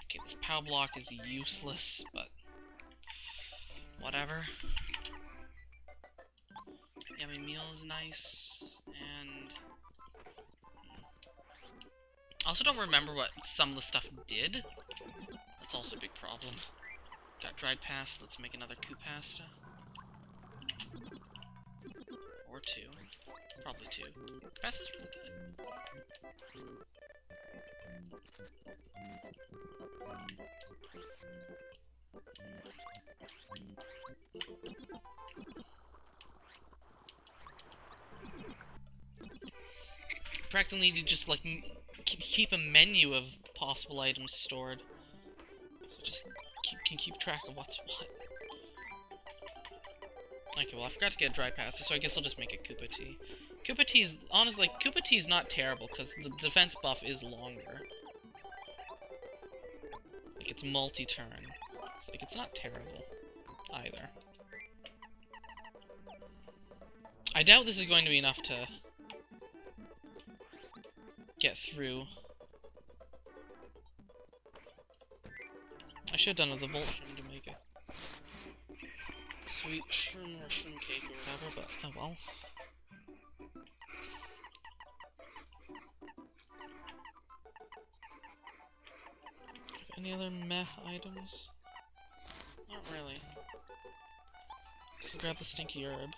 Okay, this POW block is useless, but whatever. Yummy meal is nice, and I also don't remember what some of the stuff did. That's also a big problem. Got dried pasta, let's make another coup pasta. Or two. Probably two. Pasta's really good. Practically need to just, like, keep a menu of possible items stored. So just can keep track of what's what. Okay, well, I forgot to get dried pasta, so I guess I'll just make a Koopa Tea. Koopa Tea is, honestly, like, Koopa Tea is not terrible, because the defense buff is longer. Like, it's multi-turn. It's like, it's not terrible, either. I doubt this is going to be enough to get through. I should have done the Voltron to make it sweet shroom or shroom cake or whatever, but oh well. Any other meh items? Not really. Just grab the stinky herb.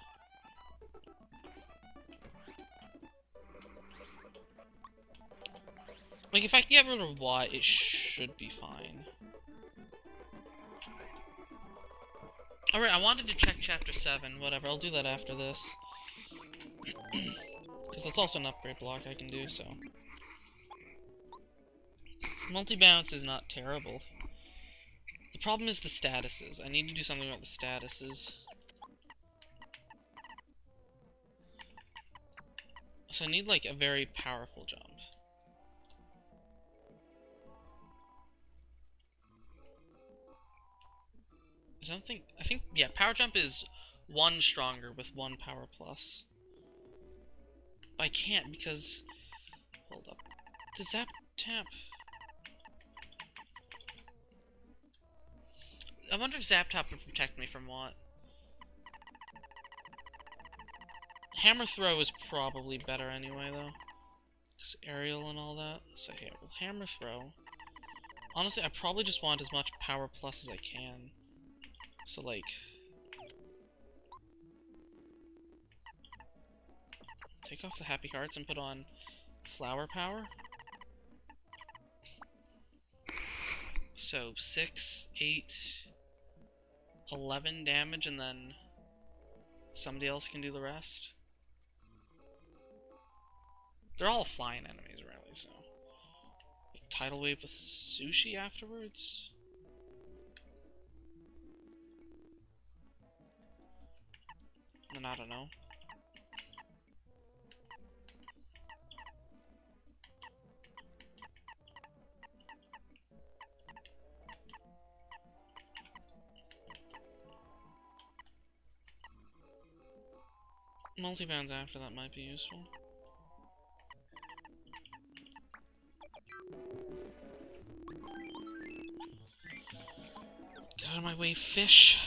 Like, if I can get rid of Y, it should be fine. Alright, I wanted to check Chapter 7, whatever, I'll do that after this. Because that's also an upgrade block I can do, so... Multi-bounce is not terrible. The problem is the statuses. I need to do something about the statuses. So I need, like, a very powerful jump. I think, yeah, power jump is 1 stronger with 1 power plus. But I can't because, hold up. Does that tap? I wonder if Zap Tap would protect me from what? Hammer Throw is probably better anyway, though. It's aerial and all that. So yeah, well, Hammer Throw. Honestly, I probably just want as much power plus as I can. So, like... take off the Happy Hearts and put on Flower Power. So, 6, 8, 11 damage, and then somebody else can do the rest. They're all flying enemies, really, so... like, Tidal Wave with Sushi afterwards? Then I don't know. Multi-bounds after that might be useful. Get out of my way, fish!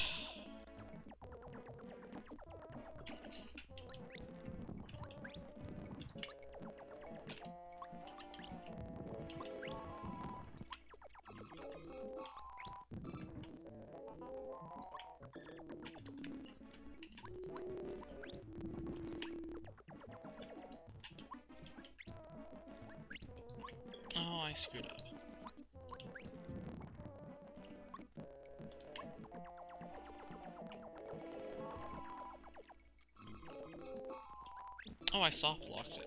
Oh, I screwed up. Oh, I soft blocked it.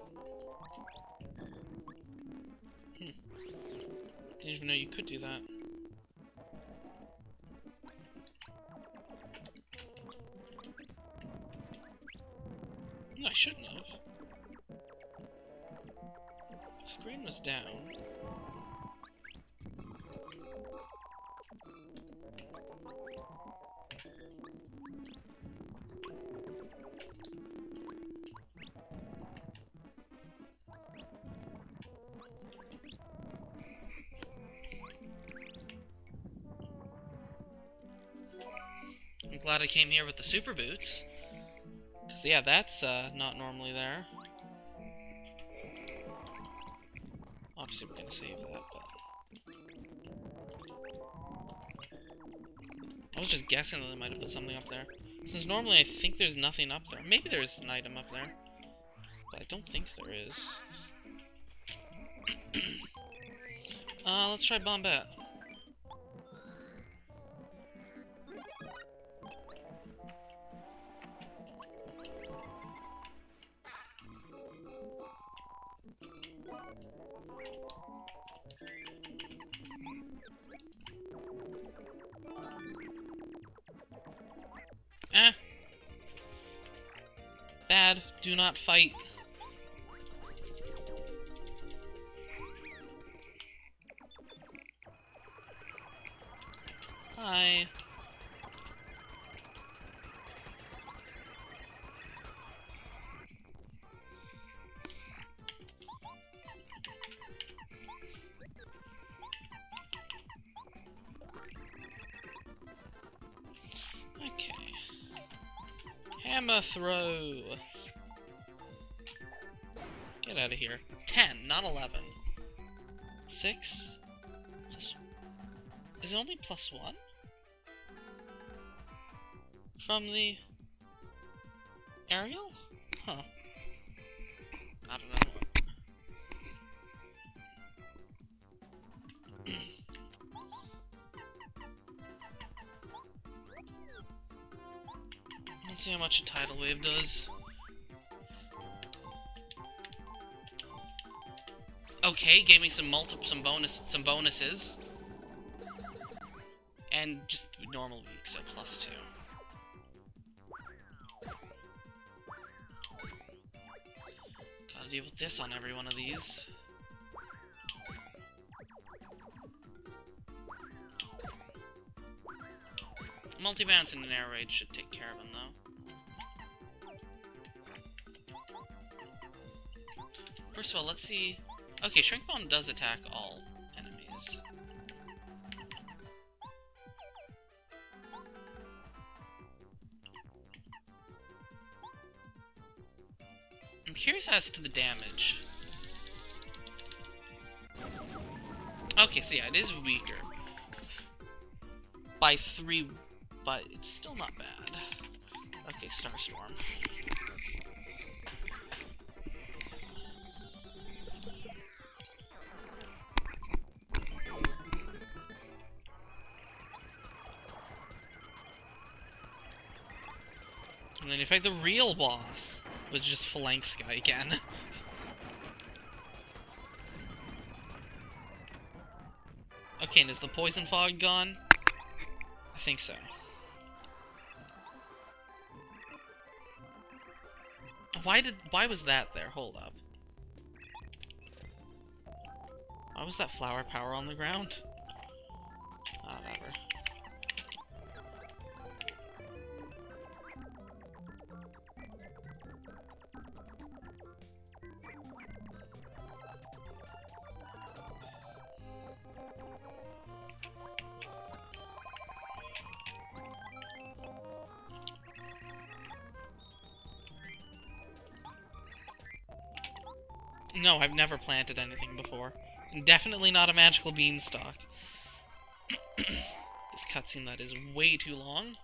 Didn't even know you could do that. No, I shouldn't have. The screen was down. I'm glad I came here with the super boots. Cause yeah, that's not normally there. Obviously we're gonna save that, but... I was just guessing that they might have put something up there. Since normally I think there's nothing up there. Maybe there's an item up there. But I don't think there is. Let's try Bombette. Bad. Do not fight. Hi. Okay. Hammer throw. Get out of here. 10, not 11. 6? Plus... is it only plus 1? From the... aerial? Huh. I don't know. Let's see how much a tidal wave does. okay. Gave me some bonuses. And just normal week, so +2. Gotta deal with this on every one of these. Multi-bounce and an air raid should take care of him, though. First of all, let's see... Okay, Shrink Bomb does attack all enemies. I'm curious as to the damage. Okay, so yeah, it is weaker. By 3, but it's still not bad. Okay, Starstorm. And then in fact the real boss was just Phalanx Guy again. Okay, and is the poison fog gone? I think so. Why was that there? Hold up. Why was that flower power on the ground? Whatever. No, I've never planted anything before. And definitely not a magical beanstalk. This cutscene that is way too long.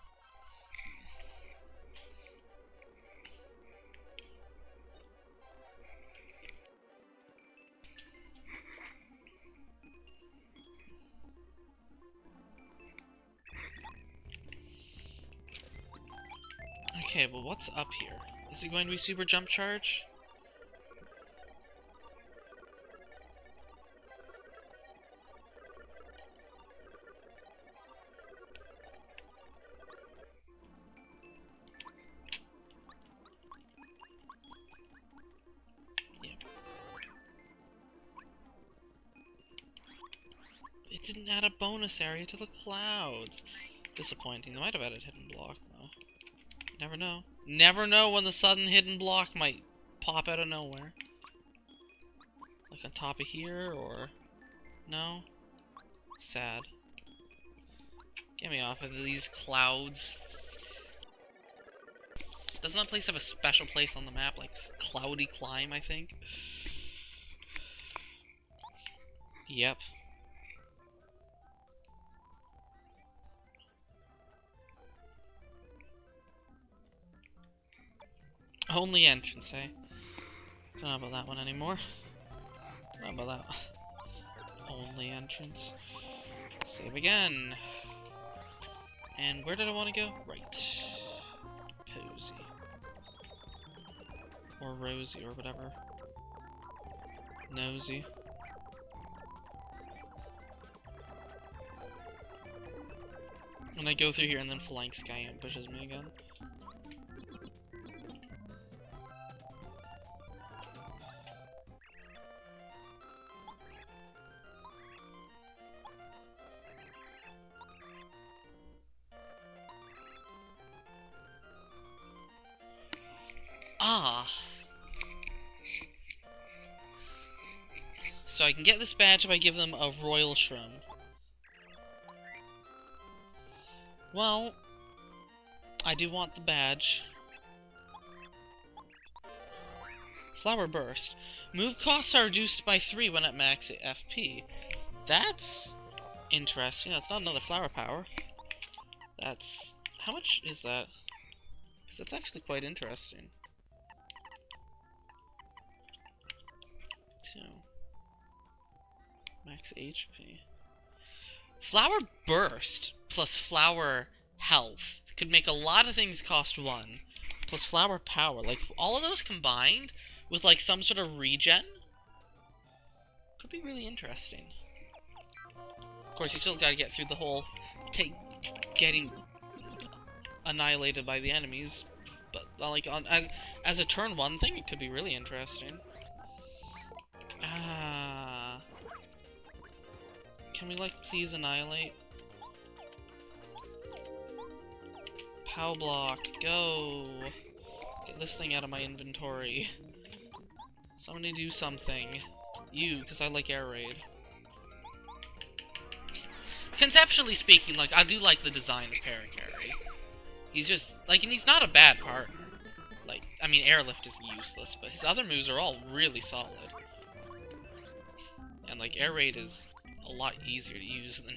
Okay, well what's up here? Is it going to be super jump charge? It didn't add a bonus area to the clouds. Disappointing. They might have added hidden block, though. Never know. Never know when the sudden hidden block might pop out of nowhere. Like on top of here, or... No? Sad. Get me off of these clouds. Doesn't that place have a special place on the map? Like, Cloudy Climb, I think? Yep. Only entrance, eh? Don't know about that one anymore. Don't know about that one. Only entrance. Save again. And where did I want to go? Right. Posy. Or Rosie, or whatever. Nosy. And I go through here and then Phalanx Guy ambushes me again. Ah! So I can get this badge if I give them a Royal Shroom. Well, I do want the badge. Flower Burst. Move costs are reduced by 3 when at max FP. That's interesting. That's not another flower power. That's... How much is that? Because that's actually quite interesting. 2. Max HP. Flower Burst plus Flower Health could make a lot of things cost 1. Plus Flower Power. Like, all of those combined with, like, some sort of regen could be really interesting. Of course, you still gotta get through the whole getting annihilated by the enemies, but like as a turn 1 thing, it could be really interesting. Can we like please annihilate? Pow block, go! Get this thing out of my inventory. Somebody do something. You, because I like air raid. Conceptually speaking, like, I do like the design of Parakarry. He's just, like, and he's not a bad partner. Like, I mean, airlift is useless, but his other moves are all really solid. And, like, air raid is a lot easier to use than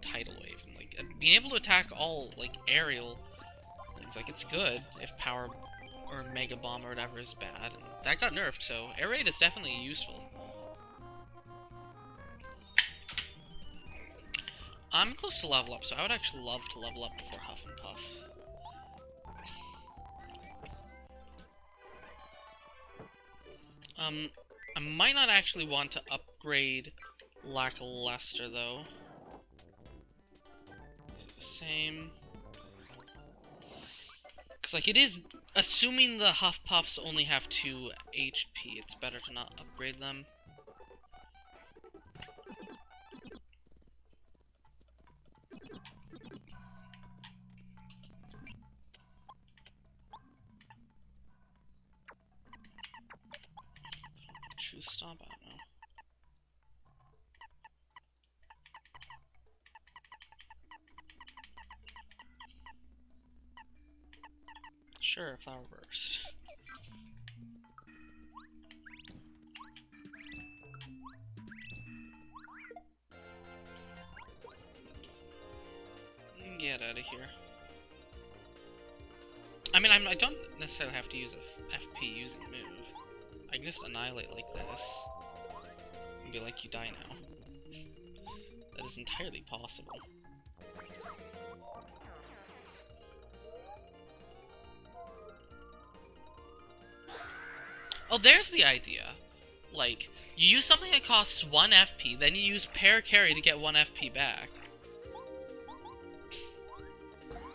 tidal wave. And, like, being able to attack all, like, aerial things, like, it's good if power or mega bomb or whatever is bad. And that got nerfed, so air raid is definitely useful. I'm close to level up, so I would actually love to level up before Huff and Puff. I might not actually want to upgrade Lackluster, though. Same. Because, like, it is... Assuming the Huff Puffs only have 2 HP, it's better to not upgrade them. True Stomp, I don't know. Sure, Flower Burst. Get out of here. I mean, I don't necessarily have to use a FP using move. I can just annihilate like this. And be like, you die now. That is entirely possible. Oh, there's the idea. Like, you use something that costs 1 FP, then you use Parakarry to get 1 FP back.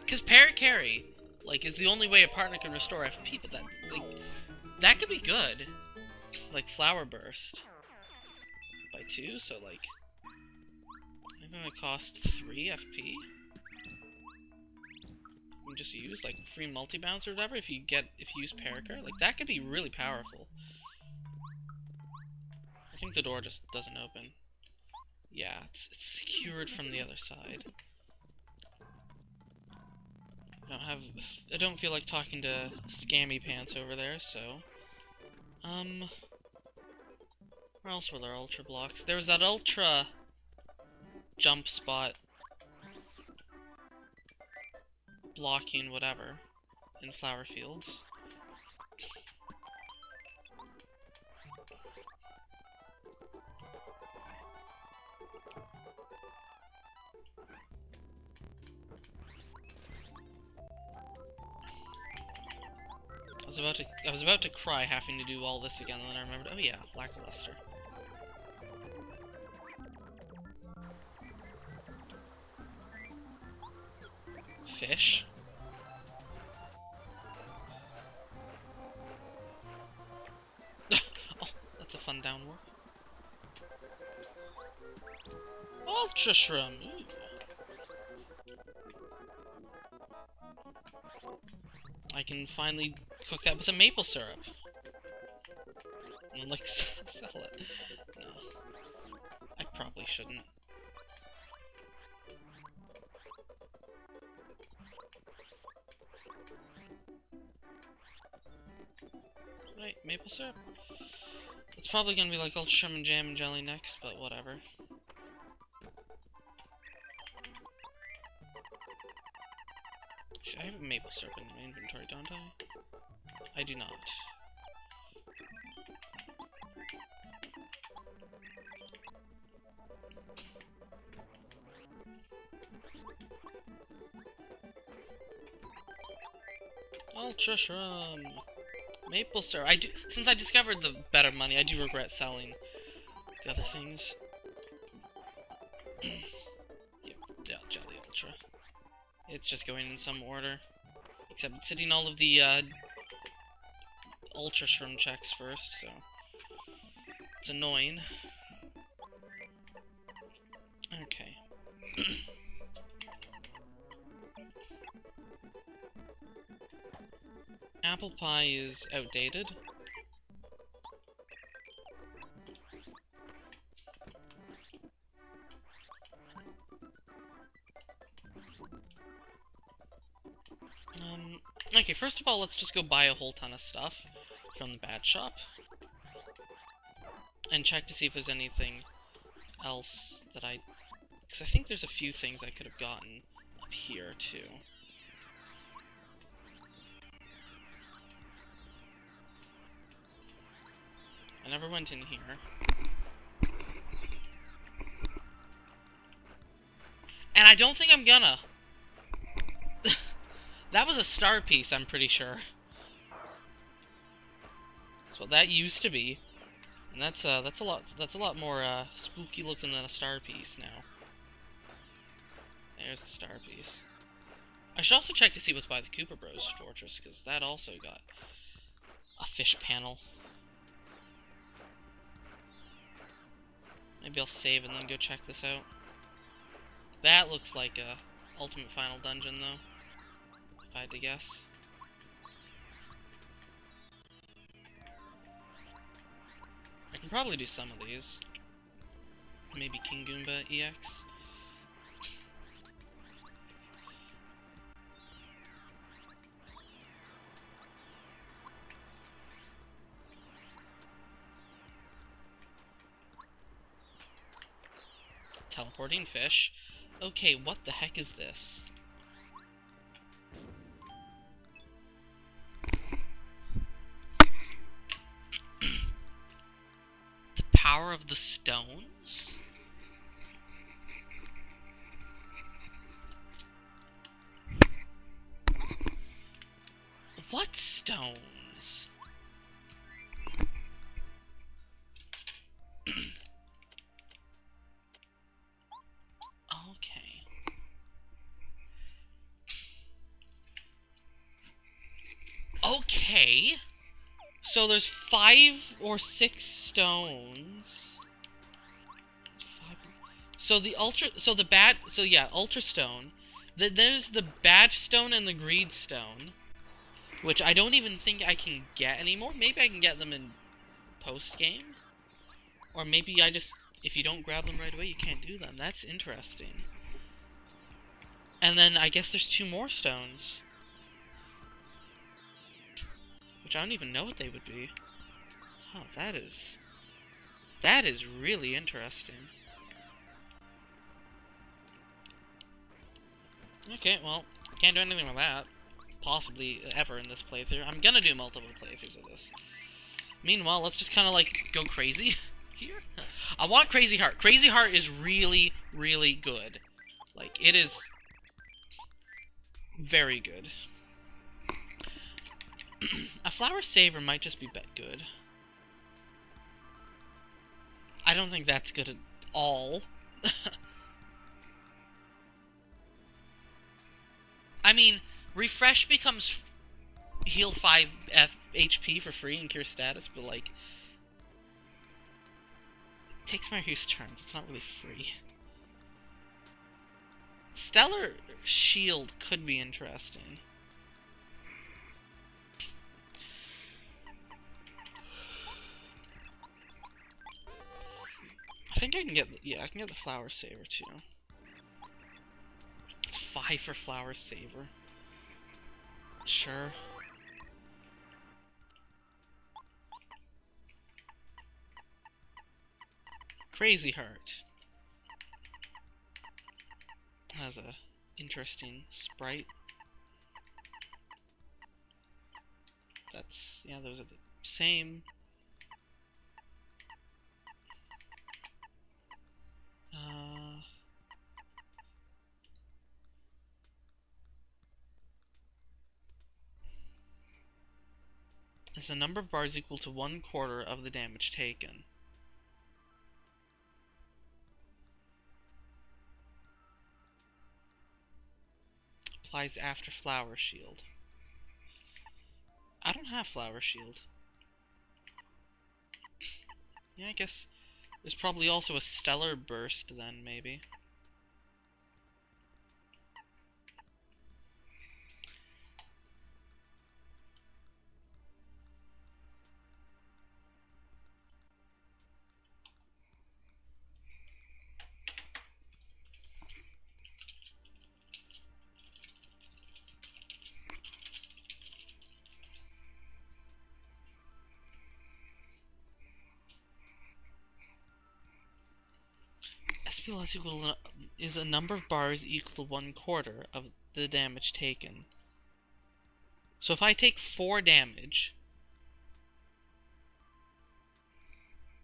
Because Parakarry, like, is the only way a partner can restore FP, but that, like, that could be good. Like, Flower Burst. By 2, so, like, anything that costs 3 FP? You just use, like, free multi-bounce or whatever if you use Parakarry. Like, that could be really powerful. I think the door just doesn't open. Yeah, it's secured from the other side. I don't feel like talking to Scammy Pants over there, so... Where else were there ultra blocks? There was that ultra jump spot blocking whatever in flower fields. I was about to cry having to do all this again, and then I remembered, oh yeah, Lackluster. Fish? Oh, that's a fun downward. Ultra Shroom! Ooh. I can finally cook that with a maple syrup. And, like, sell it. No. I probably shouldn't. Right, maple syrup. It's probably gonna be like Ultra and Jam and Jelly next, but whatever. I have a maple syrup in my inventory, don't I? I do not. Ultra Shroom! Maple syrup. Since I discovered the better money, I do regret selling the other things. Yep, yeah, Jelly Ultra. It's just going in some order. Except it's hitting all of the, Ultra Shroom checks first, so... It's annoying. Okay. Apple pie is outdated. Okay, first of all, let's just go buy a whole ton of stuff from the bad shop. And check to see if there's anything else that because I think there's a few things I could have gotten up here, too. I never went in here. And I don't think I'm gonna. That was a star piece, I'm pretty sure. That's what that used to be. And that's a lot more spooky looking than a star piece now. There's the star piece. I should also check to see what's by the Koopa Bros Fortress, because that also got a fish panel. Maybe I'll save and then go check this out. That looks like a ultimate final dungeon, though, if I had to guess. I can probably do some of these. Maybe King Goomba EX. Teleporting fish. Okay, what the heck is this? The power of the stones? What stones? Okay. Okay. So there's 5 or 6 stones. So the Ultra Stone. There's the Bad Stone and the Greed Stone, which I don't even think I can get anymore. Maybe I can get them in post-game. Or maybe if you don't grab them right away, you can't do them. That's interesting. And then I guess there's 2 more stones. Which I don't even know what they would be. Oh, that is really interesting. Okay, well, can't do anything with that. Possibly ever in this playthrough. I'm gonna do multiple playthroughs of this. Meanwhile, let's just kind of, like, go crazy here. I want Crazy Heart. Crazy Heart is really, really good. Like, it is very good. A Flower Saver might just be good. I don't think that's good at all. I mean, Refresh becomes heal 5 HP for free and cure status, but, like, it takes Marihu's turns. It's not really free. Stellar Shield could be interesting. I think I can get, I can get the Flower Saver, too. It's 5 for Flower Saver. Sure. Crazy Heart has a interesting sprite. That's, yeah, those are the same. Is the number of bars equal to 1/4 of the damage taken? Applies after Flower Shield. I don't have Flower Shield. Yeah, I guess there's probably also a Stellar Burst then, maybe. SP loss is a number of bars equal to 1/4 of the damage taken. So if I take 4 damage,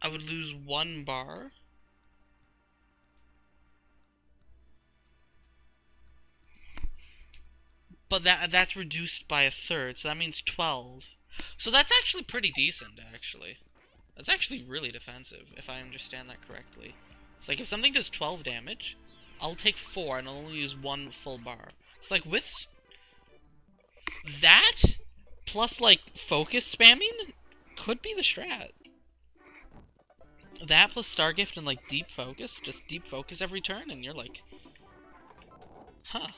I would lose 1 bar. But that's reduced by 1/3, so that means 12. So that's actually pretty decent, actually. That's actually really defensive, if I understand that correctly. It's like, if something does 12 damage, I'll take 4 and I'll only use 1 full bar. It's like, with that, plus, like, focus spamming, could be the strat. That plus Star Gift and, like, Deep Focus, just Deep Focus every turn, and you're like, huh.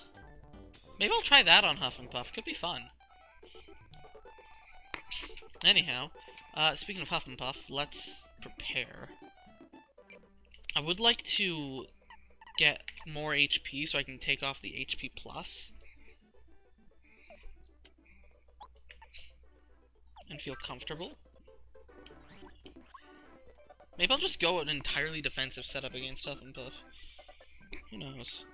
Maybe I'll try that on Huff and Puff, could be fun. Anyhow, speaking of Huff and Puff, let's prepare. I would like to get more HP so I can take off the HP plus. And feel comfortable. Maybe I'll just go an entirely defensive setup against Huff and Puff. Who knows?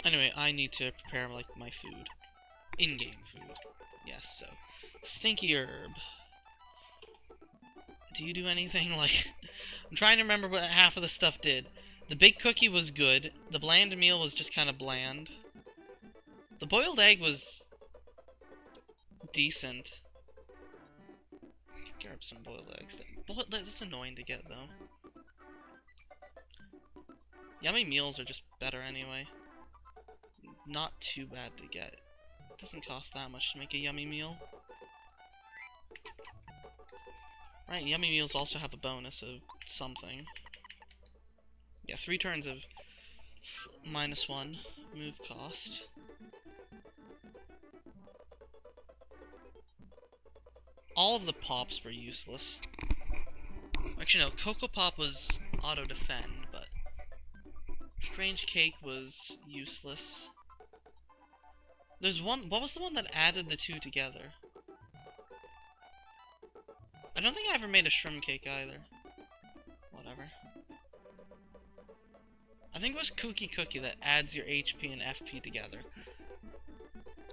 Anyway, I need to prepare, like, my food. In-game food. Yes, so. Stinky Herb. Do you do anything? Like, I'm trying to remember what half of the stuff did. The big cookie was good. The bland meal was just kind of bland. The boiled egg was decent. Grab some boiled eggs. That's annoying to get, though. Yummy meals are just better anyway. Not too bad to get. It doesn't cost that much to make a yummy meal. Right, yummy meals also have a bonus of something. Yeah, 3 turns of -1 move cost. All of the pops were useless. Actually, no, Cocoa Pop was auto-defend, but Strange Cake was useless. There's one... What was the one that added the 2 together? I don't think I ever made a shroom cake either. Whatever. I think it was Cookie Cookie that adds your HP and FP together.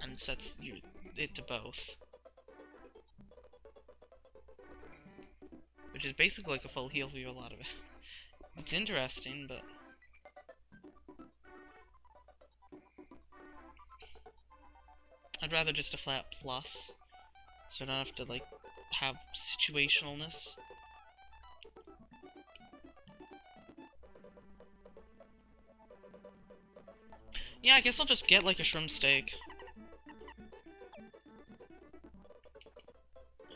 And sets it to both. Which is basically like a full heal for you, a lot of it. It's interesting, but... I'd rather just a flat plus. So I don't have to, like, have situationalness. Yeah, I guess I'll just get, like, a shrimp steak.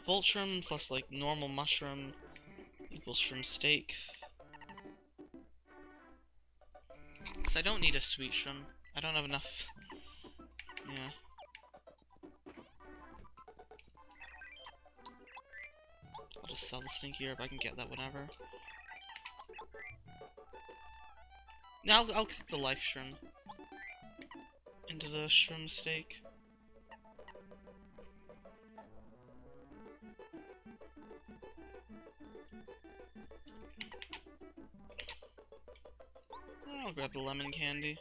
Volt shrimp plus, like, normal mushroom equals shrimp steak. Because I don't need a sweet shrimp. I don't have enough. Yeah. I'll just sell the stinky herb. I can get that whenever. Now I'll cook the life shrimp into the shrimp steak. I'll grab the lemon candy.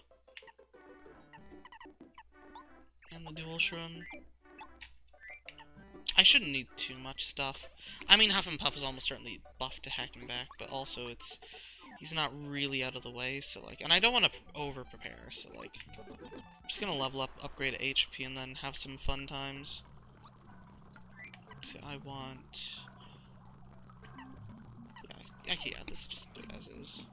And the dual shroom. I shouldn't need too much stuff. I mean, Huff and Puff is almost certainly buffed to heck and back, but also he's not really out of the way, so like, and I don't want to over-prepare, so like, I'm just gonna level up, upgrade HP, and then have some fun times. So I want... Yeah, this is just good as is.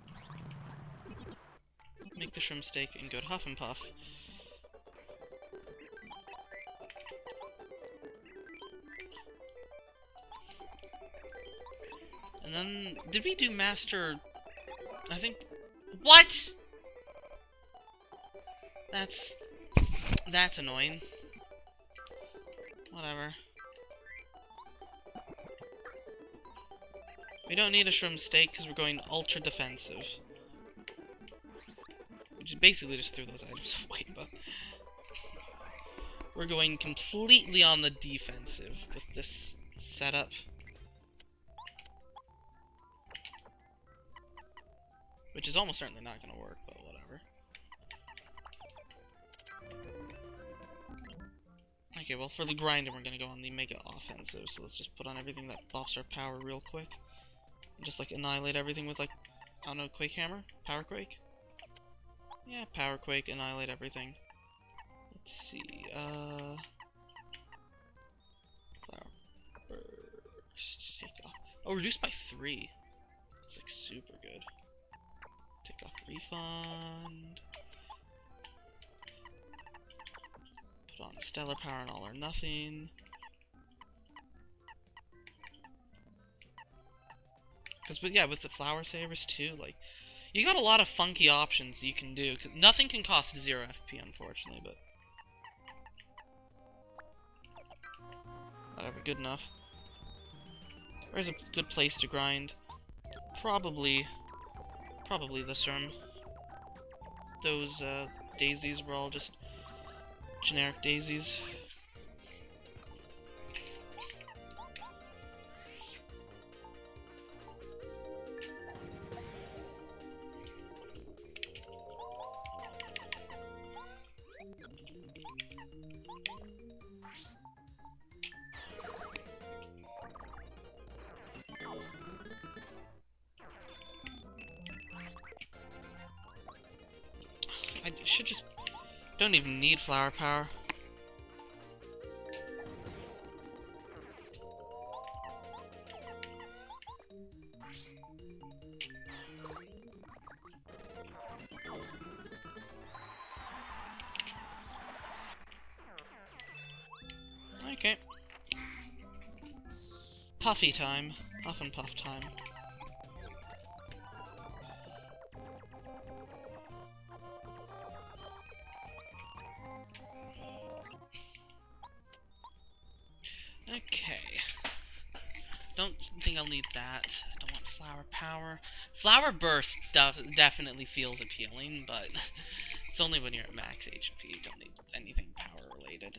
make the shrimp steak and go to Huff and Puff. And then, did we do Master... I think... What?! That's annoying. Whatever. We don't need a shrimp steak because we're going ultra defensive. Which is basically just threw those items away, but... We're going completely on the defensive with this setup. Which is almost certainly not going to work, but whatever. Okay, well, for the grinding, we're going to go on the mega offensive, so let's just put on everything that buffs our power real quick. And just, like, annihilate everything with, like, I don't know, Quake Hammer? Power Quake? Yeah, Power Quake, annihilate everything. Let's see, Flower Burst, take off. Oh, reduced by 3. It's, like, super good. Take off Refund. Put on Stellar Power and All or Nothing. But yeah, with the Flower Savers too, like, you got a lot of funky options you can do. Nothing can cost 0 FP, unfortunately, but... Whatever, good enough. Where's a good place to grind? Probably this room. Those, daisies were all just generic daisies. I should just... Don't even need flower power. Okay. Puffy time. Huff and Puff time. Okay. Don't think I'll need that. I don't want flower power. Flower burst definitely feels appealing, but it's only when you're at max HP. You don't need anything power related.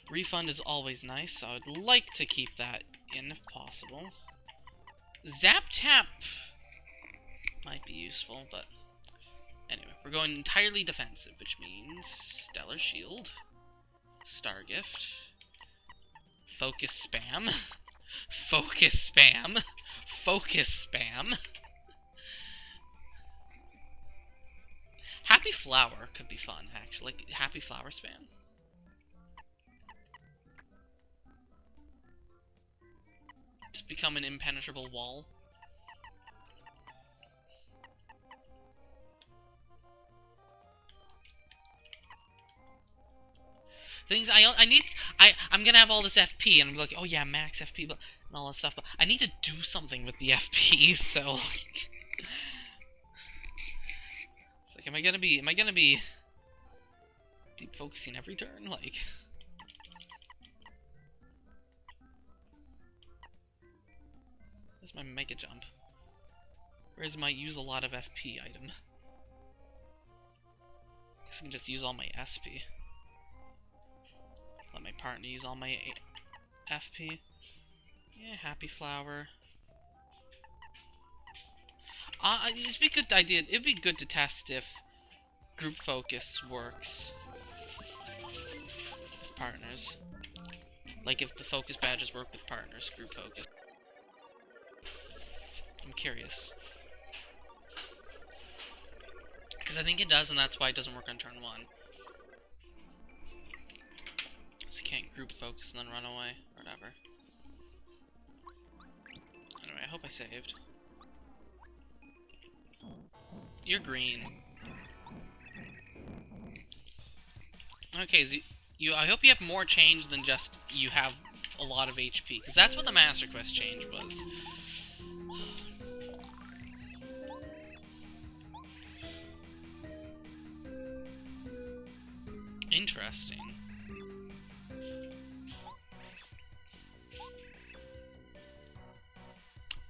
Refund is always nice, so I'd like to keep that in if possible. Zap Tap might be useful, but anyway, we're going entirely defensive, which means Stellar Shield, Star Gift, Focus Spam, Focus Spam, Focus Spam. Happy Flower could be fun, actually. Like, Happy Flower Spam. Just become an impenetrable wall. Things I'm gonna have all this FP, and I'm like, oh yeah, max FP, but and all that stuff. But I need to do something with the FP. So, like, it's like, am I gonna be deep focusing every turn? Like, where's my Mega Jump? Where's my use a lot of FP item? Guess I can just use all my SP. Let my partner use all my FP. Yeah, Happy Flower. It'd be a good idea. It'd be good to test if group focus works with partners. Like if the focus badges work with partners, group focus. I'm curious. Because I think it does, and that's why it doesn't work on turn 1. So you can't group focus and then run away, or whatever. Anyway, I hope I saved. You're green. Okay, so I hope you have more change than just you have a lot of HP, because that's what the Master Quest change was. Interesting.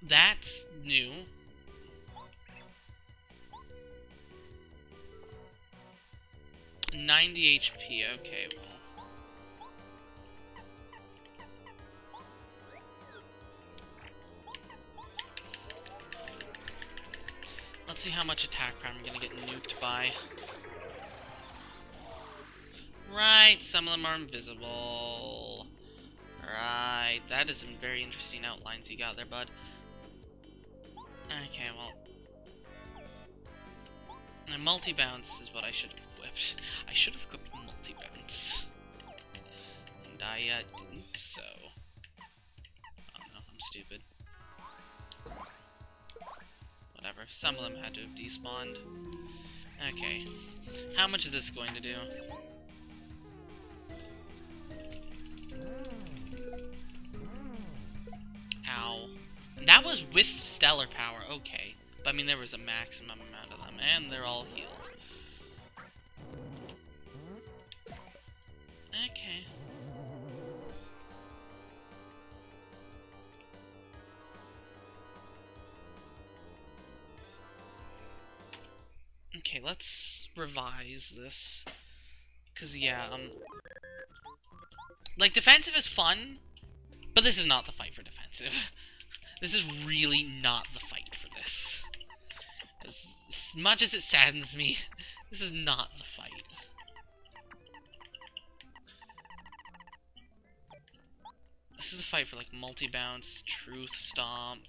That's new. $90 HP, okay, well. Let's see how much attack power I'm gonna get nuked by. Right, some of them are invisible. Right, that is some very interesting outlines you got there, bud. Okay, well. And multi-bounce is what I should have equipped. I should have equipped multi-bounce. And I didn't, so... Oh no, I'm stupid. Whatever, some of them had to have despawned. Okay. How much is this going to do? Ow. That was with stellar power, okay. But I mean, there was a maximum amount of them, and they're all healed. Okay. Okay, let's revise this. Cause yeah, like, defensive is fun, but this is not the fight for defensive. This is really not the fight for this. As much as it saddens me, this is not the fight. This is the fight for, like, multi-bounce, truth stomp.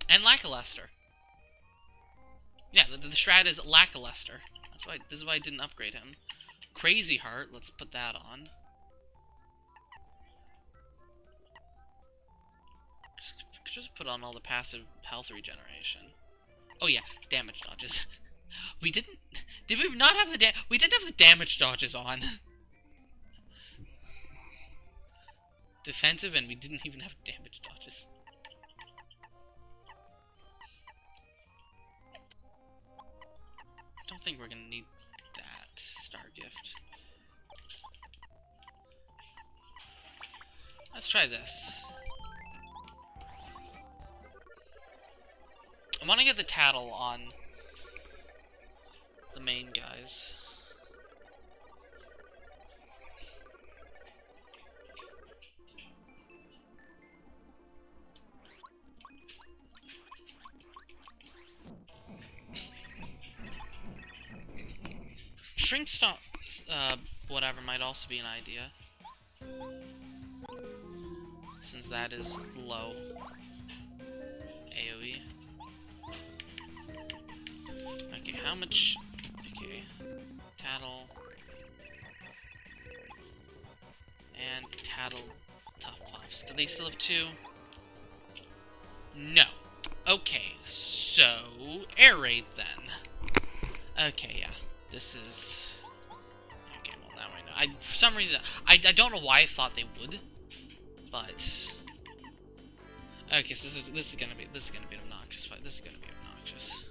And lackluster. Yeah, the strat is lackluster. That's why. This is why I didn't upgrade him. Crazy Heart. Let's put that on. Just put on all the passive health regeneration. Oh yeah, damage dodges. We didn't. Did we not have the we didn't have the damage dodges on. Defensive, and we didn't even have damage dodges. I don't think we're gonna need that star gift. Let's try this. I want to get the tattle on the main guys. Shrink stomp, whatever, might also be an idea. Since that is low AoE. Okay, how much? Okay. Tattle. And Tattle Tough Puffs. Do they still have 2? No. Okay, so Air Raid then. Okay, yeah. This is... Okay, well now I know. For some reason, I don't know why I thought they would, but... Okay, so this is gonna be an obnoxious fight. This is gonna be obnoxious.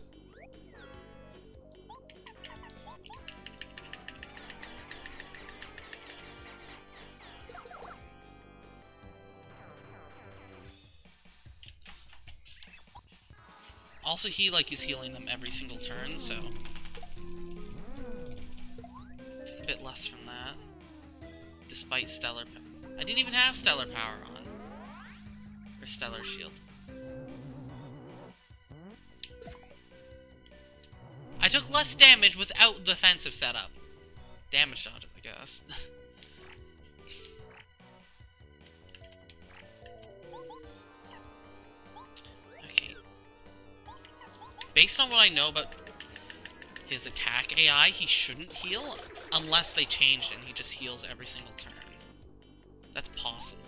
Also, he, like, is healing them every single turn, so... Take a bit less from that. Despite stellar power. I didn't even have stellar power on. Or stellar shield. I took less damage without defensive setup. Damage dodges, I guess. Okay. Based on what I know about his attack AI, he shouldn't heal unless they changed it and he just heals every single turn. That's possible.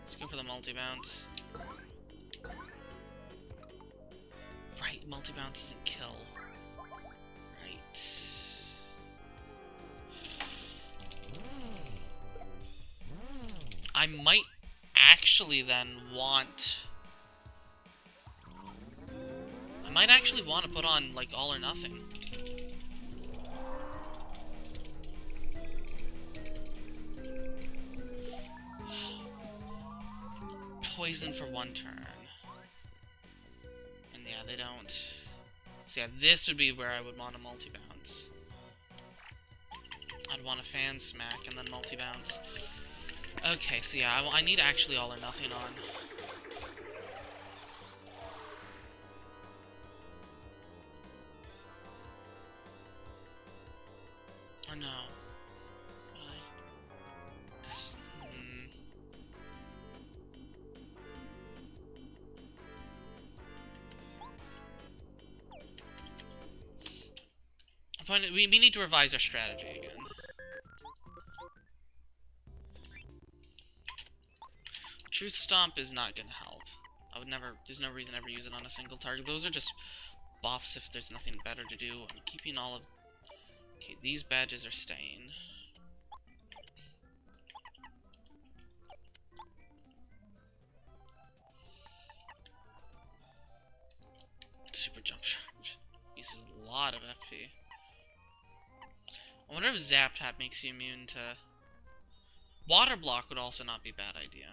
Let's go for the multi-bounce. multi-bounce doesn't kill. Right. I might actually then want... I might actually want to put on, like, all or nothing. Poison for one turn. And yeah, they don't. So yeah, this would be where I would want a multi-bounce. I'd want a fan smack and then multi-bounce. Okay, so yeah, I need actually all or nothing on. Or no. Really? Just, we need to revise our strategy again. Truth Stomp is not gonna help. I would never, there's no reason to ever use it on a single target. Those are just buffs if there's nothing better to do. I'm keeping all of... Okay, these badges are staying. Super Jump Charge. Uses a lot of FP. I wonder if Zap Tap makes you immune to... Water Block would also not be a bad idea.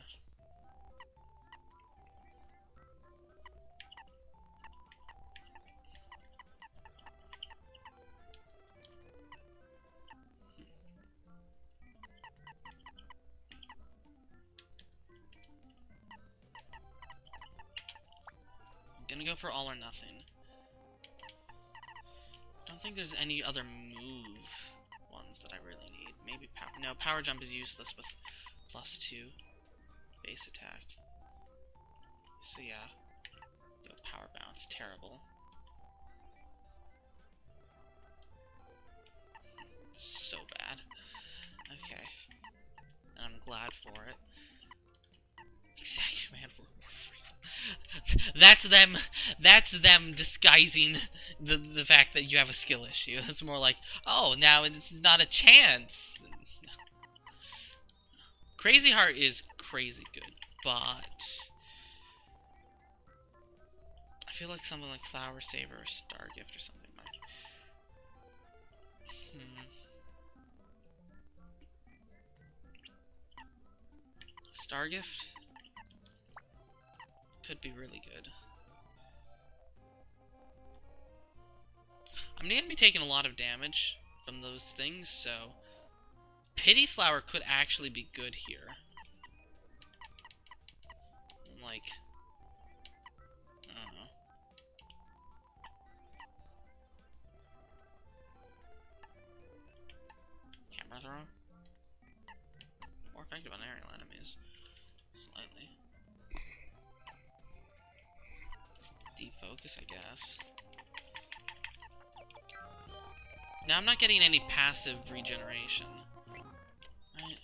I'm gonna go for all or nothing. I don't think there's any other move ones that I really need. Maybe power... No, Power Jump is useless with +2 base attack. So yeah. Yo, Power Bounce, terrible. So bad. Okay. And I'm glad for it. Exactly, man. We're free. That's them disguising the fact that you have a skill issue. It's more like, oh, now this is not a chance. Crazy Heart is crazy good, but I feel like something like Flower Saver or Star Gift or something might. Star Gift could be really good. I'm gonna be taking a lot of damage from those things, so Pity Flower could actually be good here. Like, I don't know. Hammer Throw? More effective on aerial enemies. Slightly. Defocus, I guess. Now I'm not getting any passive regeneration. Right?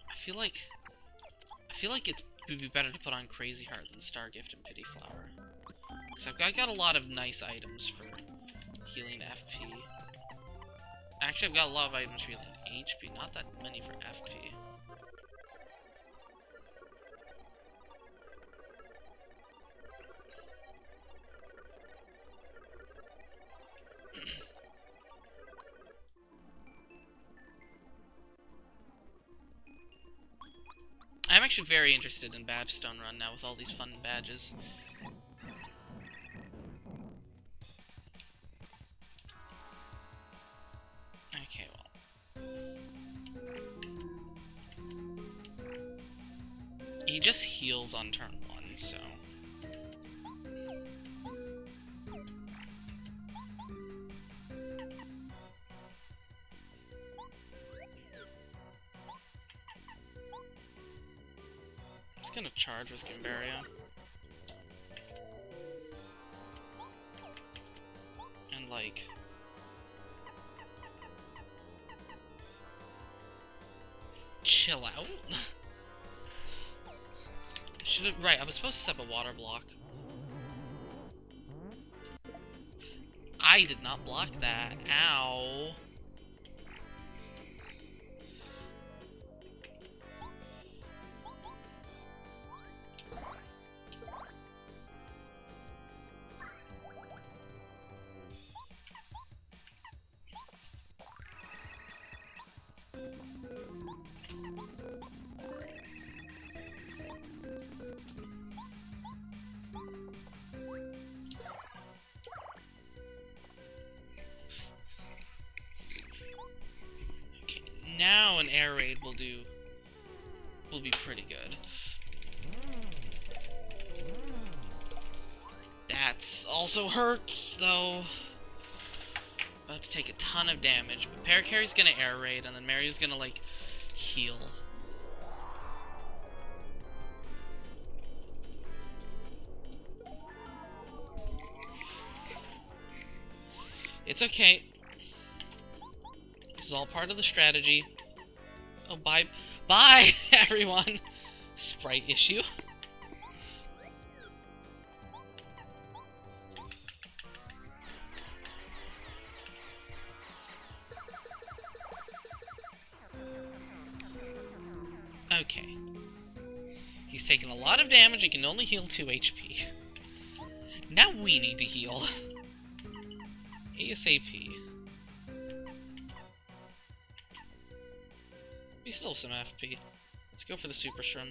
I feel like it would be better to put on Crazy Heart than Star Gift and Pity Flower. Because I got a lot of nice items for healing FP. Actually, I've got a lot of items for healing HP, not that many for FP. I'm actually very interested in Badge Stone Run now with all these fun badges. Okay, well. He just heals on turn 1, so... I'm gonna charge with Gimbaria. And, like... chill out. Should've... Right, I was supposed to set up a water block. I did not block that. Ow. Now an air raid will be pretty good. That's also hurts though. About to take a ton of damage, but Parakarry's gonna air raid and then Mary's gonna like heal. It's okay. This is all part of the strategy. Oh, bye. Bye, everyone! Sprite issue. Okay. He's taken a lot of damage and can only heal 2 HP. Now we need to heal. ASAP. We still have some FP. Let's go for the Super Shrimp.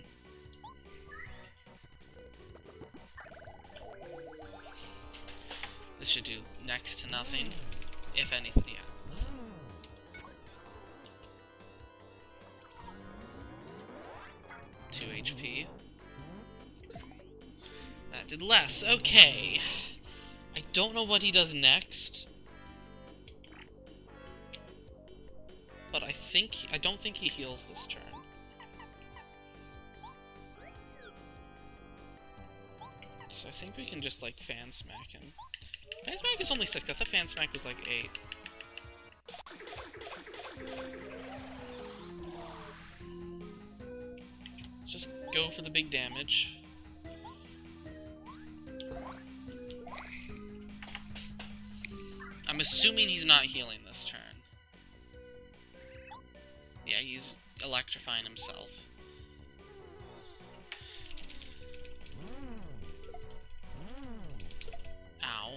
This should do next to nothing. If anything, yeah. Nothing. Two HP. That did less. Okay. I don't know what he does next. But I don't think he heals this turn. So I think we can just, like, Fan Smack him. Fan Smack is only 6. I thought Fan Smack was, like, 8. Just go for the big damage. I'm assuming he's not healing this turn. Yeah, he's electrifying himself. Ow.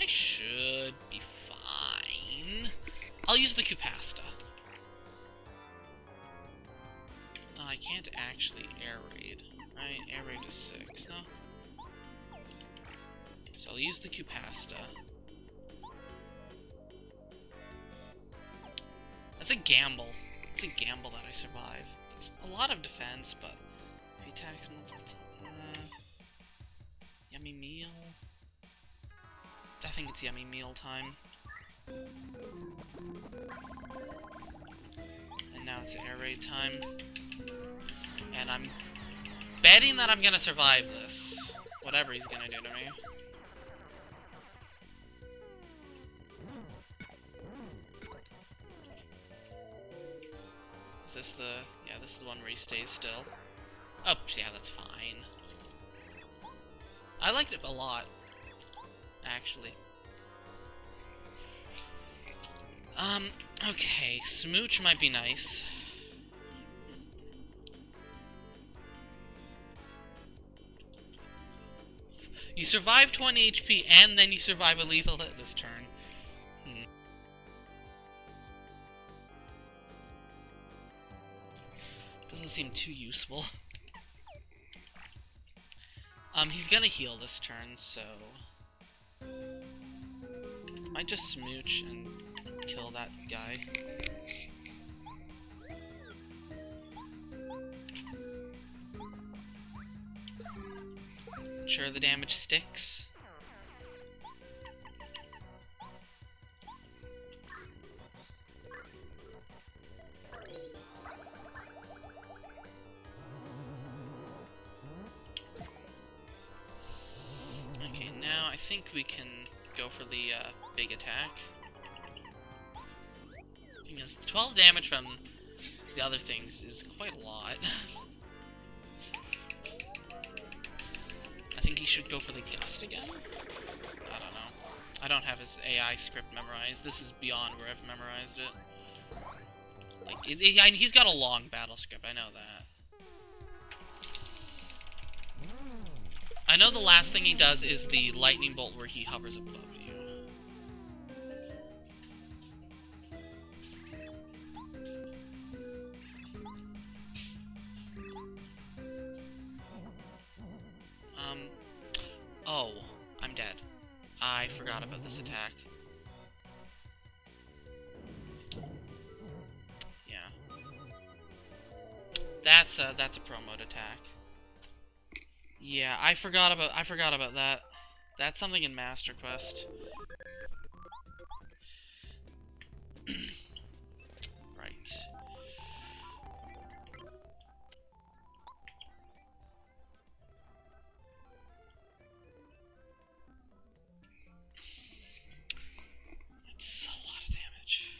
I should be fine. I'll use the Cupasta. Oh, I can't actually air raid. Right? Air raid is 6, no? So I'll use the Cupasta. That's a gamble. It's a gamble that I survive. It's a lot of defense, but if he attacks yummy meal. I think it's yummy meal time. And now it's air raid time. And I'm betting that I'm gonna survive this. Whatever he's gonna do to me. Is this the... yeah, this is the one where he stays still. Oh, yeah, that's fine. I liked it a lot, actually. Okay, Smooch might be nice. You survive 20 HP, and then you survive a lethal hit this turn. Doesn't seem too useful. He's gonna heal this turn, so... might just Smooch and kill that guy. Sure the damage sticks. Okay, now I think we can go for the big attack. Because 12 damage from the other things is quite a lot. I think he should go for the Gust again? I don't know. I don't have his AI script memorized. This is beyond where I've memorized it. Like, he's got a long battle script, I know that. I know the last thing he does is the lightning bolt where he hovers above you. Oh, I'm dead. I forgot about this attack. Yeah. That's a pro mode attack. Yeah, I forgot about that. That's something in Master Quest. Right. That's a lot of damage.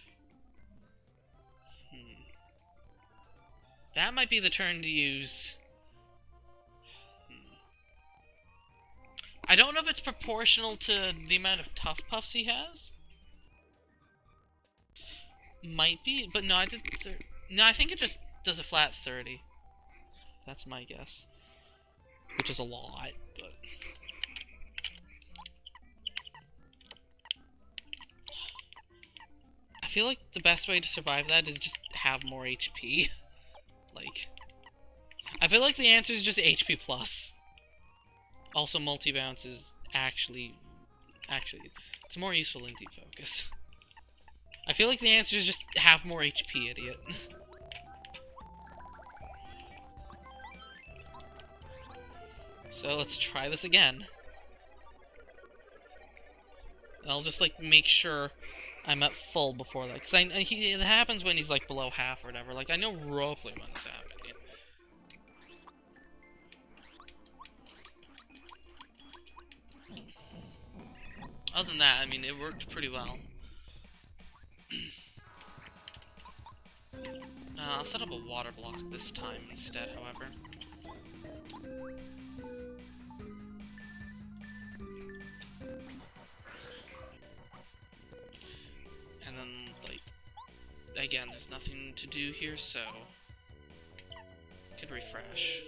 That might be the turn to use. I don't know if it's proportional to the amount of Huff Puffs he has. Might be, but no, I did. No, I think it just does a flat 30. That's my guess. Which is a lot, but. I feel like the best way to survive that is just have more HP. Like. I feel like the answer is just HP plus. Also, multi-bounce is actually, it's more useful in deep focus. I feel like the answer is just have more HP, idiot. So let's try this again. And I'll just, like, make sure I'm at full before that. Because it happens when he's, like, below half or whatever. Like, I know roughly when it's happening. Other than that, I mean, it worked pretty well. I'll set up a water block this time instead, however. And then, like, again, there's nothing to do here, so I could refresh.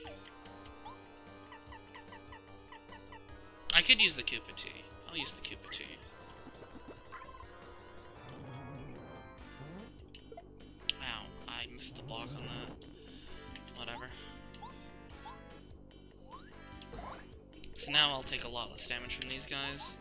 I could use the Koopa Tea. I'll use the Koopa Tea. Ow, I missed the block on that. Whatever. So now I'll take a lot less damage from these guys.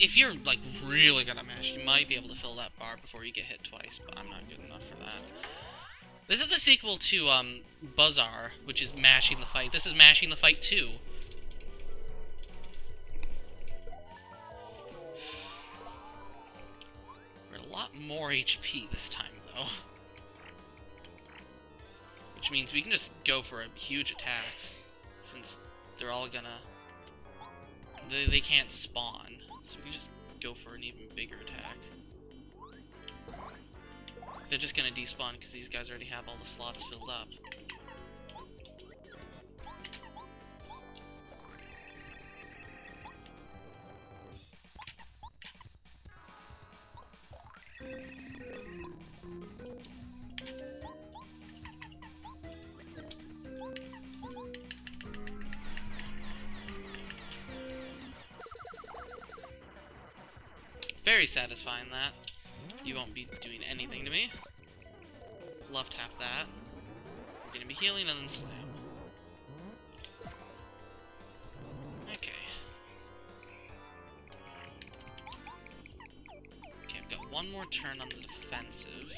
If you're, like, really good at MASH, you might be able to fill that bar before you get hit twice, but I'm not good enough for that. This is the sequel to, Buzzar, which is Mashing the Fight. This is Mashing the Fight 2. We're at a lot more HP this time, though. Which means we can just go for a huge attack, since they're all gonna... They can't spawn, so we can just go for an even bigger attack. They're just gonna despawn because these guys already have all the slots filled up. Very satisfying, that. You won't be doing anything to me. Love tap that. We're gonna be healing and then slam. Okay. Okay, I've got one more turn on the defensive.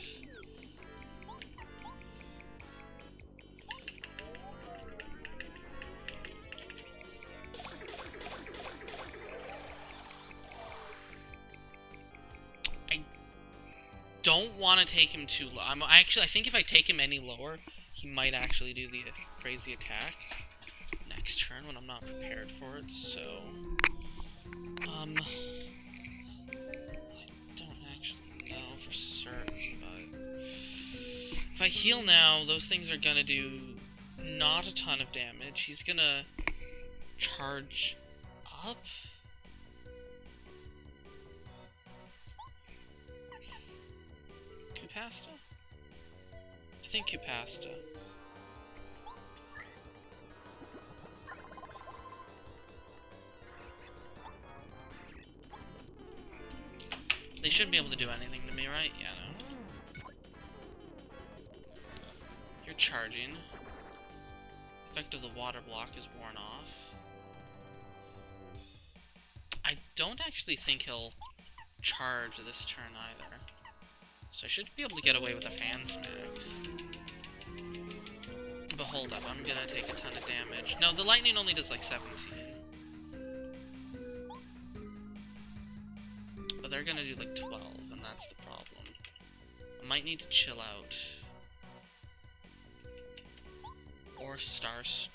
don't want to take him too low. I think if I take him any lower, he might actually do the crazy attack next turn when I'm not prepared for it, so... I don't actually know for certain, but... If I heal now, those things are gonna do not a ton of damage. He's gonna charge up? Cupasta? I think Cupasta. They shouldn't be able to do anything to me, right? Yeah, no. You're charging. Effect of the water block is worn off. I don't actually think he'll charge this turn either. So I should be able to get away with a fan smack. But hold up, I'm gonna take a ton of damage. No, the lightning only does like 17. But they're gonna do like 12, and that's the problem. I might need to chill out. Or Starstorm.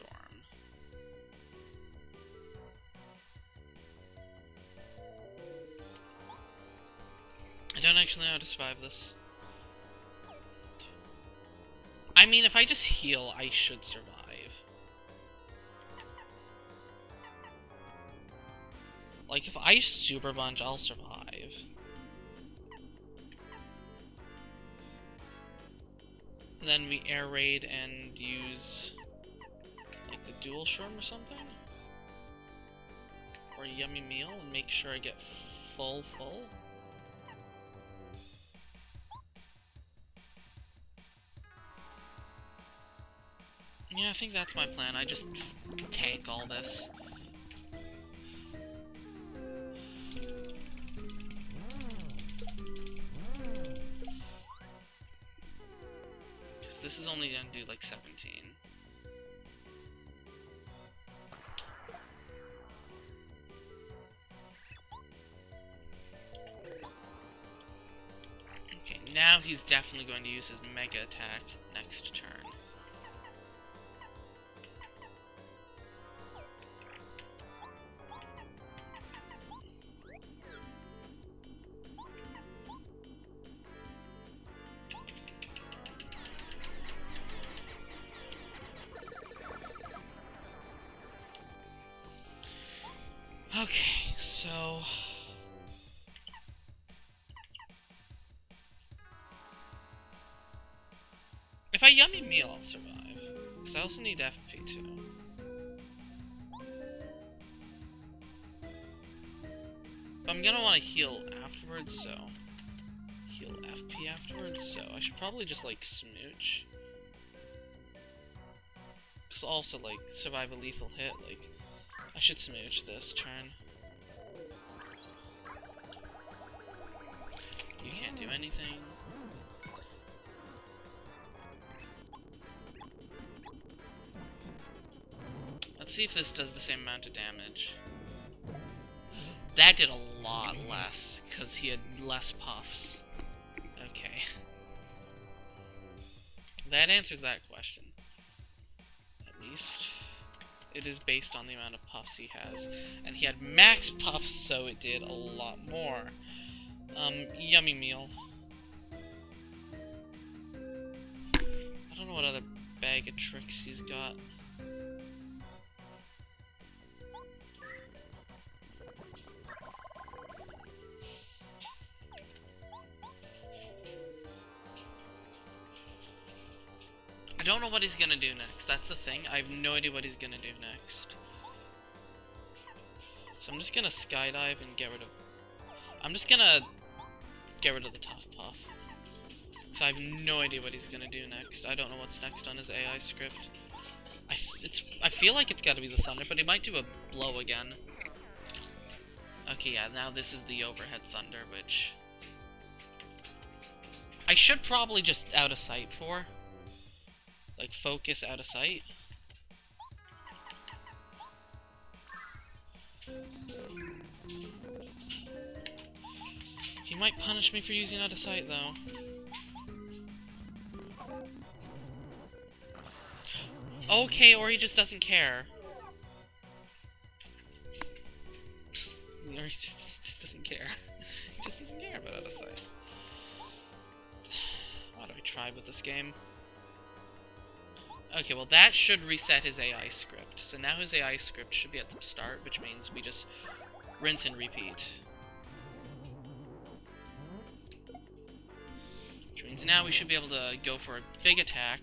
I don't actually know how to survive this. I mean, if I just heal, I should survive. Like, if I Super Bunch, I'll survive. And then we Air Raid and use, like, the Dual Shroom or something? Or a Yummy Meal and make sure I get full. Yeah, I think that's my plan. I just tank all this. Because this is only gonna do like 17. Okay, now he's definitely going to use his Mega Attack next turn. Okay, so... If I Yummy Meal, I'll survive. Because I also need FP too. But I'm gonna want to heal afterwards, so... Heal FP afterwards, so I should probably just, like, smooch. Because also, like, survive a lethal hit, like... I should smooch this turn. You can't do anything. Let's see if this does the same amount of damage. That did a lot less, because he had less puffs. Okay. That answers that question. At least. It is based on the amount of puffs he has. And he had max puffs, so it did a lot more. Yummy Meal. I don't know what other bag of tricks he's got. I don't know what he's gonna do next. That's the thing. I have no idea what he's gonna do next. So I'm just gonna skydive and get rid of... I'm just gonna get rid of the Tough Puff. So I have no idea what he's gonna do next. I don't know what's next on his AI script. I feel like it's gotta be the Thunder, but he might do a Blow again. Okay, yeah, now this is the Overhead Thunder, which... I should probably just out of sight for. Like, focus out of sight. He He might punish me for using out of sight, though. Okay, or he just doesn't care. Or he just doesn't care. He just doesn't care about out of sight. Why do I try with this game? Okay, well that should reset his AI script. So now his AI script should be at the start, which means we just rinse and repeat. Which means now we should be able to go for a big attack.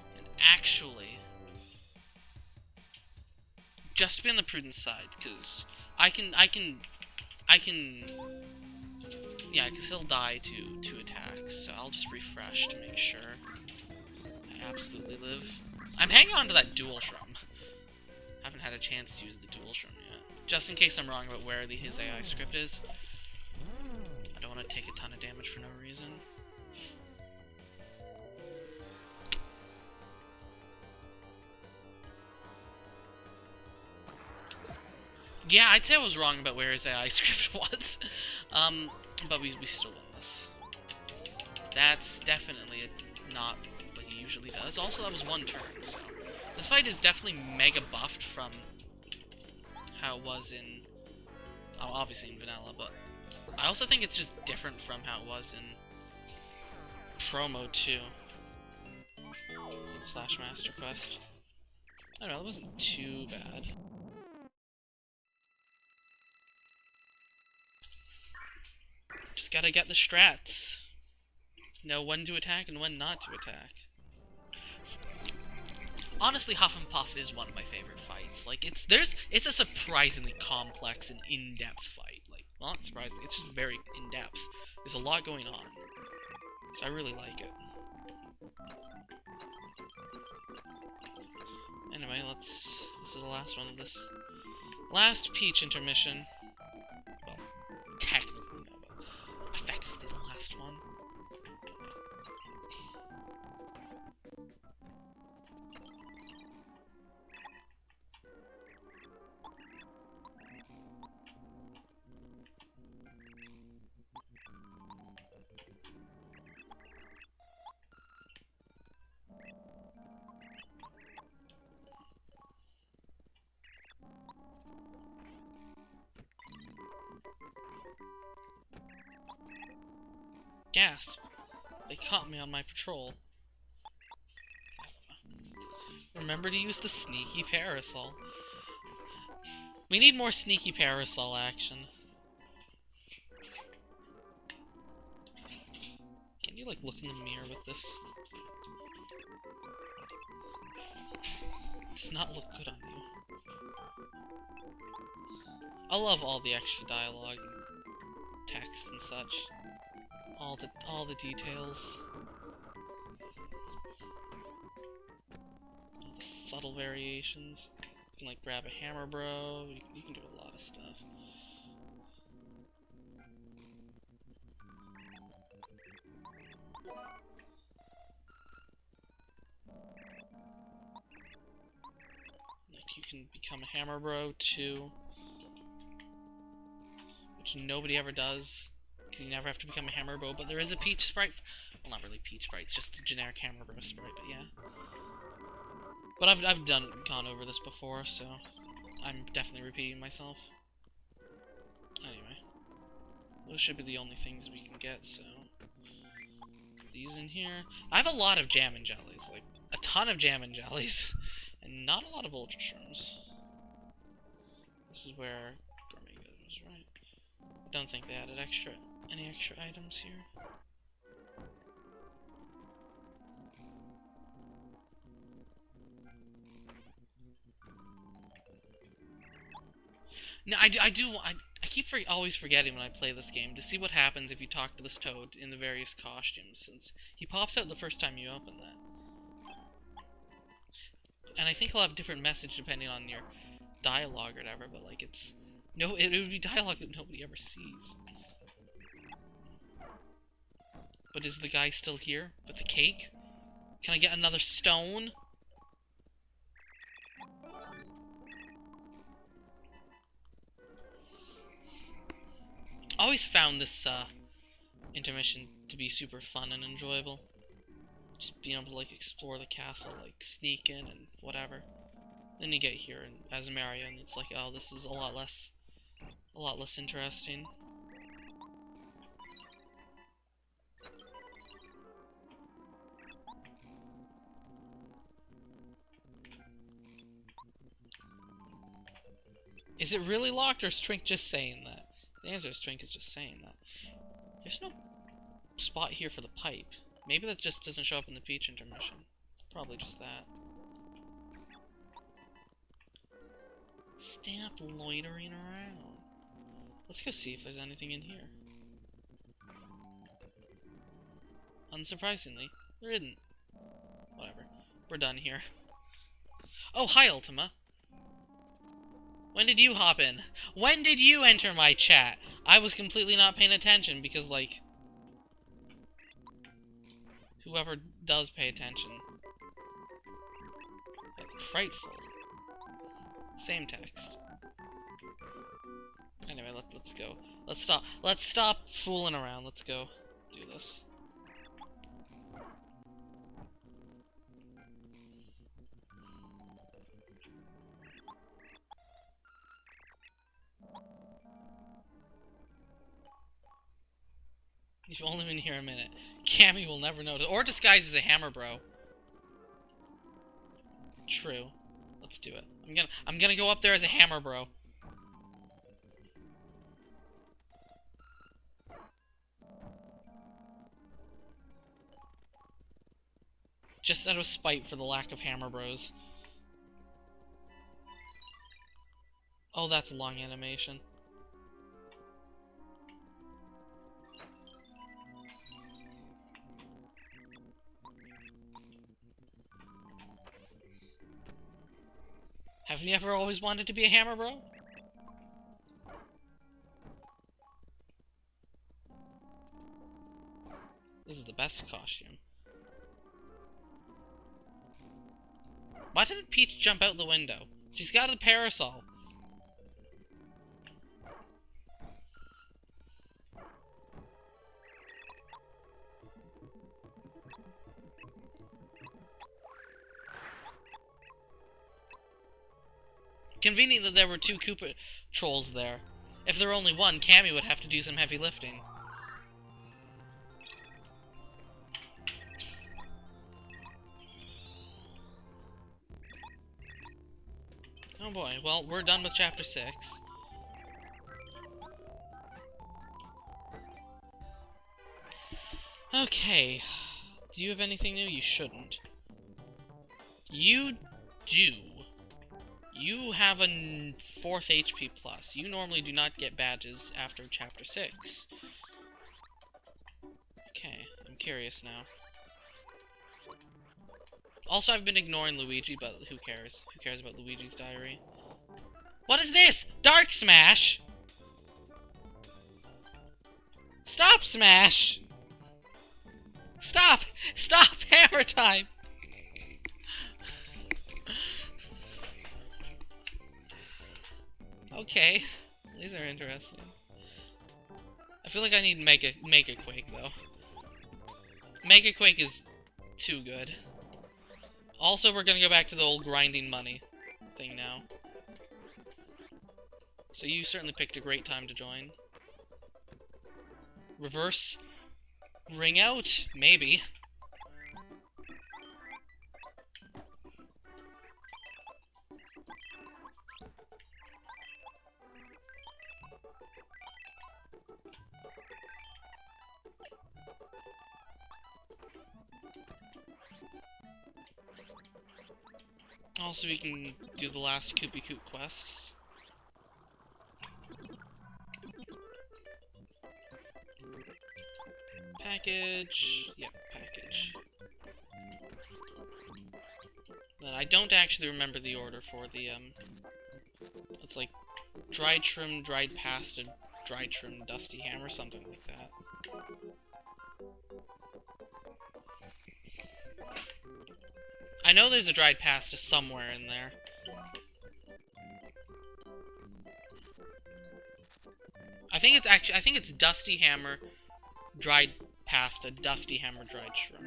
And actually, just to be on the prudent side, because yeah, because he'll die to 2 attacks, so I'll just refresh to make sure I absolutely live. I'm hanging on to that dual shroom. Haven't had a chance to use the dual shroom yet. Just in case I'm wrong about where his AI script is. I don't want to take a ton of damage for no reason. Yeah, I'd say I was wrong about where his AI script was. But we still win this. That's definitely not what he usually does. Also, that was 1 turn, so... This fight is definitely mega buffed from how it was in... Oh, obviously in vanilla, but... I also think it's just different from how it was in Promo 2. / Master Quest. I don't know, that wasn't too bad. Just gotta get the strats. Know when to attack and when not to attack. Honestly, Huff and Puff is one of my favorite fights. Like, it's a surprisingly complex and in-depth fight. Like, well, not surprisingly, it's just very in-depth. There's a lot going on. So I really like it. Anyway, this is the last one of this last Peach intermission. Well, technically no, but effectively the last one. Gasp! They caught me on my patrol. Remember to use the sneaky parasol. We need more sneaky parasol action. Can you, like, look in the mirror with this? It does not look good on you. I love all the extra dialogue, text and such. All the details. All the subtle variations. You can, like, grab a hammer, bro. You can do a lot of stuff. Like, you can become a hammer, bro, too. Which nobody ever does. Because you never have to become a hammer bro, but there is a Peach sprite. Well, not really Peach sprite, it's just the generic hammer bro sprite, but yeah. But I've gone over this before, so I'm definitely repeating myself. Anyway, those should be the only things we can get, so put these in here. I have a lot of jam and jellies, like a ton of jam and jellies, and not a lot of ultra shrooms. This is where gourmet goes, right? I don't think they added any extra items here. No, I keep always forgetting when I play this game to see what happens if you talk to this toad in the various costumes, since he pops out the first time you open that. And I think he'll have a different message depending on your dialogue or whatever, but like it would be dialogue that nobody ever sees. But is the guy still here with the cake? Can I get another stone? always found this intermission to be super fun and enjoyable. Just being able to like explore the castle, like sneak in and whatever. Then you get here as Mario, and it's like, oh, this is a lot less interesting. Is it really locked, or is Twink just saying that? The answer is Twink is just saying that. There's no spot here for the pipe. Maybe that just doesn't show up in the Peach intermission. Probably just that. Stop loitering around. Let's go see if there's anything in here. Unsurprisingly, there isn't. Whatever. We're done here. Oh, hi, Ultima. When did you hop in? When did you enter my chat? I was completely not paying attention because, like, whoever does pay attention. Frightful. Same text. Anyway, let's go. Let's stop fooling around. Let's go do this. You've only been here a minute. Cammy will never notice. Or disguise as a hammer bro. True. Let's do it. I'm gonna go up there as a hammer bro. Just out of spite for the lack of hammer bros. Oh, that's a long animation. Haven't you ever always wanted to be a hammer bro? This is the best costume. Why doesn't Peach jump out the window? She's got a parasol. Convenient that there were two Koopa trolls there. If there were only one, Cammy would have to do some heavy lifting. Oh boy, well, we're done with Chapter 6. Okay. Do you have anything new? You shouldn't. You do. You have a 4th HP plus. You normally do not get badges after Chapter 6. Okay, I'm curious now. Also, I've been ignoring Luigi, but who cares? Who cares about Luigi's diary? What is this? Dark Smash? Stop, Smash! Stop! Stop! Hammer time! Okay. These are interesting. I feel like I need Mega Quake, though. Mega Quake is too good. Also, we're gonna go back to the old grinding money thing now. So you certainly picked a great time to join. Reverse ring out? Maybe. Also, we can do the last Koopy Koop quests. Package. Yep, package. Then I don't actually remember the order for the, it's like dried trim, dried pasta, dried trim, dusty hammer, something like that. I know there's a dried pasta somewhere in there. I think it's actually, I think it's Dusty Hammer dried pasta, Dusty Hammer dried shrimp.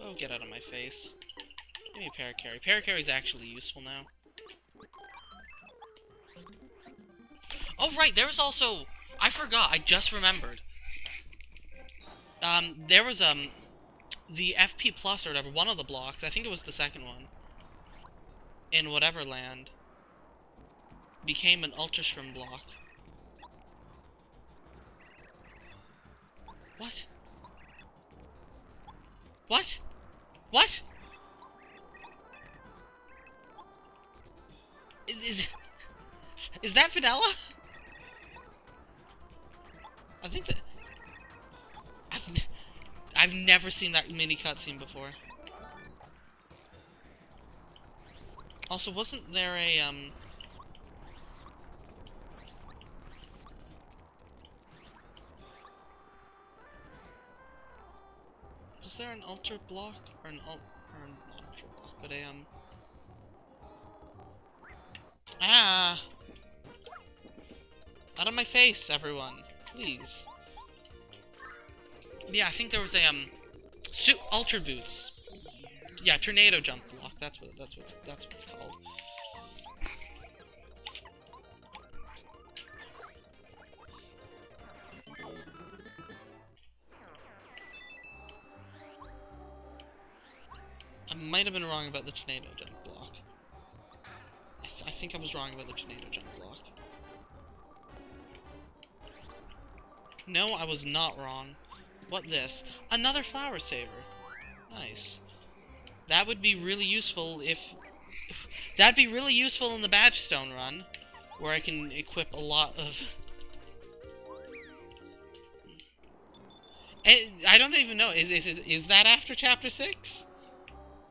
Oh, get out of my face. Give me Paracarry. Paracarry's actually useful now. Oh, right, there was also... I forgot, I just remembered. There was, the FP Plus or whatever, one of the blocks, I think it was the second one, in whatever land, became an Ultra Shrimp block. What? What? What? Is that vanilla? I think that... I've never seen that mini cutscene before. Also, wasn't there a, was there an ultra block? Or an ultra block, but a, Ah! Out of my face, everyone. Please. Yeah, I think there was a, Ultra Boots. Yeah, Tornado Jump block. That's what it's called. I might have been wrong about the Tornado Jump block. I think I was wrong about the Tornado Jump block. No, I was not wrong. What this? Another Flower Saver. Nice. That would be really useful if... That'd be really useful in the Badge Stone run, where I can equip a lot of... I don't even know, is that after Chapter 6?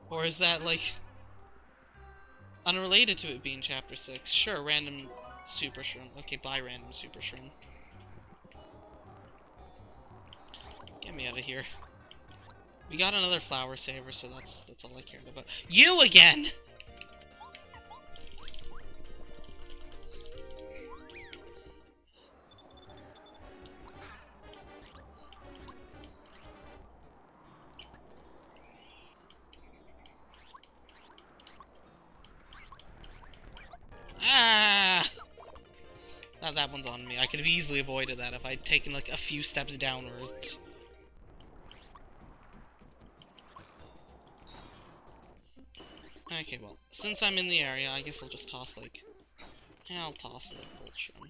Or is that, like, unrelated to it being Chapter 6? Sure, random Super Shroom. Okay, bye, random Super Shroom. Get me out of here. We got another Flower Saver, so that's all I cared about. You again! Ah! Now that one's on me. I could have easily avoided that if I'd taken, like, a few steps downwards. Okay, well, since I'm in the area, I guess I'll just toss, like... Yeah, I'll toss a Bolt Shroom.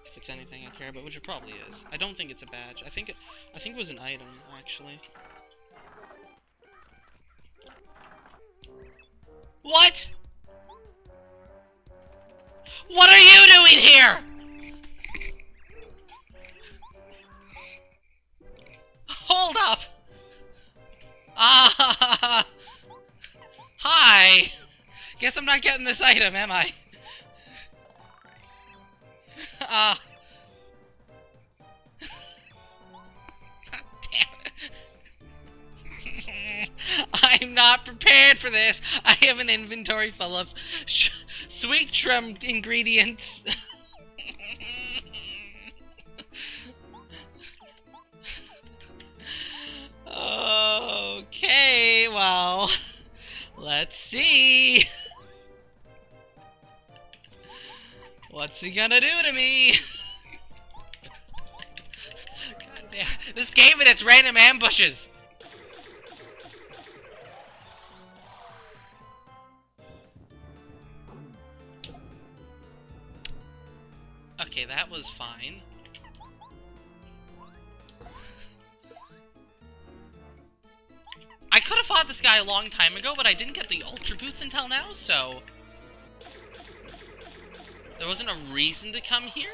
If it's anything I care about, which it probably is. I don't think it's a badge. I think it was an item, actually. What?! What are you doing here?! Hold up! Ah! Hi! Guess I'm not getting this item, am I? God damn it. I'm not prepared for this. I have an inventory full of sweet shrimp ingredients. Okay, well, let's see. What's he gonna do to me? God damn. This game and its random ambushes. Okay, that was fine. I could have fought this guy a long time ago, but I didn't get the Ultra Boots until now, so... There wasn't a reason to come here?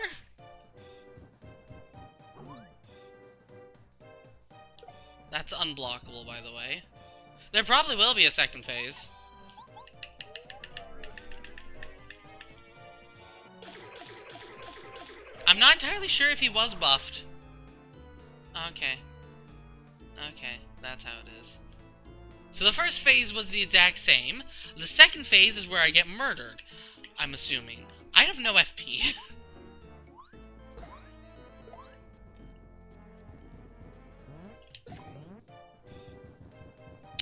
That's unblockable, by the way. There probably will be a second phase. I'm not entirely sure if he was buffed. Okay. Okay. That's how it is. So the first phase was the exact same. The second phase is where I get murdered, I'm assuming. I have no FP.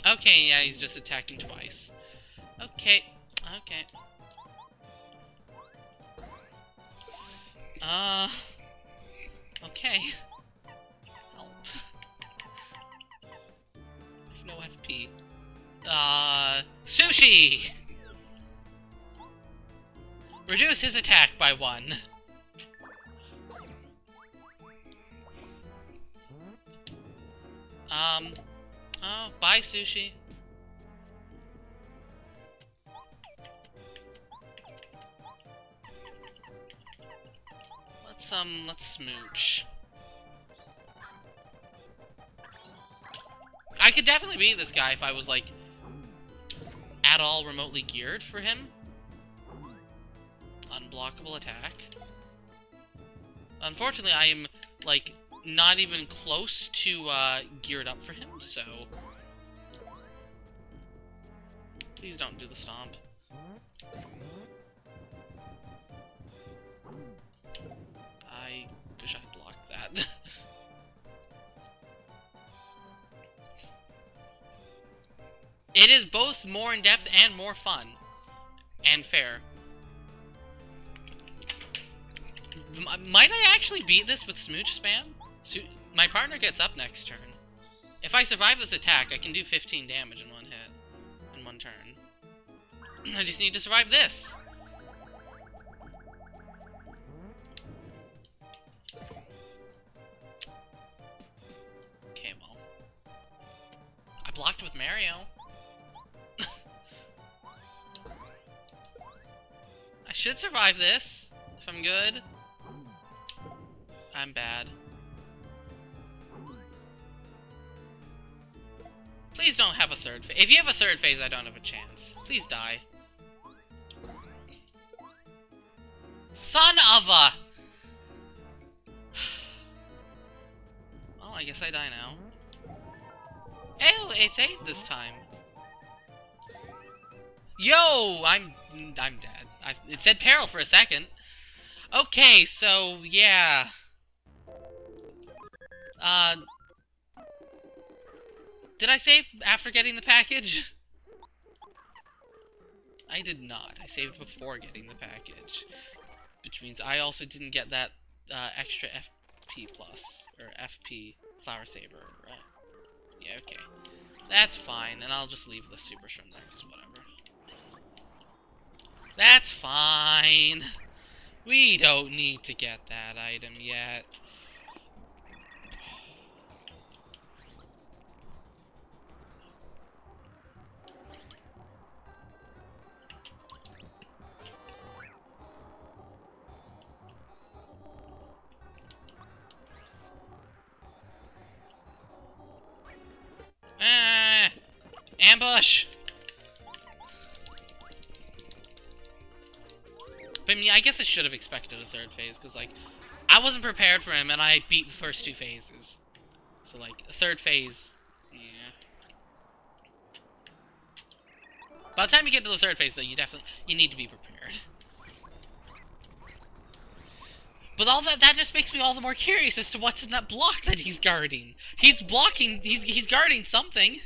Okay, yeah, he's just attacking twice. Okay, okay. Okay. Help. No FP. Sushi! Reduce his attack by 1. Oh, bye, Sushi. Let's smooch. I could definitely beat this guy if I was, like, at all remotely geared for him. Unblockable attack. Unfortunately, I am, like, not even close to, geared up for him, so... Please don't do the stomp. I wish I'd blocked that. It is both more in-depth and more fun. And fair. Might I actually beat this with smooch spam? My partner gets up next turn. If I survive this attack, I can do 15 damage in one hit. In one turn. I just need to survive this. Okay, well. I blocked with Mario. I should survive this, if I'm good. I'm bad. Please don't have a third phase. If you have a third phase, I don't have a chance. Please die. Son of a... Well, I guess I die now. Oh, it's 8 this time. Yo, I'm dead. It said peril for a second. Okay, so, yeah. Did I save after getting the package? I did not. I saved before getting the package. Which means I also didn't get that, extra FP plus. Or FP Flower Saber, right? Yeah, okay. That's fine, and I'll just leave the Super Shrimp there, because whatever. That's fine. We don't need to get that item yet. Ambush! But I mean, I guess I should have expected a third phase, because, like, I wasn't prepared for him, and I beat the first 2 phases. So, like, a third phase, yeah. By the time you get to the third phase, though, you need to be prepared. But all that just makes me all the more curious as to what's in that block that he's guarding. He's blocking, he's guarding something.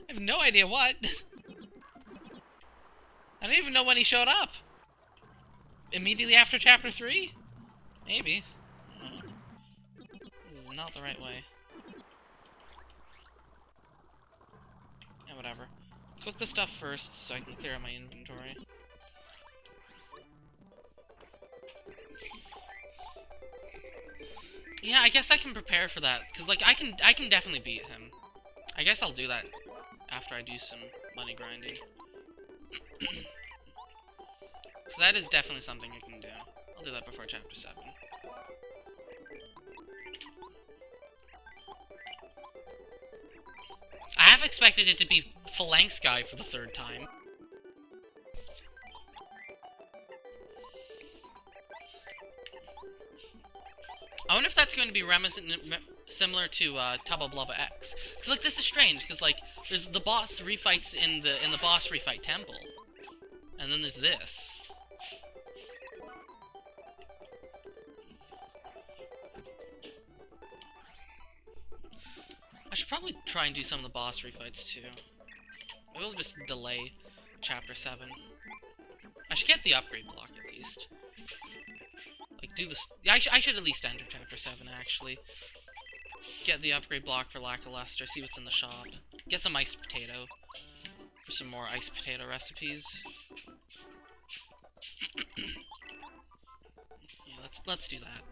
I have no idea what. I don't even know when he showed up. Immediately after Chapter 3? Maybe. This is not the right way. Yeah, whatever. Cook the stuff first so I can clear out my inventory. Yeah, I guess I can prepare for that, because, like, I can definitely beat him. I guess I'll do that after I do some money grinding. So that is definitely something I can do. I'll do that before Chapter 7. I have expected it to be Phalanx Guy for the 3rd time. I wonder if that's going to be Similar to Tubba Blubba X. Cause like this is strange, cause like there's the boss refights in the boss refight temple, and then there's this. I should probably try and do some of the boss refights too. Maybe we'll just delay Chapter 7. I should get the upgrade block at least. Like, do this. I should at least enter Chapter 7, actually. Get the upgrade block for Lackluster, see what's in the shop. Get some iced potato for some more iced potato recipes. Yeah, let's do that.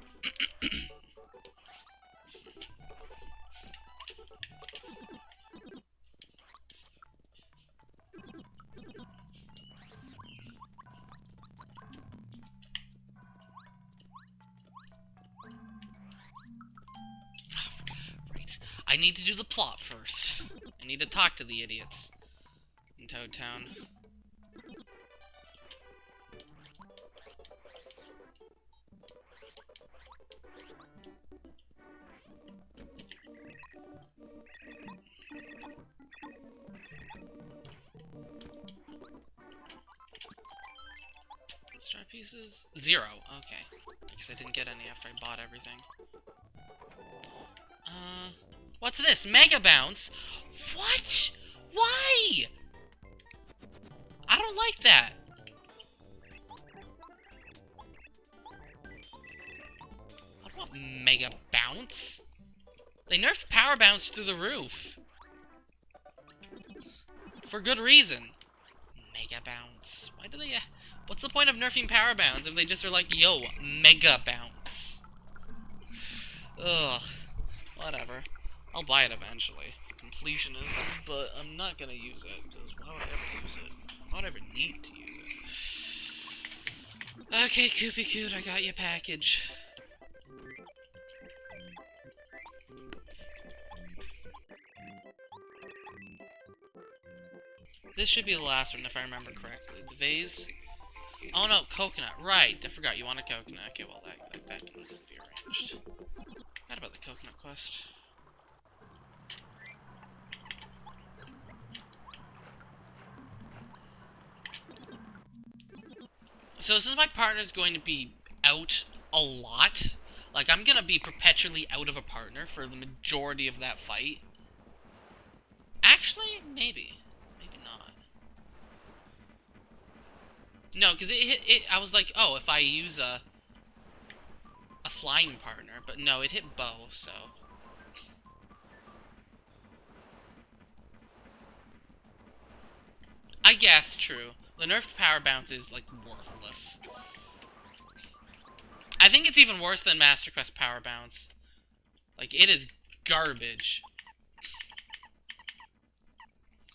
I need to do the plot first. I need to talk to the idiots in Toad Town. Star pieces? 0. Okay. I guess I didn't get any after I bought everything. What's this? Mega Bounce? What? Why? I don't like that. I don't want Mega Bounce. They nerfed Power Bounce through the roof. For good reason. Mega Bounce. Why do they... what's the point of nerfing Power Bounce if they just are like, yo, Mega Bounce? Ugh. Whatever. I'll buy it eventually. Completionism, but I'm not gonna use it, because why would I ever use it? Why would I ever need to use it? Okay, Koopy Coot, I got your package. This should be the last one, if I remember correctly. The vase... oh no, coconut. Right, I forgot you want a coconut. Okay, well, that needs to be arranged. Forgot about the coconut quest. So since my partner's going to be out a lot, like I'm gonna be perpetually out of a partner for the majority of that fight. Actually, maybe not. No, because I was like, oh, if I use a flying partner, but no, it hit Bo, so. I guess, true. The nerfed Power Bounce is, like, worthless. I think it's even worse than Master Quest Power Bounce. Like, it is garbage.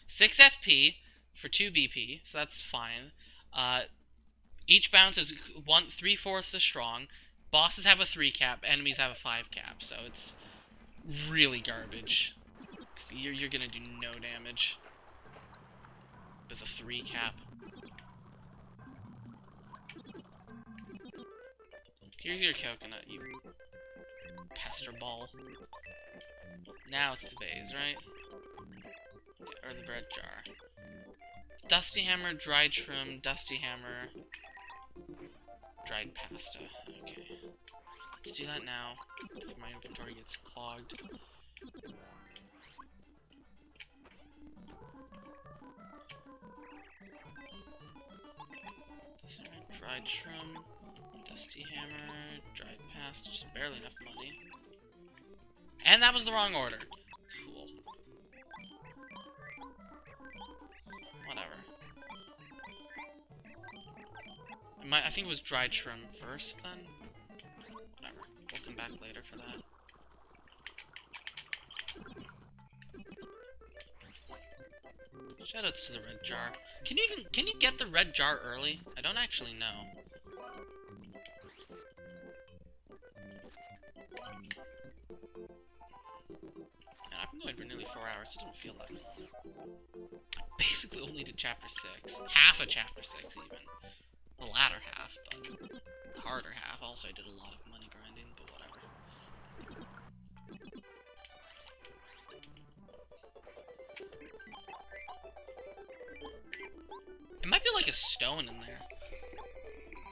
6 FP for 2 BP, so that's fine. Each bounce is 3/4 as strong. Bosses have a 3 cap, enemies have a 5 cap, so it's really garbage. You're gonna do no damage with a 3 cap. Here's your coconut, you pester ball. Now it's the vase, right? Yeah, or the bread jar. Dusty hammer, dried shroom, dusty hammer, dried pasta. Okay. Let's do that now, before my inventory gets clogged. Dried shroom, dusty hammer, dried pasta, just barely enough money. And that was the wrong order. Cool. Whatever. I think it was dried shrimp first, then? Whatever. We'll come back later for that. Shoutouts to the red jar. Can you get the red jar early? I don't actually know. And I've been going for nearly 4 hours, so it doesn't feel like it. Basically only did chapter 6. Half of chapter 6 even. The latter half, but the harder half. Also I did a lot of money grinding, but whatever. It might be like a stone in there.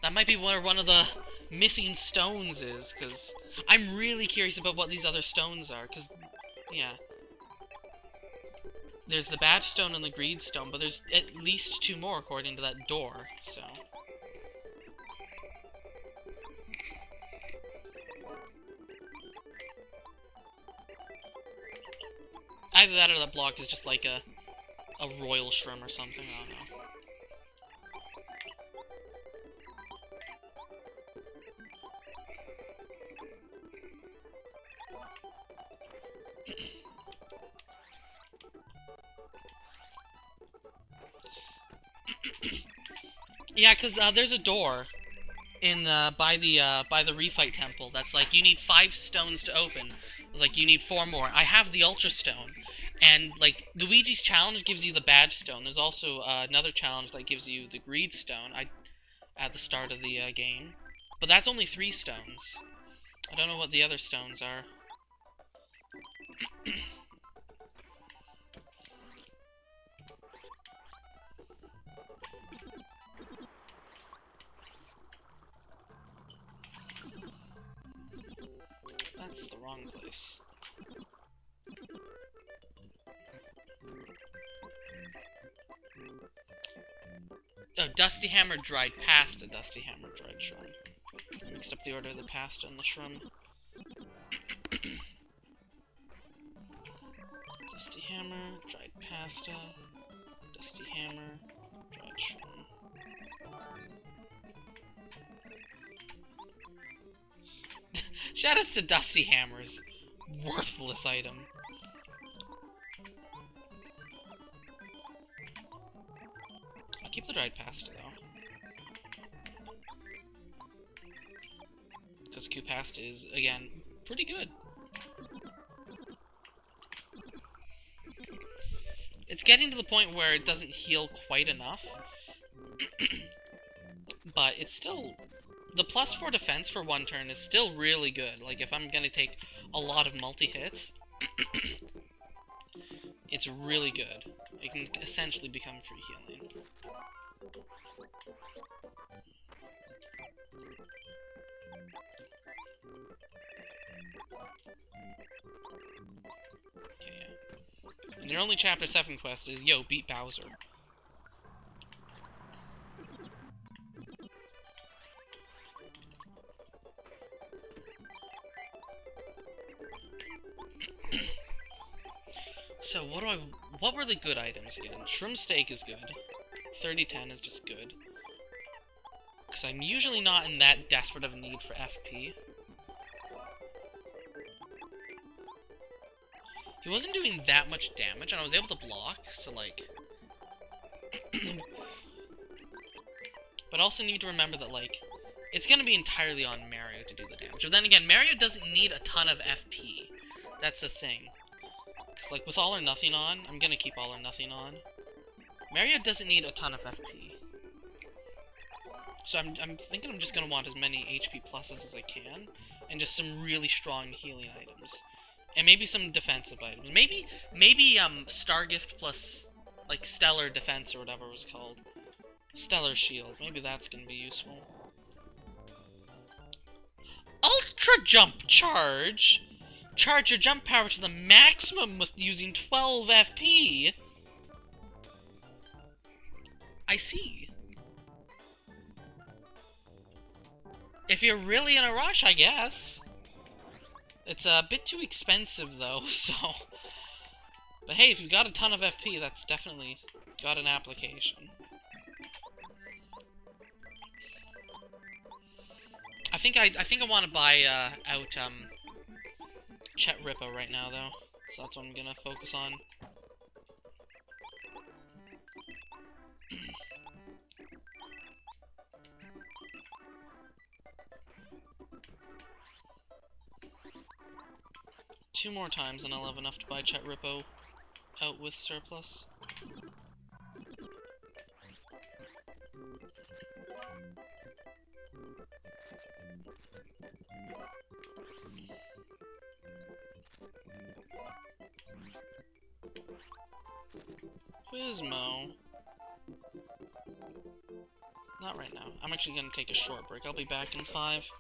That might be where one of the missing stones is, because I'm really curious about what these other stones are, because, yeah. There's the badge stone and the greed stone, but there's at least 2 more according to that door, so. Either that or that block is just like a royal shroom or something, I don't know. Yeah, because there's a door in by the refight temple that's like, you need 5 stones to open. Like, you need 4 more. I have the ultra stone, and like Luigi's challenge gives you the badge stone. There's also another challenge that gives you the greed stone. At the start of the game, but that's only 3 stones. I don't know what the other stones are. That's the wrong place. Oh, Dusty Hammer dried pasta, Dusty Hammer dried shroom. I mixed up the order of the pasta and the shroom. Dusty Hammer, dried pasta, Dusty Hammer, dried shroom. Shoutouts to Dusty Hammer's worthless item. I'll keep the dried pasta though. Because Q pasta is, again, pretty good. It's getting to the point where it doesn't heal quite enough. But it's still... The +4 defense for 1 turn is still really good. Like, if I'm gonna take a lot of multi-hits, it's really good. It can essentially become free healing. Okay, yeah. And your only Chapter 7 quest is, yo, beat Bowser. So, what were the good items again? Shroom Steak is good. 3010 is just good. Because I'm usually not in that desperate of a need for FP. He wasn't doing that much damage, and I was able to block, so like... But also need to remember that, like, it's gonna be entirely on Mario to do the damage. But then again, Mario doesn't need a ton of FP. That's the thing. Because, like, with All or Nothing on, I'm gonna keep All or Nothing on. Mario doesn't need a ton of FP. So I'm thinking I'm just gonna want as many HP pluses as I can, and just some really strong healing items. And maybe some defensive items. Maybe Star Gift plus, like, Stellar Defense or whatever it was called. Stellar Shield. Maybe that's gonna be useful. Ultra Jump Charge! Charge your jump power to the maximum with using 12 FP! I see. If you're really in a rush, I guess. It's a bit too expensive, though, so... But hey, if you've got a ton of FP, that's definitely got an application. I think I want to buy out Chet Rippo right now, though. So that's what I'm gonna focus on. Two more times and I'll have enough to buy Chet Rippo out with surplus. Quizmo. Not right now. I'm actually gonna take a short break. I'll be back in 5.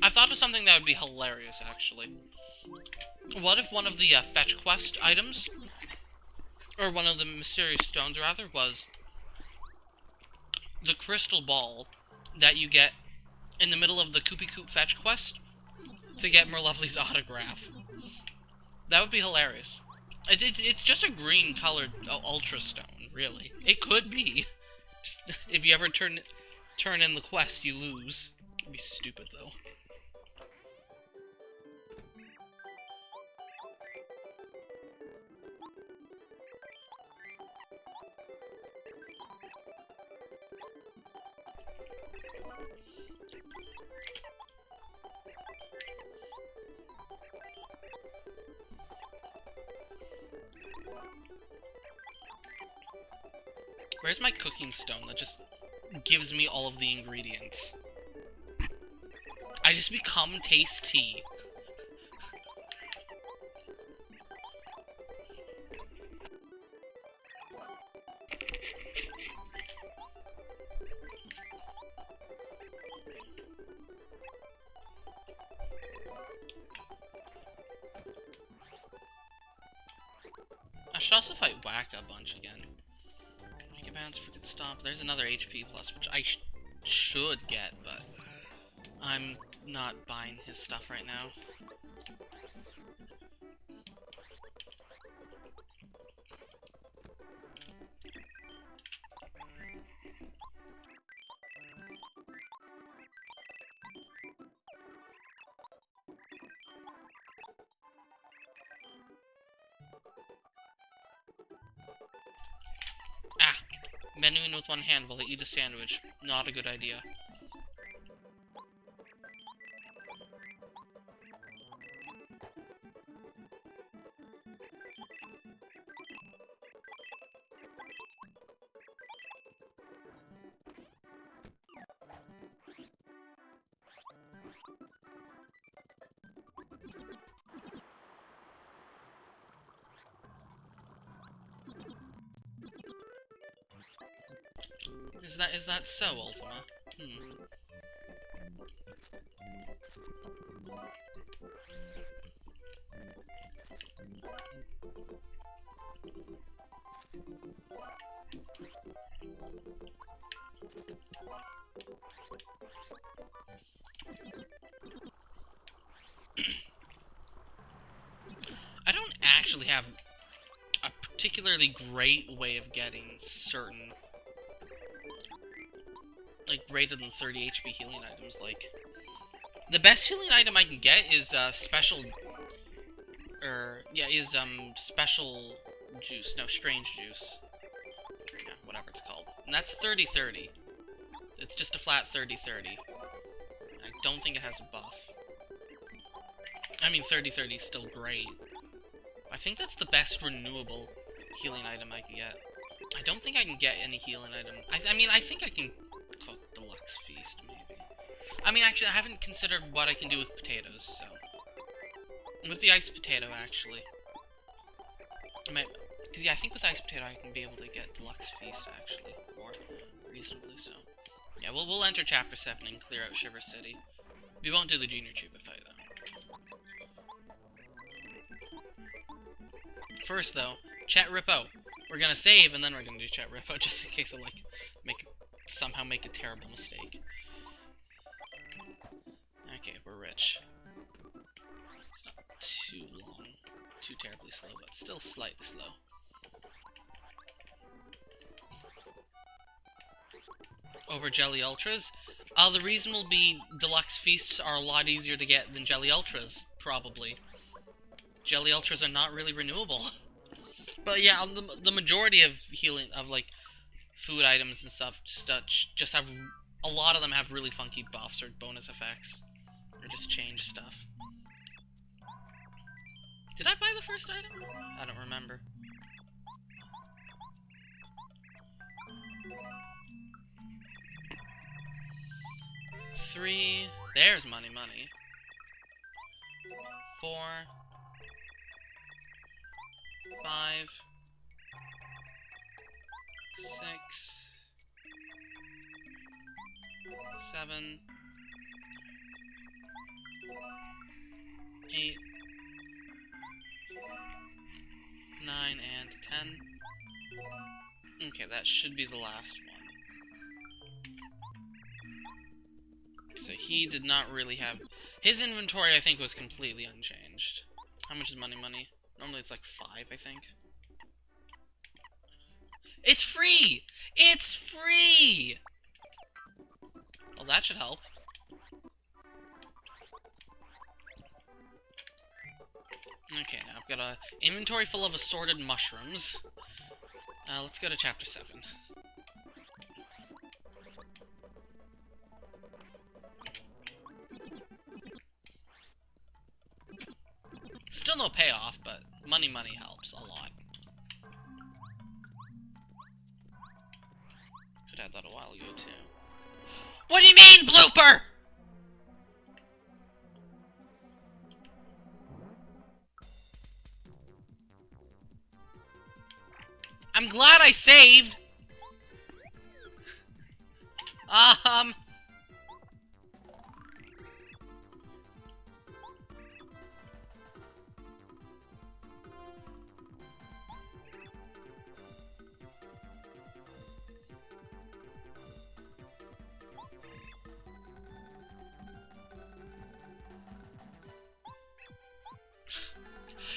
I thought of something that would be hilarious, actually. What if one of the fetch quest items, or one of the mysterious stones, rather, was the crystal ball that you get in the middle of the Koopy Koop fetch quest to get Merlovely's autograph? That would be hilarious. It's just a green-colored ultra stone, really. It could be. If you ever turn in the quest, you lose. It'd be stupid, though. Where's my cooking stone that just gives me all of the ingredients? I just become taste tea. I should also fight Whack a bunch again. Mega Bounce, Freaking Stomp. There's another HP plus, which I should get, but I'm not buying his stuff right now. Ah! Menuing with one hand while they eat a sandwich. Not a good idea. Is that so, Ultima? I don't actually have a particularly great way of getting certain, like, greater than 30 HP healing items. Like, the best healing item I can get is special juice. No, strange juice. Yeah, whatever it's called. And that's 30-30. It's just a flat 30-30. I don't think it has a buff. I mean, 30-30 is still great. I think that's the best renewable healing item I can get. I don't think I can get any healing item. I mean, I think I can cook Deluxe Feast, maybe. I mean, actually, I haven't considered what I can do with potatoes, so... With the iced potato, actually. Because, yeah, I think with iced potato I can be able to get Deluxe Feast, actually. More reasonably so. Yeah, we'll enter Chapter 7 and clear out Shiver City. We won't do the Junior Chupa fight, though. First, though, Chat Rippo. We're gonna save, and then we're gonna do Chat Rippo, just in case I, like, somehow make a terrible mistake. Okay, we're rich. It's not too long. Too terribly slow, but still slightly slow. Over Jelly Ultras? The reason will be Deluxe Feasts are a lot easier to get than Jelly Ultras, probably. Jelly Ultras are not really renewable. But yeah, the majority of healing, of like, food items and stuff, just have, a lot of them have really funky buffs or bonus effects. Or just change stuff. Did I buy the first item? I don't remember. Three. There's money. 4. 5. 6. 7. 8, 9, and 10. Okay, that should be the last one. So he did not really have... His inventory, I think, was completely unchanged. How much is money? Normally it's like 5, I think. It's free! It's free! Well, that should help. Okay, now I've got an inventory full of assorted mushrooms. Let's go to chapter 7. Still no payoff, but money helps a lot. Could have that a while ago, too. What do you mean, blooper?! I'm glad I saved!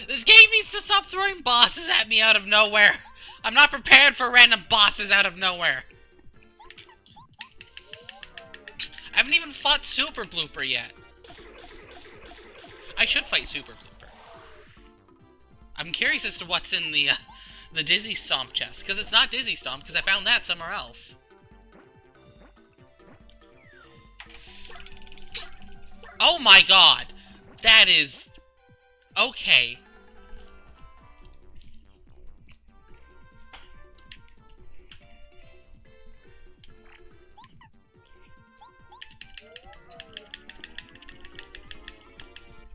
This game needs to stop throwing bosses at me out of nowhere. I'm not prepared for random bosses out of nowhere. I haven't even fought Super Blooper yet. I should fight Super Blooper. I'm curious as to what's in the Dizzy Stomp chest, because it's not Dizzy Stomp, because I found that somewhere else. Oh my god! That is... okay.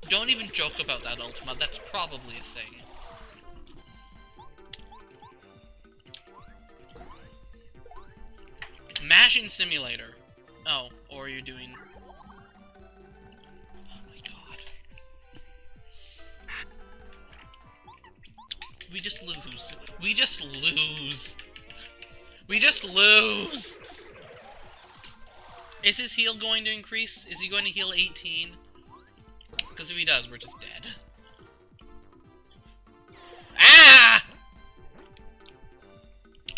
Don't even joke about that, Ultima. That's probably a thing. Mashing Simulator. Oh, or you're doing... oh my god. We just lose. We just lose. We just lose! Is his heal going to increase? Is he going to heal 18? Because if he does, we're just dead. Ah!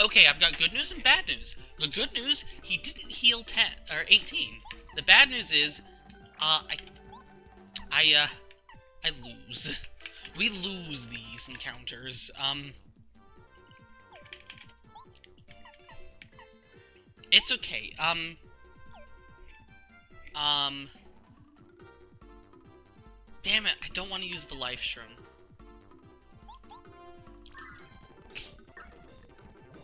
Okay, I've got good news and bad news. The good news, he didn't heal 10 or 18. The bad news is, I lose. We lose these encounters. It's okay. Damn it, I don't want to use the life shroom.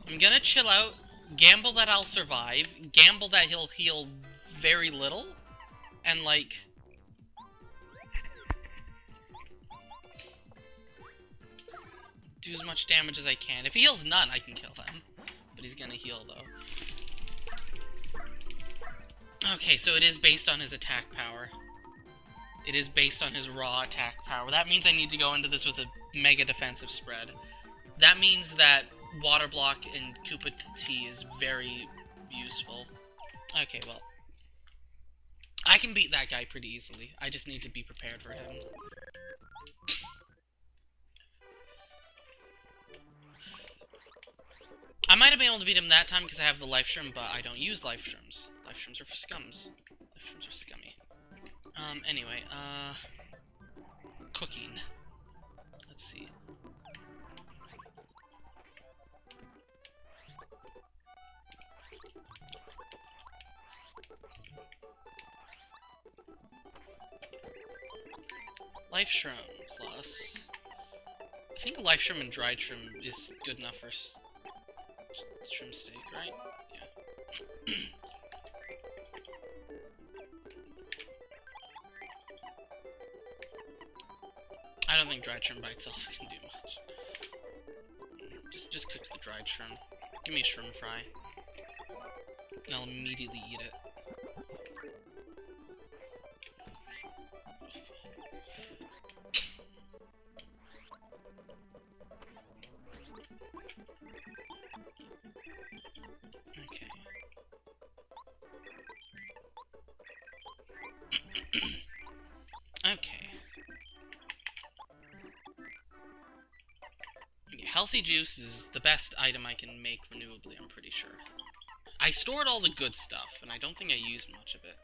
I'm gonna chill out, gamble that I'll survive, gamble that he'll heal very little, and like... do as much damage as I can. If he heals none, I can kill him. But he's gonna heal, though. Okay, so it is based on his attack power. It is based on his raw attack power. That means I need to go into this with a mega defensive spread. That means that Water Block and Koopa Tea is very useful. Okay, well. I can beat that guy pretty easily. I just need to be prepared for him. I might have been able to beat him that time because I have the life shroom, but I don't use life shrooms. Life shrooms are for scums. Life shrooms are scummy. Anyway, cooking. Let's see. Life shroom plus... I think a life shroom and dried shroom is good enough for shroom steak, right? Yeah. I don't think dried shroom by itself can do much. Just cook the dried shroom. Give me a shroom fry. And I'll immediately eat it. Okay. Okay. Healthy juice is the best item I can make renewably, I'm pretty sure. I stored all the good stuff, and I don't think I used much of it.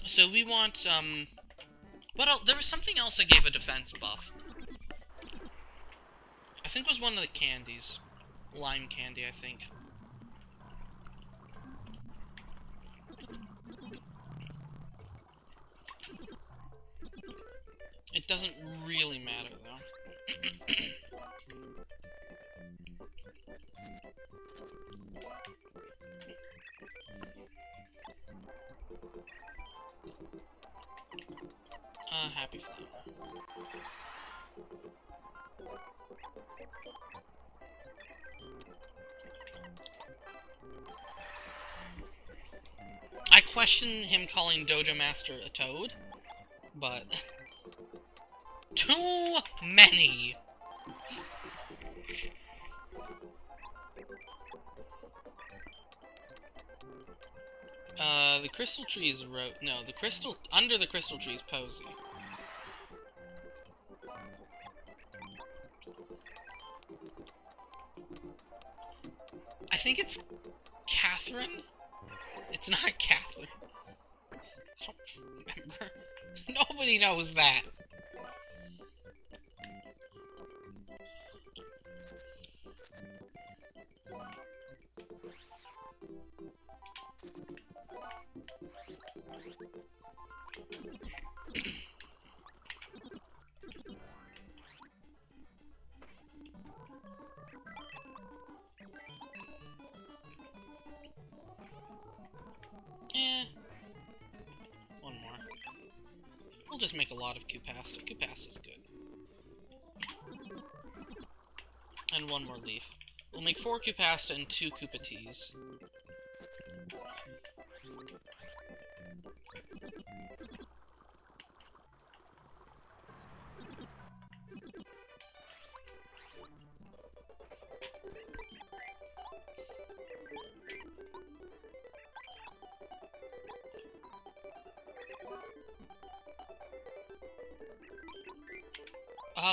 So we want, what else? There was something else that gave a defense buff. I think it was one of the candies. Lime candy, I think. It doesn't really matter, though. Happy flower. I question him calling Dojo Master a toad, but... Too many! The crystal tree is no, the crystal... Under the crystal tree is Posey. I think it's Catherine? It's not Catherine. I don't remember. Nobody knows that. One more. We'll just make a lot of Cupasta. Cupasta's good. And one more leaf. We'll make 4 Cupasta and 2 Koopa Teas.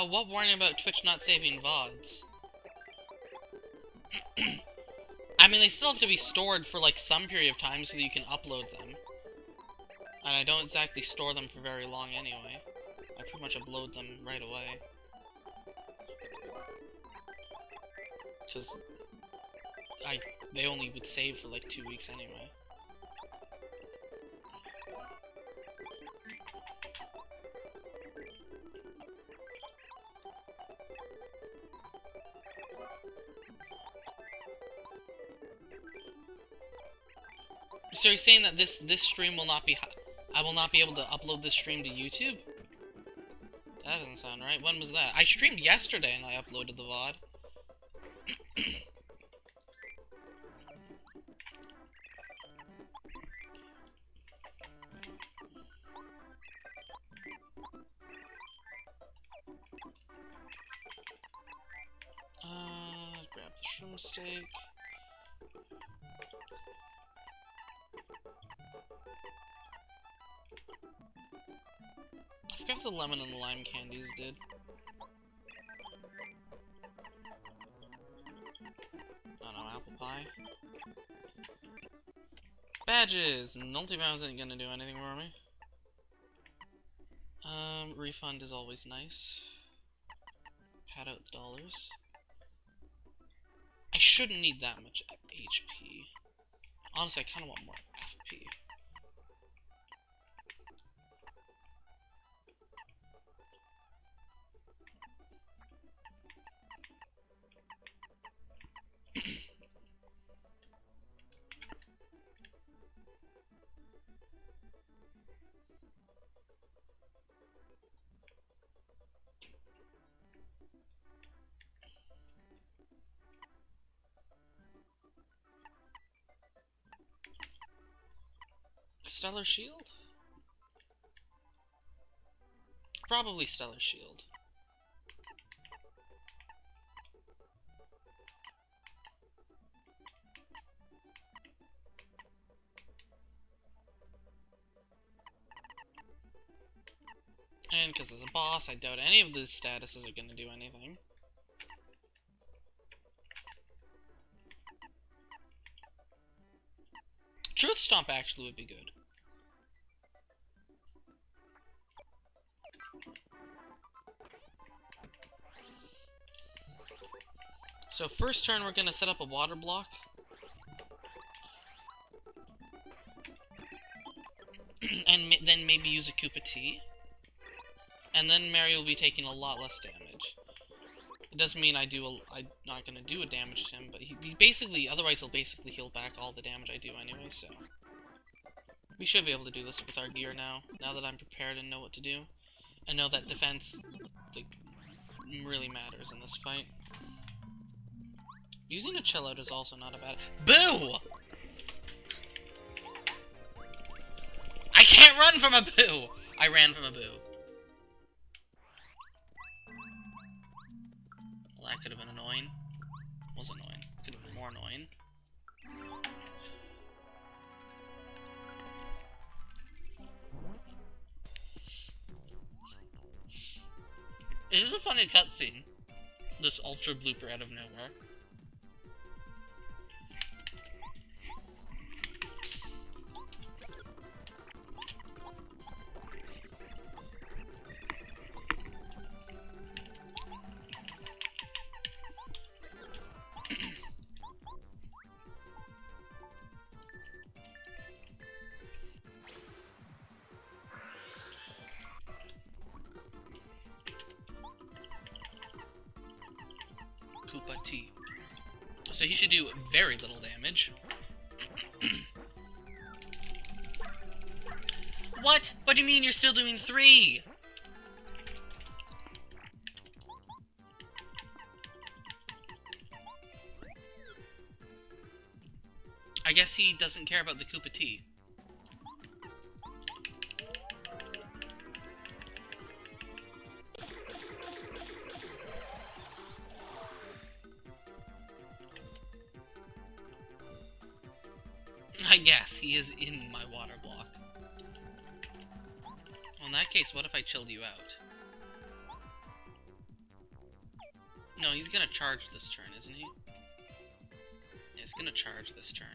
What warning about Twitch not saving VODs? I mean, they still have to be stored for, like, some period of time so that you can upload them. And I don't exactly store them for very long anyway. I pretty much upload them right away. Because they only would save for, like, 2 weeks anyway. So you're saying that this stream will not be... I will not be able to upload this stream to YouTube? That doesn't sound right. When was that? I streamed yesterday and I uploaded the VOD. Grab the shroom steak. I forgot if the lemon and the lime candies did. Oh no, apple pie. Badges! Multi-bounds ain't gonna do anything for me. Refund is always nice. Pad out the dollars. I shouldn't need that much HP. Honestly, I kinda want more FP. Stellar Shield? Probably Stellar Shield. And because it's a boss, I doubt any of these statuses are going to do anything. Truth Stomp actually would be good. So first turn we're going to set up a water block. And then maybe use a Koopa Tea. And then Mario will be taking a lot less damage. It doesn't mean I'm not going to do a damage to him, but he basically, otherwise he'll basically heal back all the damage I do anyway, so. We should be able to do this with our gear now that I'm prepared and know what to do. I know that defense, like, really matters in this fight. Using a chill out is also not a bad— Boo! I can't run from a boo! I ran from a boo. Well, that could have been annoying. Was annoying. Could have been more annoying. It is a funny cutscene. This ultra blooper out of nowhere. Koopa Tea. So he should do very little damage. What? What do you mean you're still doing 3? I guess he doesn't care about the Koopa Tea. I guess he is in my water block. Well, in that case, what if I chilled you out? No, he's gonna charge this turn, isn't he? Yeah, he's gonna charge this turn.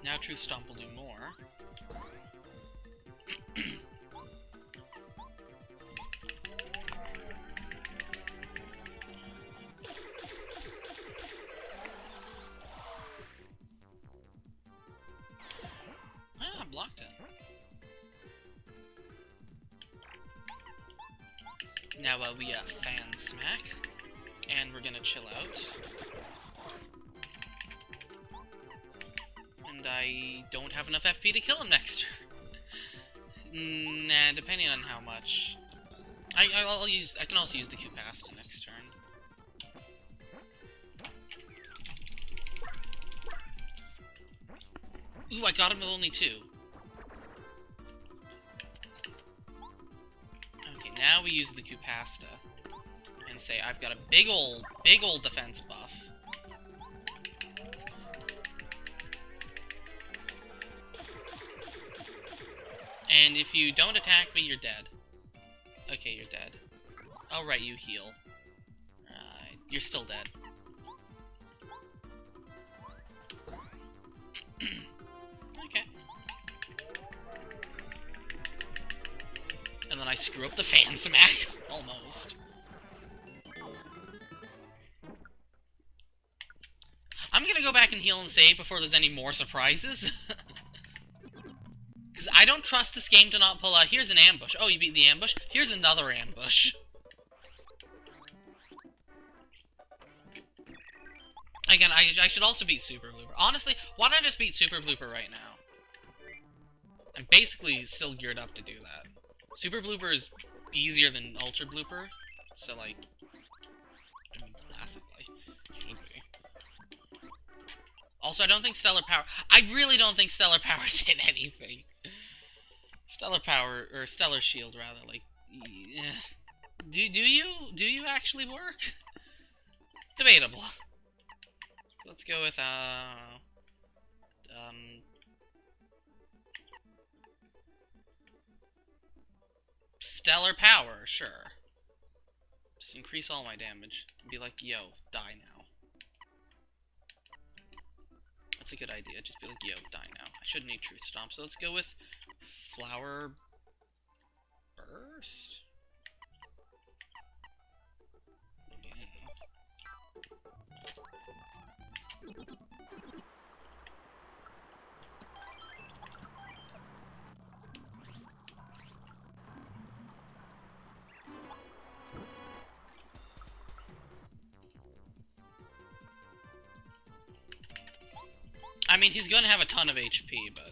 Now Truth Stomp will do more. Ah, blocked it. Now we fan smack, and we're gonna chill out. And I don't have enough FP to kill him next turn. Nah, depending on how much. I can also use the Cupasta next turn. Ooh, I got him with only 2. Okay, now we use the Cupasta and say I've got a big old defense buff. And if you don't attack me, you're dead. Okay, you're dead. Oh, right, you heal. You're still dead. Okay. And then I screw up the fan smack. Almost. I'm gonna go back and heal and save before there's any more surprises. Because I don't trust this game to not pull out. Here's an ambush. Oh, you beat the ambush? Here's another ambush. Again, I should also beat Super Blooper. Honestly, why don't I just beat Super Blooper right now? I'm basically still geared up to do that. Super Blooper is easier than Ultra Blooper, so like, I mean, classically, should be. Also, I don't think Stellar Power. I really don't think Stellar Power did anything. Stellar Power or Stellar Shield rather, like, do you actually work? Debatable. Let's go with Stellar Power, sure. Just increase all my damage. And be like, yo, die now. That's a good idea. Just be like, yo, die now. I shouldn't need Truth Stomp, so let's go with Flower Burst? I mean, he's gonna have a ton of HP, but...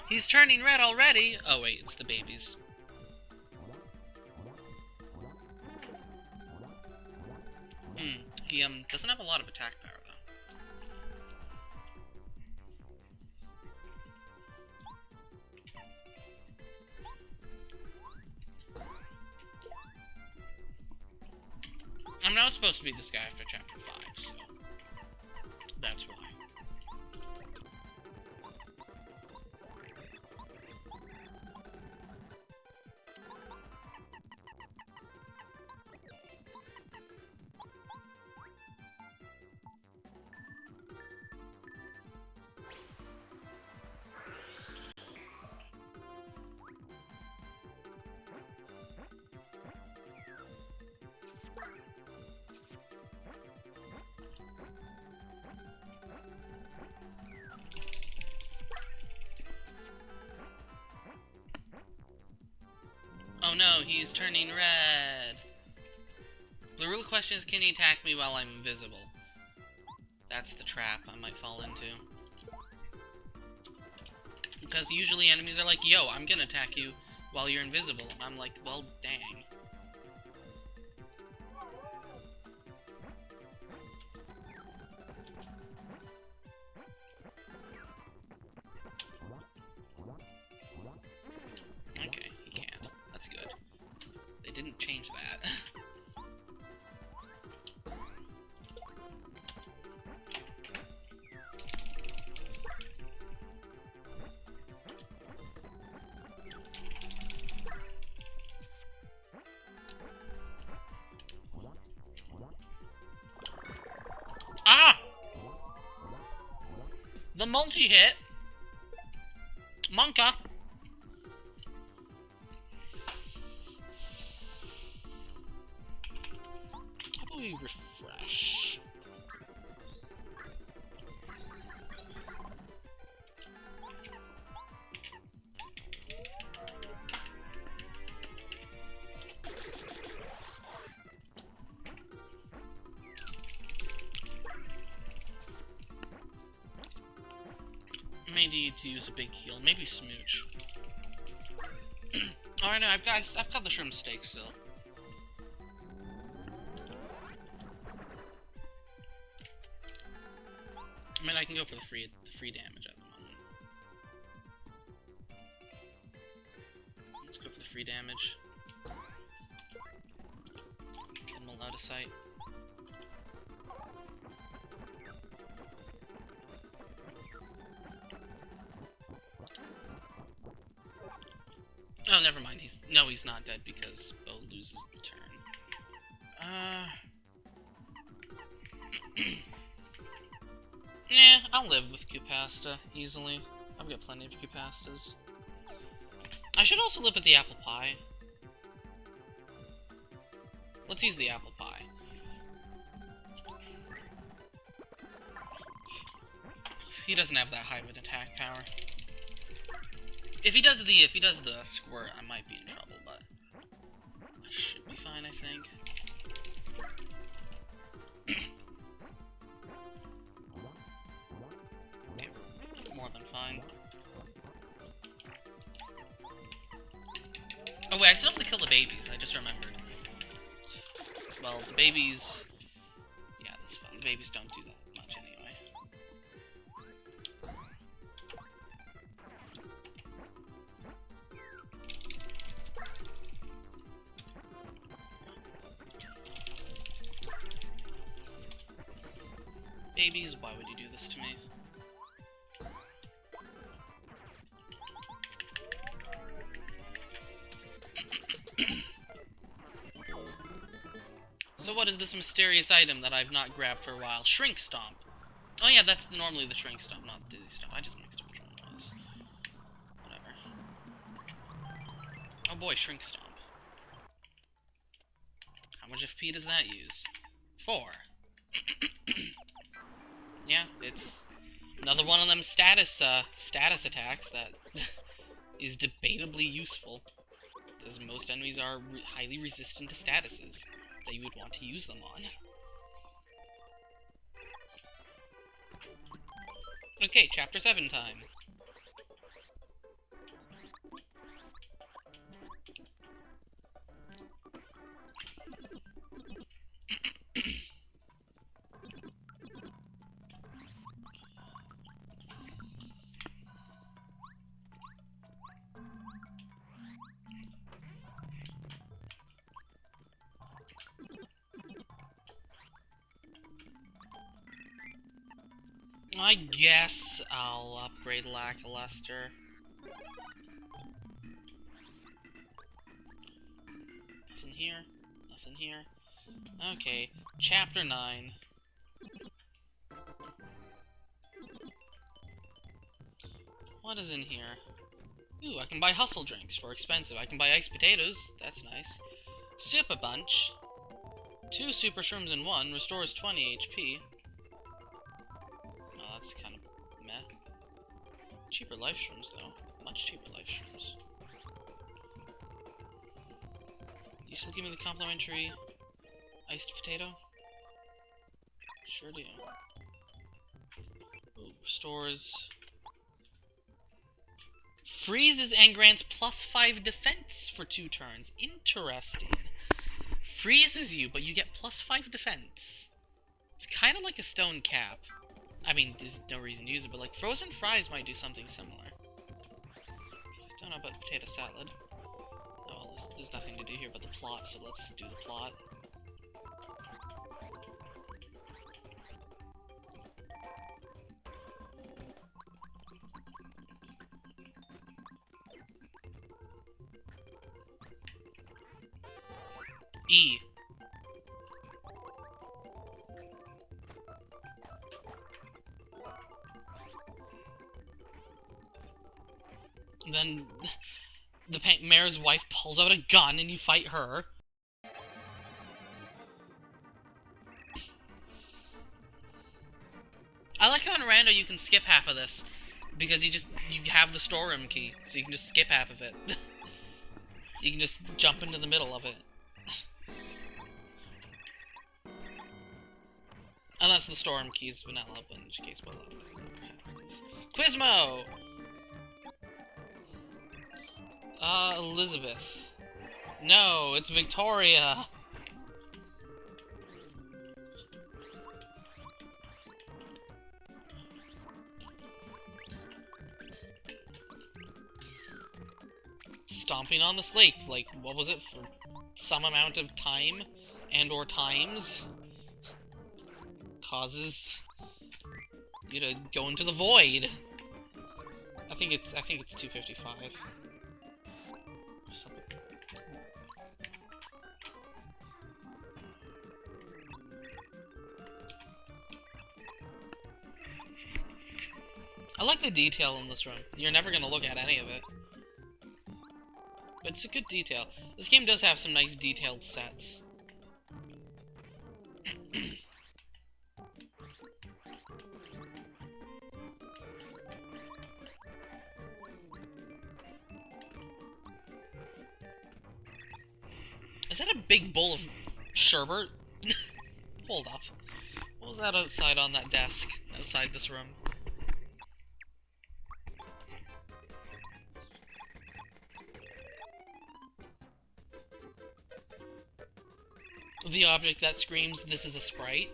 He's turning red already! Oh wait, it's the babies. He doesn't have a lot of attack power though. I'm not supposed to be this guy after chapter 5, so that's why. Oh no, he's turning red! The real question is, can he attack me while I'm invisible? That's the trap I might fall into. Because usually enemies are like, yo, I'm gonna attack you while you're invisible. And I'm like, well, dang. Okay, he can't. That's good. They didn't change that. Ah! The multi-hit! Monka! How about we refresh? May need to use a big heal, maybe Smooch. Alright, no, I've got the shrimp steak still. I mean, I can go for the free damage at the moment. Let's go for the free damage. Get him out of sight. Oh, never never mind. No, he's not dead because Bo loses the turn. Nah, I'll live with Cupasta easily. I've got plenty of Cupastas. I should also live with the apple pie. Let's use the apple pie. He doesn't have that high of an attack power. If he does the squirt, I might be in trouble, but I should be fine, I think. Okay, more than fine. Oh wait, I still have to kill the babies, I just remembered. Well, the babies... Yeah, that's fine. The babies don't do that much anyway. Babies, why would you do this to me? So what is this mysterious item that I've not grabbed for a while? Shrink Stomp. Oh yeah, that's normally the Shrink Stomp, not the Dizzy Stomp. I just mixed up which one it was. Whatever. Oh boy, Shrink Stomp. How much FP does that use? 4. Yeah, it's another one of them status attacks that is debatably useful. Because most enemies are highly resistant to statuses that you would want to use them on. Okay, Chapter 7 time. I guess I'll upgrade Lackluster. Nothing here. Nothing here. Okay, Chapter 9. What is in here? Ooh, I can buy hustle drinks for expensive. I can buy iced potatoes. That's nice. Super Bunch. 2 super shrooms in 1. Restores 20 HP. Oh, that's kind of meh. Cheaper life shrooms, though. Much cheaper life shrooms. You still give me the complimentary iced potato? Sure do. Ooh, restores... Freezes and grants +5 defense for 2 turns. Interesting. Freezes you, but you get +5 defense. It's kind of like a stone cap. I mean, there's no reason to use it, but like frozen fries might do something similar. Don't know about potato salad. Oh, well, there's nothing to do here but the plot, so let's do the plot. E. Then the mayor's wife pulls out a gun and you fight her. I like how in Rando you can skip half of this because you have the storeroom key, so you can just skip half of it. You can just jump into the middle of it. Unless the storm key is vanilla, but in which case, well, Quizmo! Elizabeth. No, it's Victoria! Stomping on the slate, like, what was it, for some amount of time and or times? Causes you to go into the void. I think it's 255. I like the detail in this room. You're never gonna look at any of it. But it's a good detail. This game does have some nice detailed sets. Is that a big bowl of sherbet? Hold up. What was that outside on that desk? Outside this room? The object that screams, "This is a Sprite"?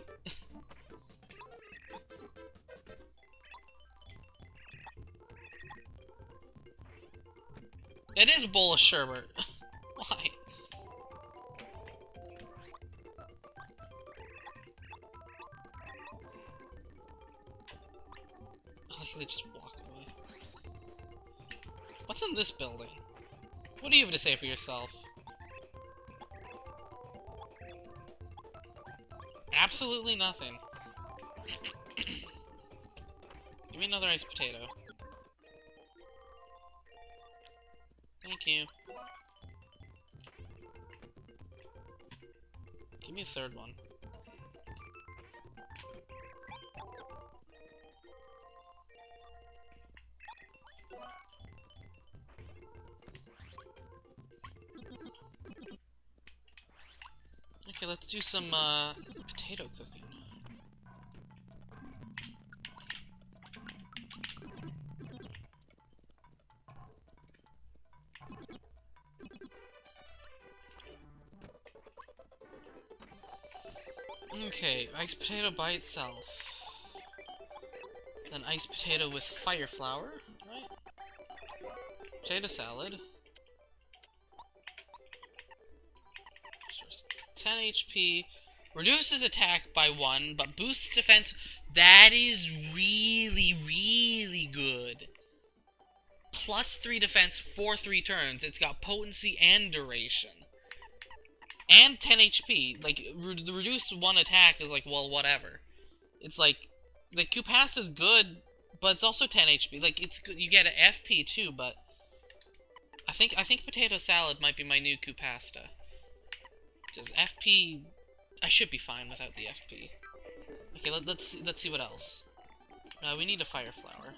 It is a bowl of sherbet. Why? I like they just walk away. What's in this building? What do you have to say for yourself? Absolutely nothing. Give me another iced potato. Thank you. Give me a third one. Okay, let's do some, potato cooking. Okay, iced potato by itself. Then iced potato with fire flour, right? Potato salad. Just 10 HP. Reduces attack by 1, but boosts defense. That is really, really good. Plus 3 defense for 3 turns. It's got potency and duration. And 10 HP. Like, the reduce 1 attack is like, well, whatever. It's like, the Kupasta is good, but it's also 10 HP. Like, it's good. You get an FP too, but I think potato salad might be my new Kupasta. Because FP, I should be fine without the FP. Okay, let's see what else. We need a fire flower.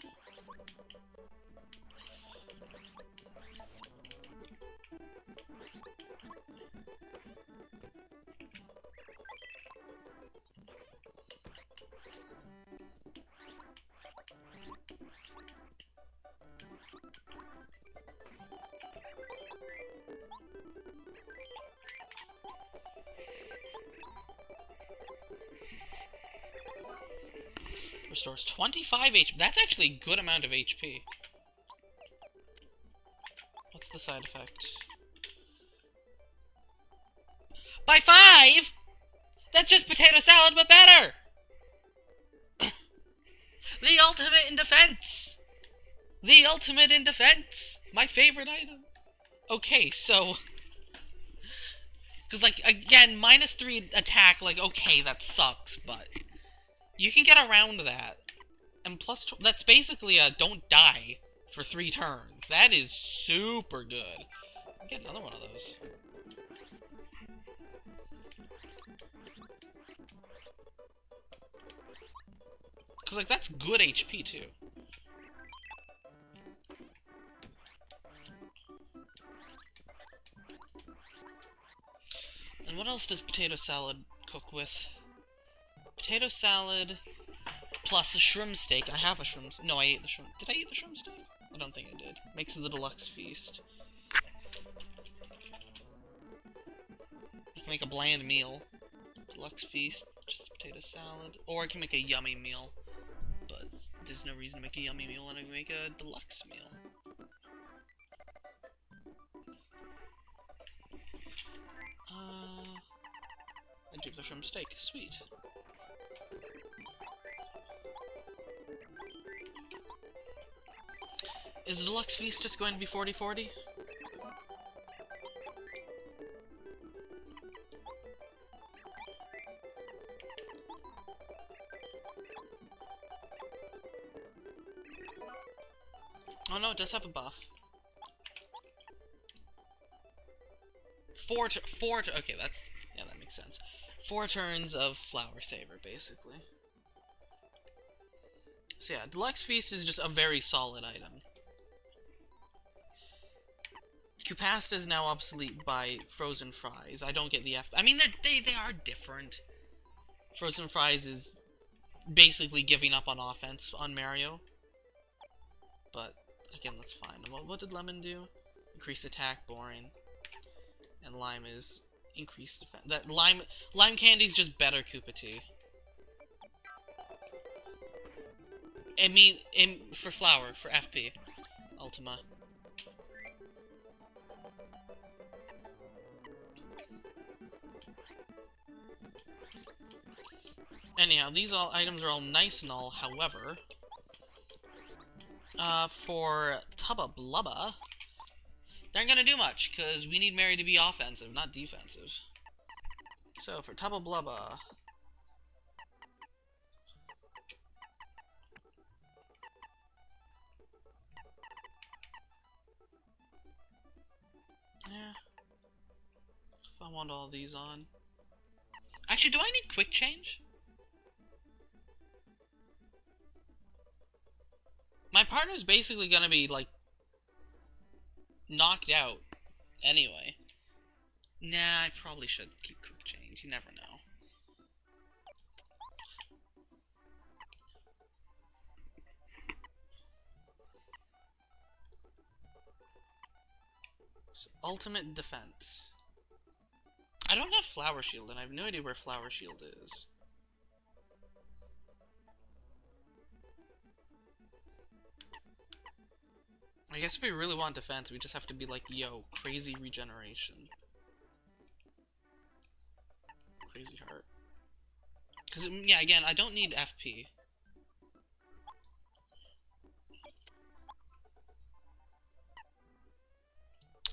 Restores 25 HP. That's actually a good amount of HP. What's the side effect? By 5? That's just potato salad, but better! The ultimate in defense! The ultimate in defense! My favorite item. Okay, so... Because, like, again, minus 3 attack, like, okay, that sucks, but... You can get around that. And plus, that's basically a don't die for 3 turns. That is super good. I'll get another one of those. Because, like, that's good HP, too. And what else does potato salad cook with? Potato salad plus a shrimp steak. I have a shrimp... No, I ate the shrimp... Did I eat the shrimp steak? I don't think I did. Makes it the deluxe feast. I can make a bland meal. Deluxe feast, just potato salad. Or I can make a yummy meal. But there's no reason to make a yummy meal when I can make a deluxe meal. I do the shrimp steak. Sweet. Is the deluxe feast just going to be 40-40? Oh no, it does have a buff. Okay, yeah, that makes sense. 4 turns of Flower Saver, basically. So yeah, Deluxe Feast is just a very solid item. Cupasta is now obsolete by Frozen Fries. I don't get the I mean, they are different. Frozen Fries is basically giving up on offense on Mario. But, again, that's fine. What did Lemon do? Increase attack, boring. And Lime is increased defense. That Lime Candy's just better Koopa Tea. I mean, for Flower, for FP. Ultima. Anyhow, these items are all nice and all, however... for Tubba Blubba... they aren't gonna do much, because we need Mary to be offensive, not defensive. So, for Tubba Blubba... yeah. If I want all these on... actually, do I need quick change? My partner's basically gonna be, like, knocked out anyway. Nah, I probably should keep quick change. You never know. So, ultimate defense. I don't have Flower Shield, and I have no idea where Flower Shield is. I guess if we really want defense, we just have to be like, yo, crazy regeneration. Crazy heart. Because, yeah, again, I don't need FP.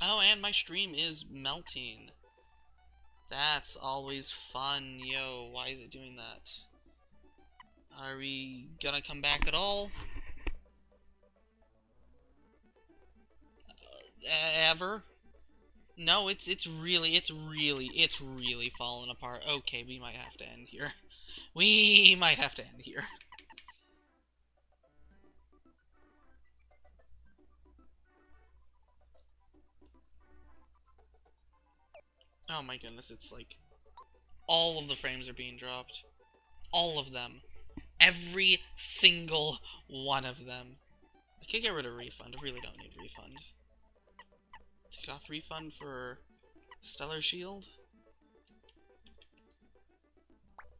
Oh, and my stream is melting. That's always fun, yo. Why is it doing that? Are we gonna come back at all? Ever? No, it's really falling apart. Okay, we might have to end here. We might have to end here. Oh my goodness, it's like... all of the frames are being dropped. All of them. Every single one of them. I could get rid of refund. I really don't need refund. Take off refund for Stellar Shield?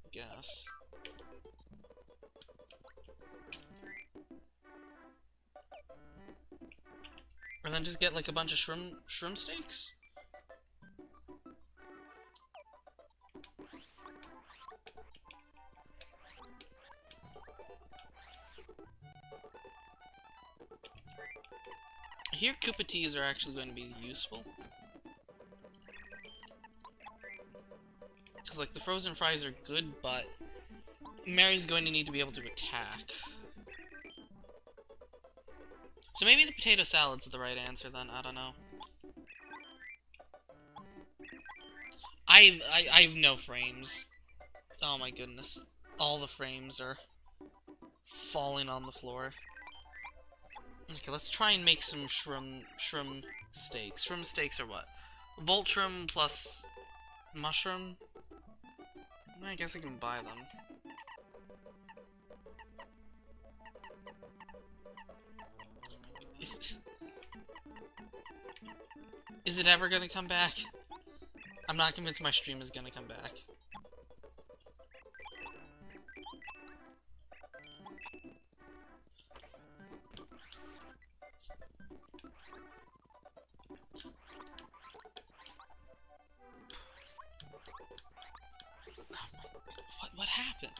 I guess. Or then just get like a bunch of shroom steaks? I hear Koopa Teas are actually going to be useful. Because, like, the frozen fries are good, but Mary's going to need to be able to attack. So maybe the potato salad's the right answer, then. I don't know. I have no frames. Oh my goodness. All the frames are falling on the floor. Okay, let's try and make some shroom steaks. Shroom steaks are what? Voltrum plus mushroom? I guess I can buy them. Is it ever gonna come back? I'm not convinced my stream is gonna come back. What happened?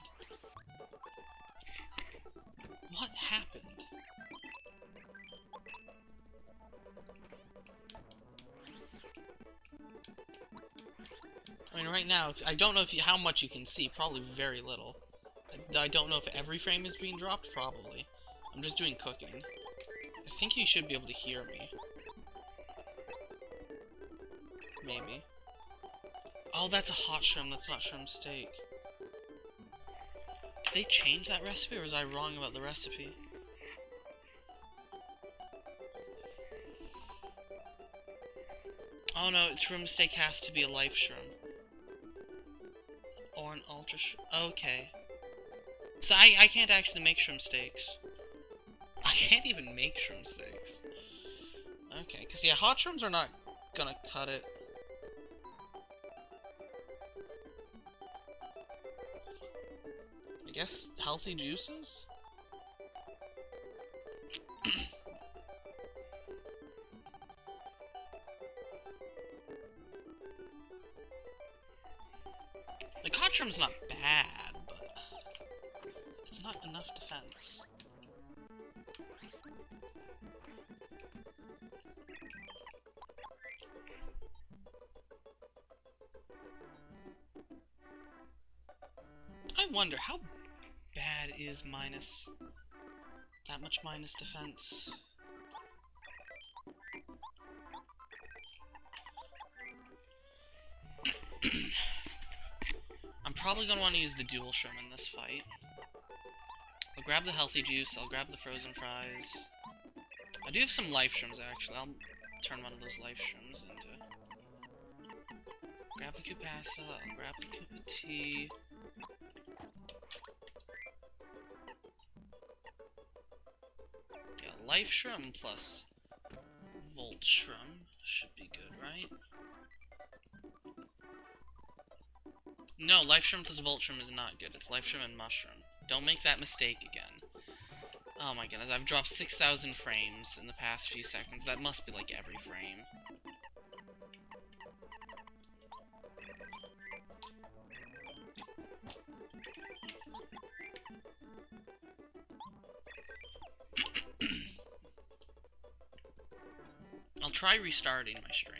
What happened? I mean, right now, I don't know how much you can see. Probably very little. I don't know if every frame is being dropped. Probably. I'm just doing cooking. I think you should be able to hear me. Maybe. Oh, that's a hot shroom. That's not shroom steak. Did they change that recipe, or was I wrong about the recipe? Oh no, shroom steak has to be a life shroom. Or an ultra shroom. Okay. So I can't actually make shroom steaks. I can't even make shroom steaks. Okay, because yeah, hot shrooms are not gonna cut it. I guess healthy juices? Like, hot shroom's not bad, but it's not enough defense. I wonder, how bad is minus... that much minus defense? I'm probably gonna want to use the dual shroom in this fight. I'll grab the healthy juice, I'll grab the frozen fries. I do have some life shrooms, actually. I'll turn one of those life shrooms into... Grab the Kupasa, I'll grab the Koopa Tea. Yeah, life shroom plus volt shroom should be good, right? No, life shroom plus volt shroom is not good. It's life shroom and mushroom. Don't make that mistake again. Oh my goodness, I've dropped 6,000 frames in the past few seconds. That must be like every frame. I'll try restarting my stream.